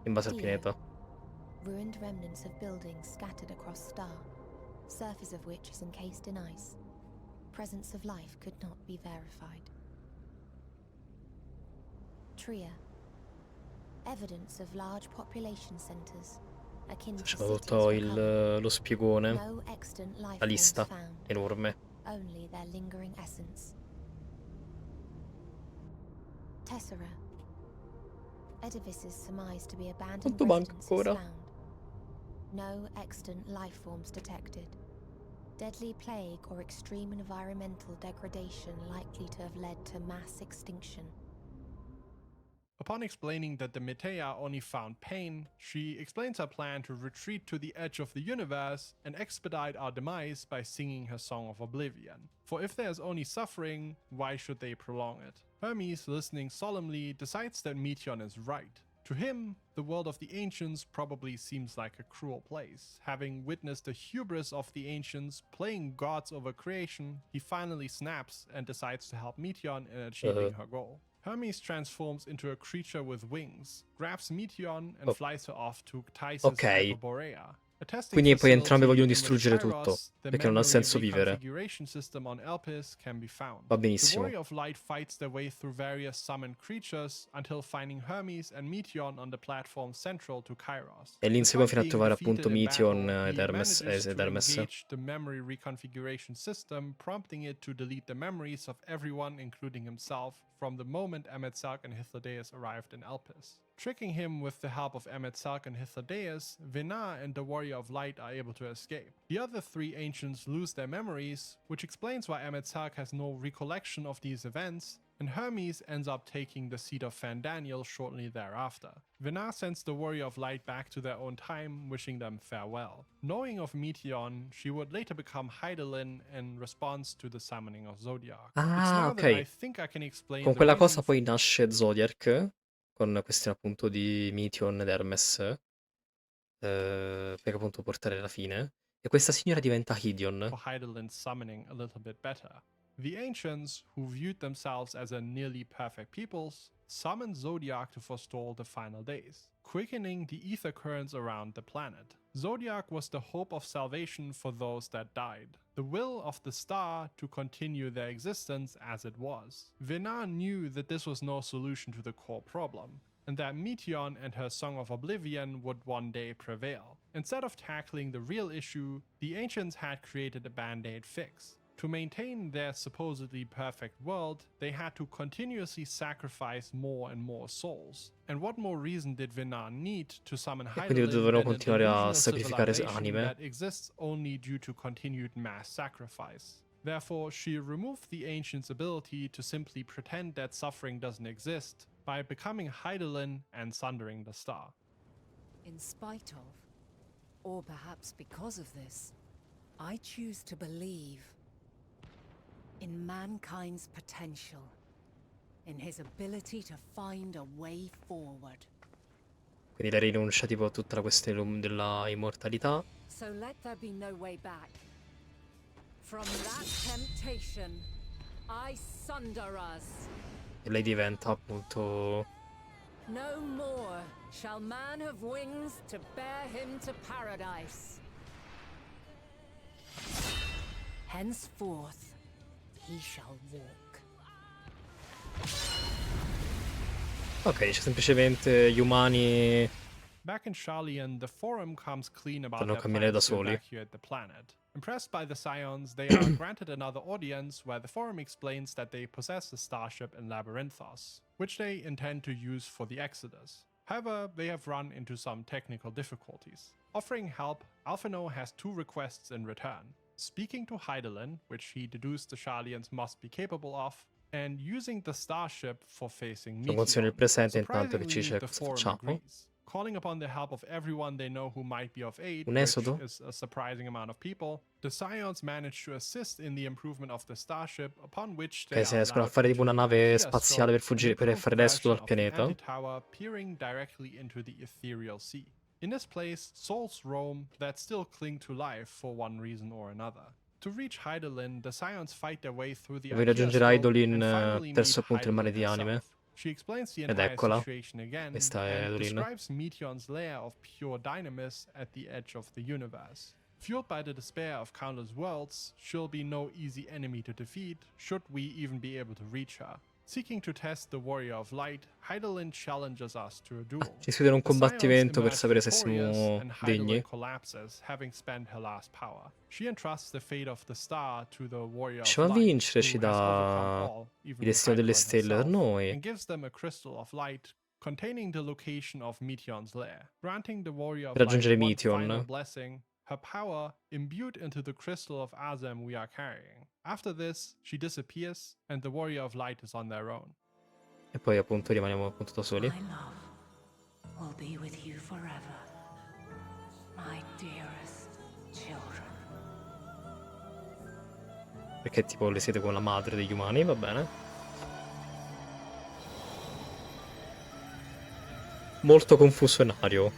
in base al Dio. pianeta. Ruined remnants of buildings scattered across Star, surface of which is encased in ice. Presence of life could not be verified. Tria. Evidence of large population centers, akin to Facciamo cities tutto recovered. lo spiegone, No extant life la lista forms found, enorme. only their lingering essence. Tessera. Edifices surmised to be abandoned Quanto manca residences ancora? found. No extant life forms detected. Deadly plague or extreme environmental degradation likely to have led to mass extinction. Upon explaining that the Metea only found pain, she explains her plan to retreat to the edge of the universe and expedite our demise by singing her Song of Oblivion. For if there is only suffering, why should they prolong it? Hermes, listening solemnly, decides that Meteon is right. To him, the world of the ancients probably seems like a cruel place. Having witnessed the hubris of the ancients playing gods over creation, he finally snaps and decides to help Meteon in achieving her goal. Hermes transforms into a creature with wings, grabs Meteon and flies her off to Tysis Hyperborea. A testing Quindi poi entrambi facility vogliono in which distruggere tutto, Kairos, the perché non ha memory senso vivere. reconfiguration system on Elpis, can be found. Va The benissimo. Warrior of Light fights their way through various summoned creatures until finding Hermes and Meteon on the platform central to Kairos. E lì inseguono fino a Despite being trovare defeated appunto in Meteon battle, ed he Hermes. manages Ed to Hermes. engage the memory reconfiguration system, prompting it to delete the memories of everyone, including himself, from the moment Emet-Selch and Hythlodaeus arrived in Elpis. Tricking him with the help of Emet-Selch and Hythlodaeus, Venar and the Warrior of Light are able to escape. The other three ancients lose their memories, which explains why Emet-Selch has no recollection of these events, and Hermes ends up taking the seat of Fandaniel shortly thereafter. Venar sends the Warrior of Light back to their own time, wishing them farewell. Knowing of Meteon, she would later become Hydaelyn in response to the summoning of Zodiac. It's now that I Ok. think I can explain Con the quella reason cosa poi nasce Zodiac, con questione appunto di Meteon ed Hermes, per appunto portare alla fine. E questa signora diventa Hydion. for Hydaelyn's summoning a little bit better. The ancients, who viewed themselves as a nearly perfect peoples, summoned Zodiac to forestall the final days, quickening the ether currents around the planet. Zodiac was the hope of salvation for those that died, the will of the star to continue their existence as it was. Venar knew that this was no solution to the core problem, and that Meteon and her Song of Oblivion would one day prevail. Instead of tackling the real issue, the ancients had created a band-aid fix. To maintain their supposedly perfect world, they had to continuously sacrifice more and more souls. And what more reason did Venar need to summon quindi Hydaelyn dovevano than a continuare a delusional sacrificare civilization anime. that exists only due to continued mass sacrifice? Therefore, she removed the ancients' ability to simply pretend that suffering doesn't exist by becoming Hydaelyn and sundering the star. In spite of, or perhaps because of this, I choose to believe in mankind's potential, in his ability to find a way forward. Quindi lei rinuncia tipo a tutta la questione della immortalità. So let there be no way back. From that temptation, I sunder us. E lei diventa appunto... No more shall man have wings to bear him to paradise. Henceforth, he shall walk. Ok, dice semplicemente gli umani Back in Sharlayan, the Forum comes clean about devono their camminare da plans to soli. evacuate the planet. Impressed by the Scions, they are granted another audience where the Forum explains that they possess a starship in Labyrinthos, which they intend to use for the Exodus. However, they have run into some technical difficulties. Offering help, Alphino has two requests in return: speaking to Hydaelyn, which he deduced the Sharlayans must be capable of, and using the starship for facing Funziona il Meteon. presente intanto che ci Surprisingly, dice the cosa Forum facciamo. agrees, calling upon the help of everyone they know who might be of aid, Un which esodo? is a surprising amount of people. The Scions manage to assist in the improvement of the starship, upon which they Che se are riescono a allowed fare into tipo una the nave Ikea spaziale per stroke, fuggire, an per improved fare l'esodo dal version of the pianeta. Antitower peering directly into the ethereal sea. In this place, souls roam that still cling to life for one reason or another. To reach Hydaelyn, the Scions fight their way through the Vuoi Ikea raggiungere scope Idol in and finally meet terzo appunto il mare Hydaelyn di anime? herself. She explains the Ed entire eccola. situation again Questa è and Doreen. describes Meteion's lair of pure dynamis at the edge of the universe. Fueled by the despair of countless worlds, she'll be no easy enemy to defeat, should we even be able to reach her. Seeking to test the Warrior of Light, Hydaelyn challenges us to a duel. Ci si vede un The Scions combattimento per emerge sapere se victorious, siamo and degni. Hydaelyn collapses, having spent her last power. She entrusts the fate of the star to the Warrior Ci of fa Light, vincere, who ci has dà overcome all, even il destino delle Hydaelyn stelle per herself, noi. and gives them a crystal of light containing the location of Meteion's lair, granting the Warrior of Per Light raggiungere one Meteon. final blessing, her power imbued into the crystal of Azem we are carrying. After this, she disappears, and the Warrior of Light is on their own. E poi appunto rimaniamo appunto da soli. My love will be with you forever, my dearest children. Perché tipo le siete con la madre degli umani, va bene. Molto confusionario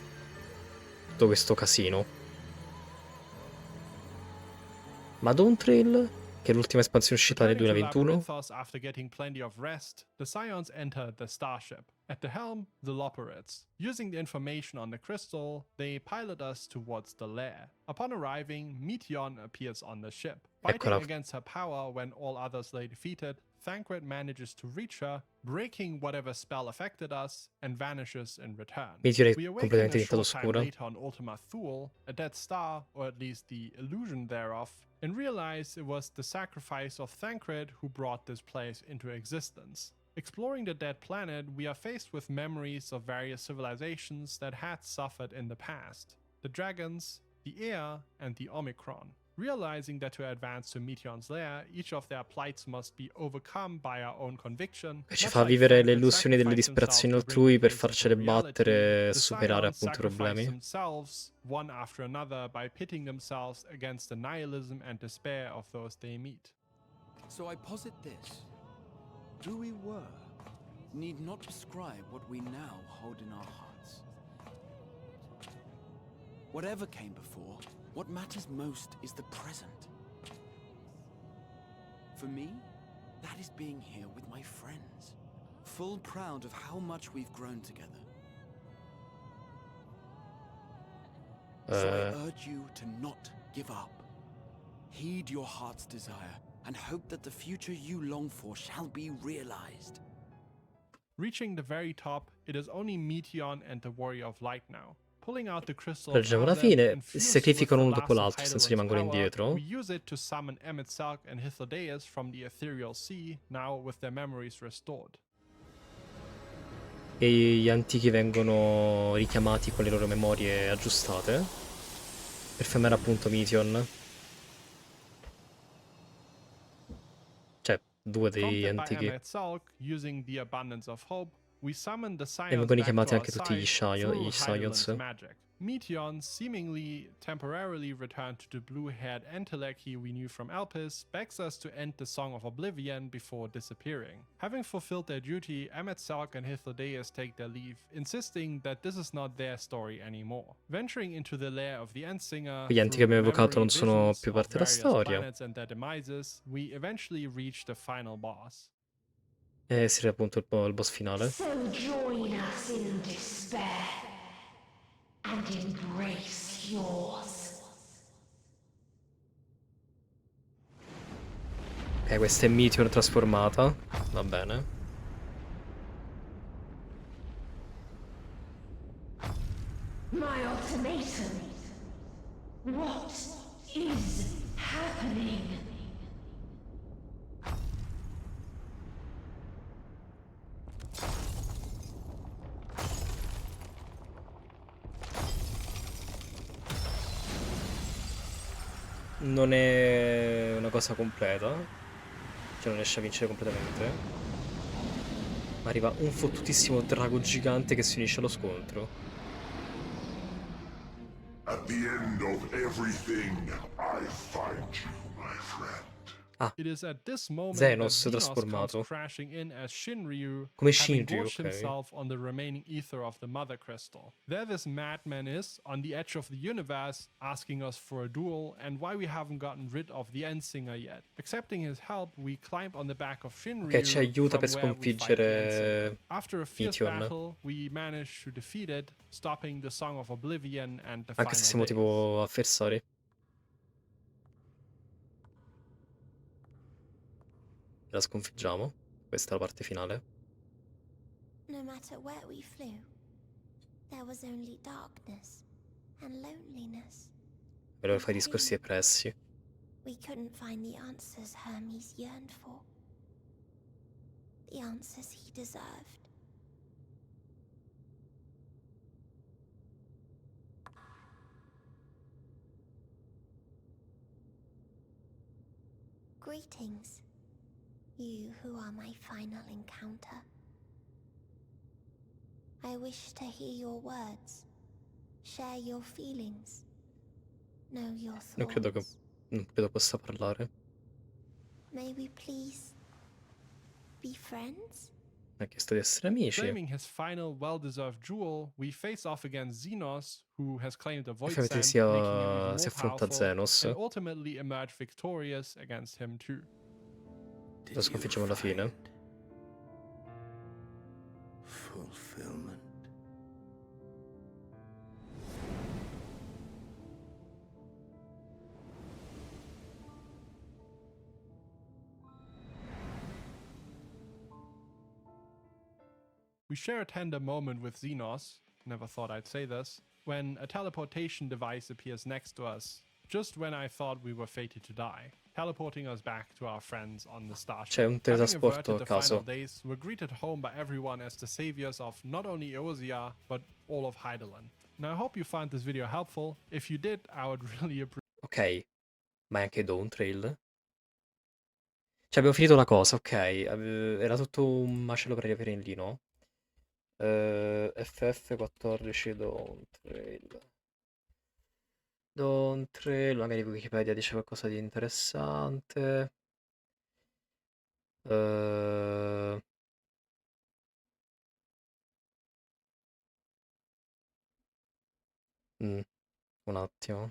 tutto questo casino. Ma Dawntrail, che è l'ultima espansione uscita nel Returning to 2021, Labyrinthos after getting plenty of rest, the Scions enter the starship. At the helm, the Loperids. Using the information on the crystal, they pilot us towards the lair. Upon arriving, Meteion appears on the ship. Fighting Eccola. against her power when all others lay defeated, Thancred manages to reach her, breaking whatever spell affected us, and vanishes in return. Meteor è We awaken completamente a diventato short time scuro. later on Ultima Thule, a dead star, or at least the illusion thereof, and realize it was the sacrifice of Thancred who brought this place into existence. Exploring the dead planet, we are faced with memories of various civilizations that had suffered in the past. The dragons, the air, and the Omicron. Realizing that to advance to Meteion's lair, each of their plights must be overcome by our own conviction. Ci Much fa like vivere le Thancred illusioni delle sacrificed disperazioni himself to bring altrui the per place farcele into reality, battere e the superare Scions appunto i sacrifice problemi. themselves one after another by pitting themselves against the nihilism and despair of those they meet. So I posit this. Who we were need not describe what we now hold in our hearts. Whatever came before, what matters most is the present. For me, that is being here with my friends, full proud of how much we've grown together. So I urge you to not give up. Heed your heart's desire and hope that the future you long for shall be realized. Reaching the very top, it is only Meteion and the Warrior of Light now. Pulling out the crystal of Raggiungiamo la Azem fine, and si fused sacrificano with uno the dopo last of l'altro, senza Hydaelyn's rimangono power, indietro. we use it to summon Emet-Selch and Hythlodaeus from the ethereal sea, now with their memories restored. E gli antichi vengono richiamati con le loro memorie aggiustate per fermare appunto Meteion. Cioè, due degli Prompted by antichi. Emet-Selch, using the abundance of hope, we summon the E Scions vengono back richiamati to our anche tutti gli side through Scions. Hydaelyn's magic. Meteion, seemingly temporarily returned to the blue-haired Entelechy we knew from Elpis, begs us to end the Song of Oblivion before disappearing. Having fulfilled their duty, Emet-Selch and Hythlodaeus take their leave, insisting that this is not their story anymore. Venturing into the lair of the Endsinger, Gli antichi che abbiamo evocato non sono memory più visions parte della of various storia. planets and their demises, we eventually reach the final boss. E si appunto il boss finale. So join us in despair and embrace yours. Ok, questa è Meteor trasformata. Va bene. My ultimatum. What is happening? Non è una cosa completa. Cioè non riesce a vincere completamente. Ma arriva un fottutissimo drago gigante che si unisce allo scontro. At the end of everything, I find you, my friend. Ah, It is at this moment that Xenos Xenos comes trasformato. crashing in as Shinryu, Come having Shinryu, gorged ok. himself on the remaining ether of the Mother Crystal. There this madman is, on the edge of the universe, asking us for a duel, and why we haven't gotten rid of the Endsinger yet. Accepting his help, we climb on the back of Shinryu, Ok, ci aiuta per from where we fight the Endsinger. sconfiggere After a fierce Meteon. battle, we manage to defeat it, stopping the Song of Oblivion and the Anche se final siamo days. tipo avversari. La sconfiggiamo. Questa è la parte finale. No matter where we flew, there was only darkness and loneliness. Ve lo fai discorsi depressi. We couldn't find the answers Hermes yearned for. The answers he deserved. Greetings, you who are my final encounter. I wish to hear your words, share your feelings, know your thoughts. Non credo possa parlare. May we please be friends? Mi ha chiesto di essere amici. Claiming his final well-deserved jewel, we face off against Xenos, who has claimed a void Effettivamente sand, making him even si more affronta powerful, Xenos. and ultimately emerge victorious against him too. Lo sconfiggiamo alla fine. Fulfillment. We share a tender moment with Xenos, never thought I'd say this, when a teleportation device appears next to us, just when I thought we were fated to die, teleporting us back to our friends on the starship. C'è un Having teletrasporto averted a the final caso. days, we're greeted home by everyone as the saviors of not only Eorzea, but all of Hydaelyn. Now I hope you found this video helpful. If you did, I would really appreciate. Ok, ma è anche Dawntrail. Cioè abbiamo finito la cosa, ok. Era tutto un macello per riavere lì, no? FF14 Dawntrail. Dawntrail, magari Wikipedia dice qualcosa di interessante. Un attimo.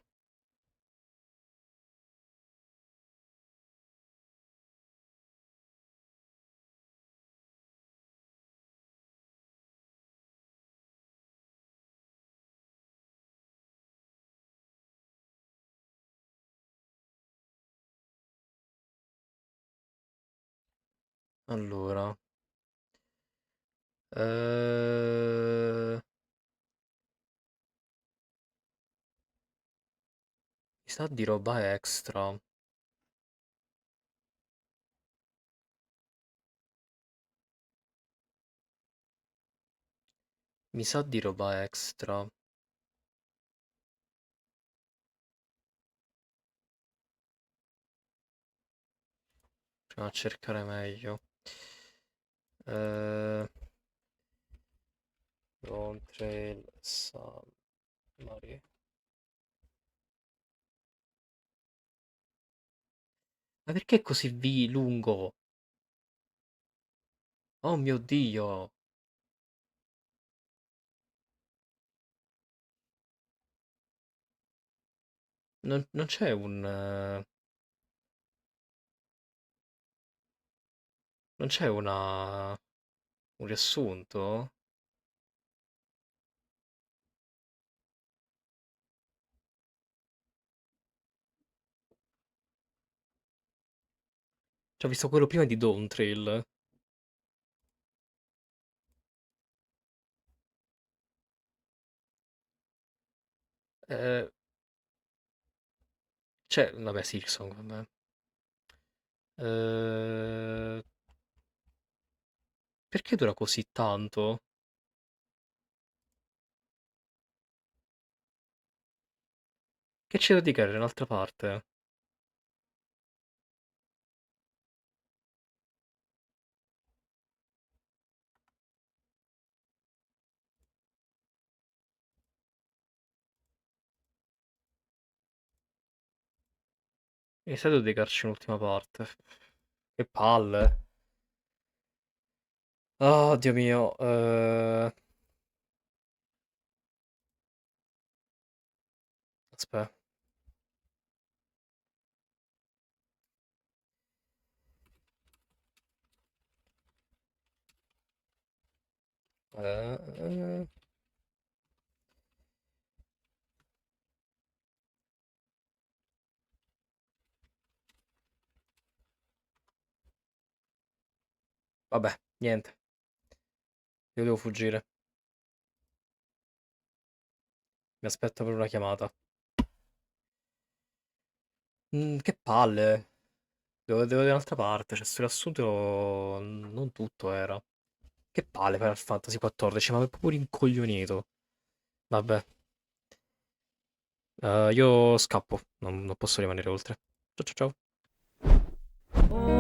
Allora. Mi sa di roba extra. Mi sa di roba extra. Proviamo a cercare meglio. Dawntrail Summary. Ma perché è così lungo? Oh mio Dio! Non c'è non c'è un riassunto? Cioè, ho visto quello prima di Dawntrail. Eh, C'è, vabbè, Silksong, vabbè. Perché dura così tanto? Che c'è da dedicare un'altra parte? E sai devo dedicarci un'ultima parte. Che palle. Oh, Dio mio. Aspetta. Eh. Vabbè, niente. Io devo fuggire. Mi aspetto per una chiamata. Che palle. Devo vedere un'altra parte. Cioè, sto riassunto non tutto era. Che palle Final Fantasy XIV, ma mi è proprio rincoglionito. Vabbè. Io scappo. Non posso rimanere oltre. Ciao ciao ciao.